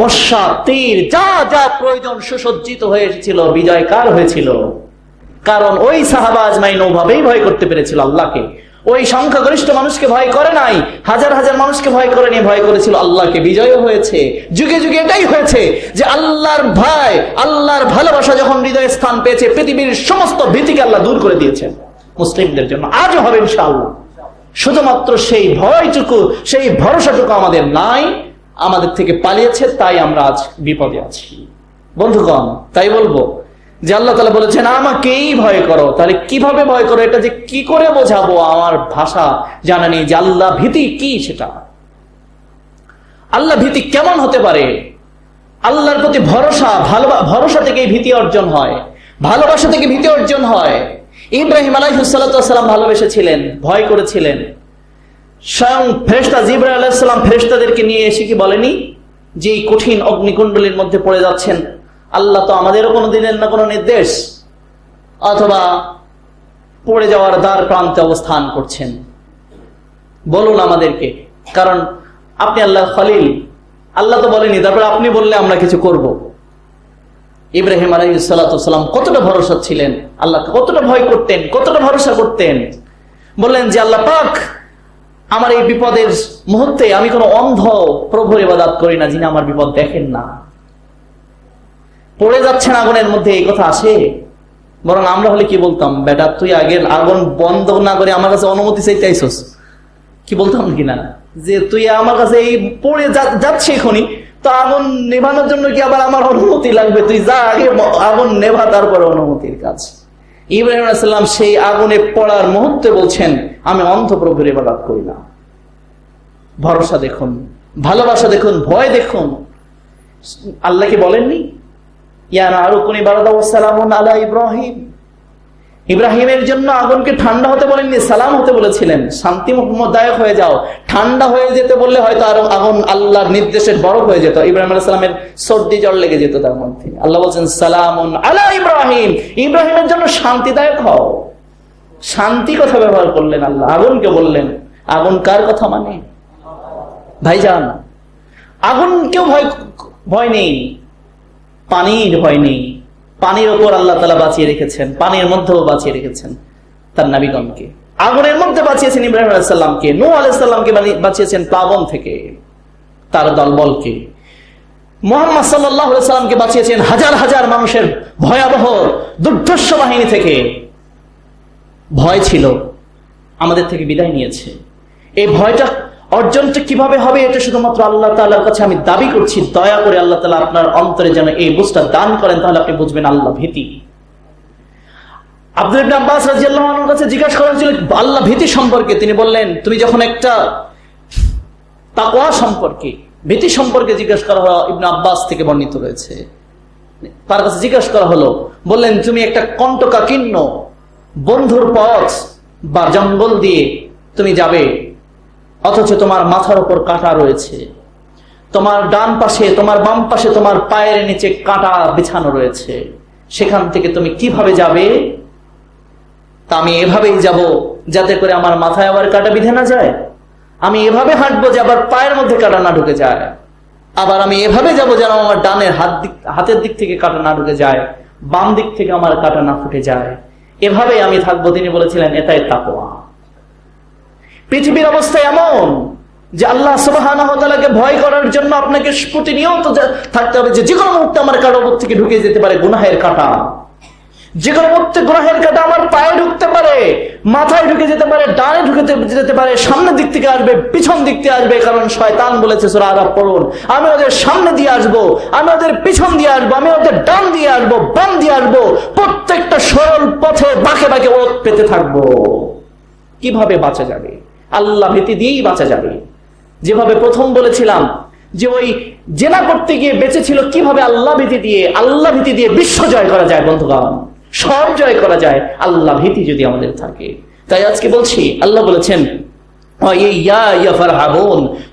বর্ষা, তীর, যা যা প্রয়োজন সুসজ্জিত হয়ে এসেছিল। বিজয় কার হয়েছিল? কারণ ওই সাহাবা আজমাইন ওভাবেই ভয় করতে পেরেছিল আল্লাহকে। ওই সংখ্যাগরিষ্ঠ মানুষকে ভয় করে নাই, হাজার হাজার মানুষকে ভয় করে নিয়ে ভয় করেছিল আল্লাহকে। বিজয়ও হয়েছে। যুগে যুগে এটাই হয়েছে যে আল্লাহর ভয়, আল্লাহর ভালোবাসা যখন হৃদয়ে স্থান পেয়েছে, পৃথিবীর সমস্ত ভীতিকে আল্লাহ দূর করে দিয়েছেন মুসলিমদের জন্য। আজও হবে ইনশাআল্লাহ। শুধুমাত্র সেই ভয়টুকু, সেই ভরসাটুকু আমাদের নাই, আমাদের থেকে পালিয়েছে, তাই আমরা আজ বিপদে আছি। বন্ধুগণ, তাই বলবো যে আল্লাহ তাআলা বলেছেন আমাকেই ভয় করো। তাহলে কিভাবে ভয় করো, এটা যে কি করে বোঝাবো, আমার ভাষা জানা নেই যে আল্লাহ ভীতি কি সেটা। আল্লাহ ভীতি কেমন হতে পারে? আল্লাহর প্রতি ভরসা, ভরসা থেকেই ভীতি অর্জন হয়, ভালোবাসা থেকে ভীতি অর্জন হয়। ইব্রাহিম আলাইহিস সালাতু ওয়াস সালাম ভালোবেসেছিলেন, ভয় করেছিলেন। স্বয়ং ফেরেশতা জিবরাইল আলাইহিস সালাম ফেরেশতাদেরকে নিয়ে এসে কি বলেনি যে এই কঠিন অগ্নিকুণ্ডলীর মধ্যে পড়ে যাচ্ছেন, আল্লাহ তো আমাদেরও কোনো দিলেন না কোনো নির্দেশ, অথবা পড়ে যাওয়ার দ্বার প্রান্তে অবস্থান করছেন, বলুন আমাদেরকে। কারণ আপনি আল্লাহ খলিল, আল্লাহ তো বলেনি, তারপর আপনি বললে আমরা কিছু করব। ইব্রাহিম আলাইহিস সালাতু ওয়াস সালাম কতটা ভরসা ছিলেন আল্লাহ, কতটা ভয় করতেন, কতটা ভরসা করতেন। বললেন যে আল্লাহ পাক, আমার এই বিপদের মুহূর্তে আমি কোনো অন্ধ প্রভুর ইবাদত করি না যিনি আমার বিপদ দেখেন না। পড়ে যাচ্ছেন আগুনের মধ্যে, এই কথা আসে? বরং আমরা হলে কি বলতাম, বেটা তুই আগে আগুন বন্ধ না করে আমার কাছে অনুমতি চাইতে আইছস, কি বলতাম কিনা, যে তুই আমার কাছে এই পড়ে যাচ্ছে এখনই, তো আগুন নেভানোর জন্য কি আবার আমার অনুমতি লাগবে? তুই যা আগে আগুন নেভা, তারপরে অনুমতির কাজ। ইব্রাহিম আলাইহিস সালাম সেই আগুনে পড়ার মুহূর্তে বলছেন আমি অন্ধ প্রভুর ইবাদত করি না। ভরসা দেখুন, ভালোবাসা দেখুন, ভয় দেখুন। আল্লাহ কি বলেননি ইব্রাহিম, ইব্রাহিমের জন্য আগুনকে ঠান্ডা হতে বলেননি, সালাম হতে বলেছিলেন, শান্তি মোহাম্মদায়ক হয়ে যাও। ঠান্ডা হয়ে যেতে বললে হয়তো আরো আগুন আল্লাহর নির্দেশের বরফ হয়ে যেত। ইব্রাহিম আলাইহিস সালামের সর্দি জ্বর লেগে যেত তার মধ্যে। আল্লাহ বলছেন সালামুন আলা ইব্রাহিম, ইব্রাহিমের জন্য শান্তিদায়ক হও। শান্তি কথা ব্যবহার করলেন আল্লাহ, আগুনকে বললেন। আগুন কার কথা মানে ভাইজান? আগুনকেও ভয় নেই, পানির ভয় নেই। পানির ওপর আল্লাহ তাআলা বাঁচিয়ে রেখেছেন, পানির মধ্যেও বাঁচিয়ে রেখেছেন তার নবীগণকে। আগুনের মধ্যে বাঁচিয়েছেন ইব্রাহিম আলাইহিস সালামকে, নূহ আলাইহিস সালামকে বাঁচিয়েছেন প্লাবন থেকে, তার দলবলকে। মুহাম্মদ সাল্লাল্লাহু আলাইহি সাল্লামকে বাঁচিয়েছেন হাজার হাজার মানুষের ভয়াবহ দুর্ধর্ষ বাহিনী থেকে। ভয় ছিল, আমাদের থেকে বিদায় নিয়েছে। এই ভয়টা অর্জনটা কিভাবে হবে, এটা শুধুমাত্র আল্লাহ তাআলার কাছে আমি দাবি করছি। দয়া করে আল্লাহ তাআলা আপনার অন্তরে যেন এই বুঝটা দান করেন, তাহলে আপনি বুঝবেন আল্লাহ ভীতি। আব্দুল্লাহ ইবনে আব্বাস রাদিয়াল্লাহু আনহুর কাছে জিজ্ঞাসা করা হয়েছিল আল্লাহ ভীতি সম্পর্কে। তিনি বললেন, তুমি যখন একটা তাকওয়া সম্পর্কে, ভীতি সম্পর্কে জিজ্ঞাসা করা হলো, ইবনে আব্বাস থেকে বর্ণিত রয়েছে, তার কাছে জিজ্ঞাসা করা হলো, বললেন তুমি একটা কণ্টকাকীর্ণ বন্ধুর পথ বা জঙ্গল দিয়ে তুমি যাবে, অথচ তোমার মাথার উপর কাঁটা রয়েছে, তোমার ডান পাশে, তোমার বাম পাশে, তোমার পায়ের নিচে কাঁটা বিছানো রয়েছে, সেখান থেকে তুমি কিভাবে যাবে? তা আমি এভাবেই যাব যাতে করে আমার মাথায় আবার কাঁটা বিঁধে না যায়। আমি এভাবে হাঁটবো যে আবার পায়ের মধ্যে কাঁটা না ঢুকে যায়। আবার আমি এভাবে যাব যেন আমার ডানের হাতের দিক থেকে কাঁটা না ঢুকে যায়, বাম দিক থেকে আমার কাঁটা না ফুটে যায়। এভাবে আমি থাকবো। তিনি বলেছিলেন এটাই তাকওয়া। পৃথিবীর অবস্থা এমন যে আল্লাহ সুবহানাহু ওয়া তাআলাকে ভয় করার জন্য আপনাকে প্রতিনিয়ত থাকতে হবে যে কোনো মুহূর্তে আমার কাঁটা উপর থেকে ঢুকে যেতে পারে গুনাহের কাঁটা। যে কোনো মুহূর্তে গুনাহের কাঁটা আমার পায়ে ঢুকতে পারে, মাথায় ঢুকে যেতে পারে, ডানে ঢুকে যেতে পারে, সামনের দিক থেকে আসবে, পিছন দিক থেকে আসবে। কারণ শয়তান বলেছে সূরা আরাফ পড়ুন, আমি ওদের সামনে দিয়ে আসবো, আমি ওদের পিছন দিয়ে আসবো, আমি ওদের ডান দিয়ে আসবো, বাম দিয়ে আসবো, প্রত্যেকটা সরল পথে বাঁকে বাঁকে ওত পেতে থাকবো। কিভাবে বাঁচা যাবে? আল্লাহ ভীতি দিয়েই বাঁচা যাবে। যেভাবে প্রথম বলেছিলাম যে ওই জেনা করতে গিয়ে বেঁচেছিল কিভাবে আল্লাহ ভীতি দিয়ে বিশ্ব জয় করা যায়। বন্ধুগণ, সব জয় করা যায় আল্লাহ ভীতি যদি আমাদের থাকে। তাই আজকে বলছি, আল্লাহ বলেছেন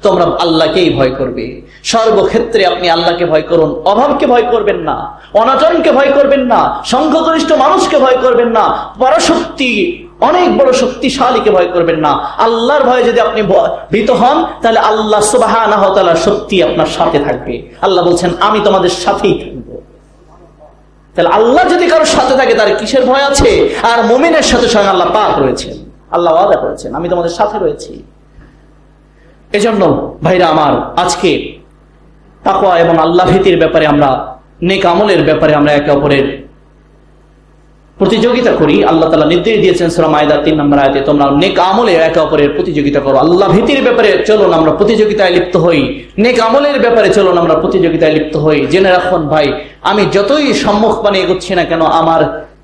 তোমরা আল্লাহকেই ভয় করবে, সর্বক্ষেত্রে আপনি আল্লাহকে ভয় করুন। অভাবকে ভয় করবেন না, অনাটনকে ভয় করবেন না, সংখ্যাগরিষ্ঠ মানুষকে ভয় করবেন না, পরাশক্তি অনেক বড় শক্তিশালীকে ভয় করবেন না। আল্লাহর ভয়ে যদি আপনি ভীত হন, তাহলে আল্লাহ সুবহানাহু ওয়া তাআলার শক্তি আপনার সাথে থাকবে। আল্লাহ বলছেন আমি তোমাদের সাথেই থাকবো। তাহলে আল্লাহ যদি কারোর সাথে থাকে তার কিসের ভয় আছে? আর মুমিনের সাথে স্বয়ং আল্লাহ পাক রয়েছেন, আল্লাহ ওয়াদা করেছেন আমি তোমাদের সাথে রয়েছি। এজন্য ভাইরা আমার, আজকে তাকওয়া এবং আল্লাহ ভীতির ব্যাপারে আমরা, নেক আমলের ব্যাপারে আমরা একে অপরের প্রতিযোগিতা করি। আল্লাহ তাআলা নির্দেশ দিয়েছেন সূরা মাইদা 3 নম্বর আয়াতে, তোমরা নেক আমলে একে অপরের প্রতিযোগিতা করো। আল্লাহ ভীতির ব্যাপারে চলুন আমরা প্রতিযোগিতায় লিপ্ত হই, নেক আমলের ব্যাপারে চলুন আমরা প্রতিযোগিতায় লিপ্ত হই। জেনে রাখুন ভাই, আমি যতই সম্মুখ পানে এগোচ্ছি না কেন, আমার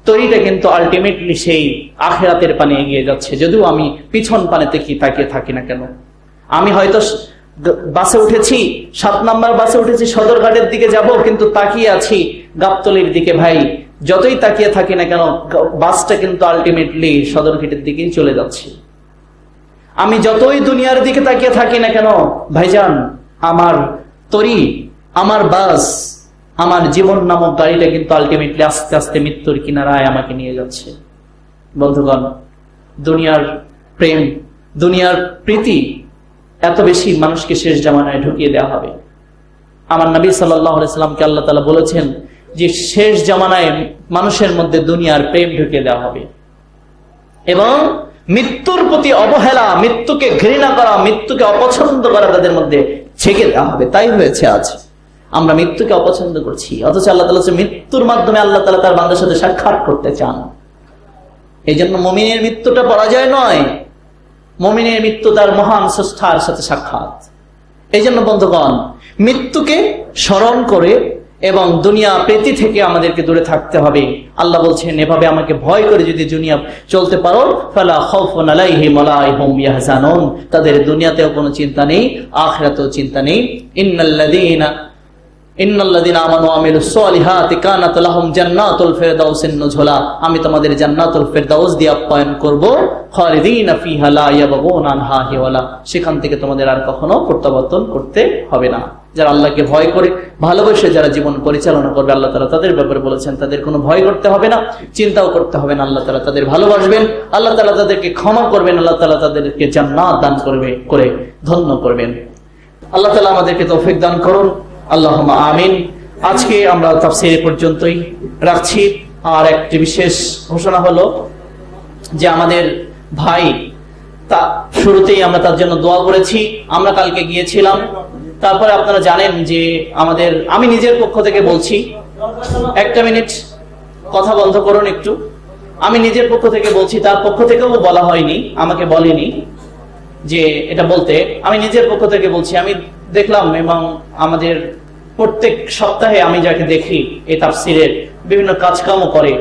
তৈরিটা কিন্তু আলটিমেটলি সেই আখিরাতের পানে এগিয়ে যাচ্ছে, যদিও আমি পিছন পানে তাকিয়ে থাকি না কেন। আমি হয়তো বাসে উঠেছি, 7 নম্বর বাসে উঠেছি, সদরঘাটের দিকে যাব, কিন্তু তাকিয়ে আছি গাবতলীর দিকে। ভাই, যতই তাকিয়ে থাকি না কেন, বাসটা কিন্তু আলটিমেটলি সদরঘাটের দিকেই চলে যাচ্ছে। আমি যতই দুনিয়ার দিকে তাকিয়ে থাকি না কেন ভাইজান, আমার তরি, আমার বাস, আমার জীবন নামক গাড়িটা কিন্তু আলটিমেটলি আস্তে আস্তে মৃত্যুর কিনারায় আমাকে নিয়ে যাচ্ছে। বন্ধুগণ, দুনিয়ার প্রেম, দুনিয়ার প্রীতি এত বেশি মানুষকে শেষ জামানায় ঢুকিয়ে দেওয়া হবে। আমার নবী সাল্লাল্লাহু আলাইহি সাল্লামকে আল্লাহ তাআলা বলেছেন যে শেষ জামানায় মানুষের মধ্যে দুনিয়ার প্রেম ঢুকিয়ে দেওয়া হবে এবং মৃত্যুর প্রতি অবহেলা, মৃত্যুকে ঘৃণা করা, মৃত্যুকে অপছন্দ করা তাদের মধ্যে ছেকে দেওয়া হবে। তাই হয়েছে আজ আমরা মৃত্যুকে অপছন্দ করছি, অথচ আল্লাহ তাআলা মৃত্যুর মাধ্যমে আল্লাহ তাআলা তার বান্দার সাথে সাক্ষাৎ করতে চান। এই জন্য মুমিনের মৃত্যুটা পরাজয় নয়, মুমিনের মৃত্যু তার মহান স্রষ্টার সাথে সাক্ষাৎ। এই জন্য বন্ধুগণ, মৃত্যুকে স্মরণ করে এবং দুনিয়া প্রীতি থেকে আমাদেরকে দূরে থাকতে হবে। আল্লাহ বলছেন, এভাবে আমাকে ভয় করে যদি দুনিয়া চলতে পারো, ফালা খাউফুন আলাইহিম ওয়ালা হুম ইয়াহজানুন, তাদের দুনিয়াতেও কোনো চিন্তা নেই, আখিরাতেও চিন্তা নেই। ইন্নাল্লাযীনা আমানু ওয়া আমিলুস সালিহাতি কানাত লাহুম জান্নাতুল ফিরদাউসিন নুজুলা, আমি তোমাদের জান্নাতুল ফিরদাউস দিয়ে আপ্যায়ন করব, খালিদিনা ফিহা লা ইয়াবগুনা আনহা হিওয়ালা, সেখান থেকে তোমাদের আর কখনো প্রত্যাবর্তন করতে হবে না। যারা আল্লাহকে ভয় করে ভালোবেসে যারা জীবন পরিচালনা করবে, আল্লাহ তাআলা তাদের ব্যাপারে বলেছেন তাদের কোনো ভয় করতে হবে না, চিন্তাও করতে হবে না। আল্লাহ তাআলা তাদের ভালোবাসবেন, আল্লাহ তাআলা তাদেরকে ক্ষমা করবেন, আল্লাহ তাআলা তাদেরকে জান্নাত দান করে ধন্য করবেন। আল্লাহ তাআলা আমাদেরকে তৌফিক দান করুন, আল্লাহুম্মা আমিন। আজকে আমরা তাফসীর পর্যন্তই রাখছি। আর একটি বিশেষ ঘোষণা হলো যে আমাদের ভাই, তা শুরুতেই আমরা তার জন্য দোয়া করেছি। আমরা কালকে গিয়েছিলাম, তারপরে আপনারা জানেন যে আমি নিজের পক্ষ থেকে বলছি, একটা মিনিট কথা বন্ধ করুন একটু। আমি নিজের পক্ষ থেকে বলছি, তার পক্ষ থেকেও বলা হয়নি, আমাকে বলেনি যে এটা বলতে। আমি নিজের পক্ষ থেকে বলছি, আমি দেখলাম এবং আমাদের প্রত্যেক সপ্তাহে আমি যাকে দেখি এই তাফসীরের বিভিন্ন কাজকামও করে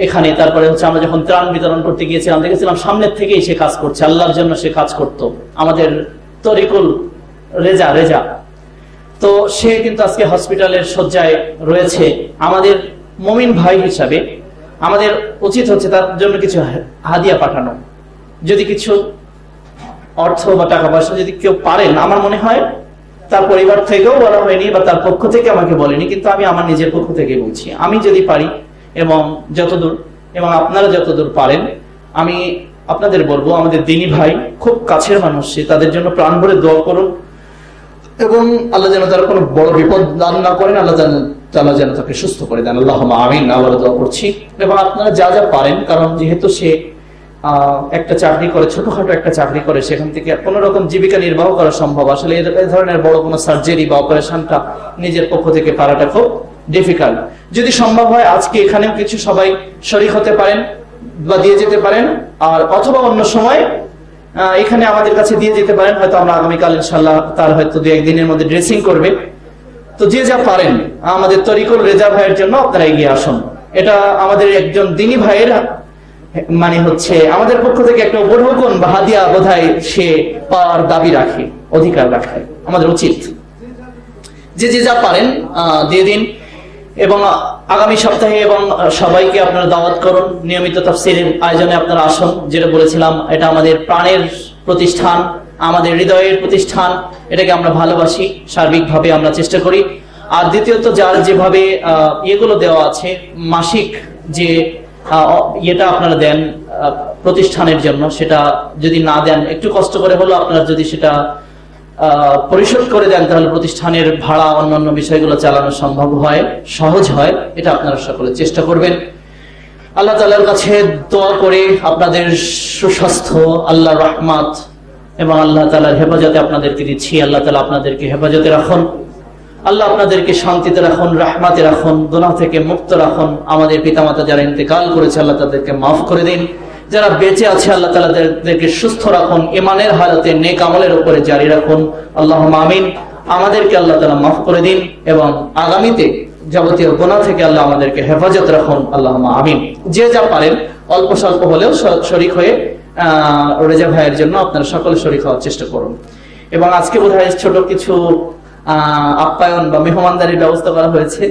এখানে, তারপরে হচ্ছে আমরা যখন ত্রাণ বিতরণ করতে গিয়েছিলাম দেখেছিলাম সামনের থেকেই সে কাজ করছে, আল্লাহর জন্য সে কাজ করত। আমাদের তরিকুল রেজা, তো সে কিন্তু আজকে হসপিটালের শয্যায় রয়েছে। আমাদের মুমিন ভাই হিসাবে আমাদের উচিত হচ্ছে তার জন্য কিছু হাদিয়া পাঠানো। যদি কিছু অর্থ বা টাকা পয়সা যদি কেউ পারেন, আমার মনে হয় তার পরিবার থেকেও বলা হয়নি বা তার পক্ষ থেকে আমাকে বলেনি, কিন্তু আমি আমার নিজের পক্ষ থেকে বলছি, আমি যদি পারি এবং যতদূর এবং আপনারা যতদূর পারেন, আমি আপনাদের বলবো আমাদের দিনী ভাই, খুব কাছের মানুষ, তাদের জন্য প্রাণ ভরে দোয়া করুন এবং আল্লাহ যেন তারা কোনো বড় বিপদ দান না করেন, আল্লাহ যেন তাকে সুস্থ করে দেন। আল্লাহুম্মা আমিন। আবার দোয়া করছি এবং আপনারা যা যা পারেন, কারণ যেহেতু সে একটা চাকরি করে, ছোটখাটো একটা চাকরি করে, সেখান থেকে কোন রকম জীবিকা নির্বাহ করা সম্ভব। আসলে এই ধরনের বড় কোনো সার্জারি বা অপারেশনটা নিজের পক্ষ থেকে পারাটা খুব ডিফিকাল্ট। যদি সম্ভব হয় আজকে এখানেও কিছু সবাই শরীক হতে পারেন বা দিয়ে যেতে পারেন, আর অথবা অন্য সময় এখানে আমাদের কাছে দিয়ে যেতে পারেন। হয়তো আমরা আগামীকাল ইনশাআল্লাহ তার হয়তো 2-1 দিনের মধ্যে ড্রেসিং করবে। তো যে যা পারেন আমাদের তরিকুল রেজা ভাইয়ের জন্য আপনারা এগিয়ে আসুন। এটা আমাদের একজন দিনী ভাইয়ের মানে হচ্ছে আমাদের পক্ষ থেকে একটা উপঢৌকন বা হাদিয়া বোধহয় সে পাওয়ার দাবি রাখে। অধিকার রাখায় আমাদের উচিত। যে যে যা পারেন দিয়ে দিন, এবং আগামী সপ্তাহে এবং সবাইকে আপনারা দাওয়াত করুন, নিয়মিত তাফসীরের আয়োজনে আপনারা আসুন। যেটা বলেছিলাম, এটা আমাদের প্রাণের প্রতিষ্ঠান, আমাদের হৃদয়ের প্রতিষ্ঠান, এটাকে আমরা ভালোবাসি, সার্বিকভাবে আমরা চেষ্টা করি। আর দ্বিতীয়ত, যার যেভাবে ইয়েগুলো দেওয়া আছে, মাসিক যে ইয়েটা আপনারা দেন প্রতিষ্ঠানের জন্য, সেটা যদি না দেন, একটু কষ্ট করে হলো আপনারা যদি সেটা পরিশোধ করে দেন, তাহলে প্রতিষ্ঠানের ভাড়া অন্যান্য বিষয়গুলো চালানো সম্ভব হয়, সহজ হয়। এটা আপনারা সকলে চেষ্টা করবেন। আল্লাহ তাআলার কাছে দোয়া করে আপনাদের সুস্বাস্থ্য, আল্লাহর রহমত এবং আল্লাহ তাআলার হেফাজতে আপনাদেরকে দিচ্ছি। আল্লাহ তাআলা আপনাদেরকে হেফাজতে রাখুন, আল্লাহ আপনাদেরকে শান্তিতে রাখুন, রহমতে রাখুন, গুনাহ থেকে মুক্ত রাখুন। আমাদের পিতামাতা যারা ইন্তেকাল করেছে, আল্লাহ তাদেরকে মাফ করে দিন। যারা বেঁচে আছে, আল্লাহ তাআলা তাদেরকে সুস্থ রাখুন, ঈমানের হালতে নেক আমলের উপরে জারি রাখুন। আল্লাহুম্মা আমিন। আমাদেরকে আল্লাহ তাআলা মাফ করে দিন এবং আগামীতে যাবতীয় গুনাহ থেকে আল্লাহ আমাদেরকে হেফাজত রাখুন। আল্লাহুম্মা আমিন। যে যা পারেন অল্প স্বল্প হলেও শরীক হয়ে রেজা ভাইয়ের জন্য আপনারা সকলে শরীক হওয়ার চেষ্টা করুন। এবং আজকে বোধহয় ছোট কিছু আপ্যায়ন বা মেহমানদারির ব্যবস্থা করা হয়েছে।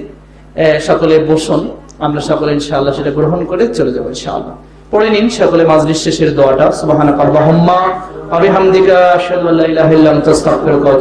সকলে বসুন, আমরা সকলে ইনশাআল্লাহ সেটা গ্রহণ করে চলে যাবো ইনশাআল্লাহ। পড়ে নিন সকলে মাজলিস শেষের দোয়াটা, সুবহানাকাল্লাহুম্মা ওয়া বিহামদিকা আশহাদু আল্লা ইলাহা ইল্লা আনতা আস্তাগফিরুকা।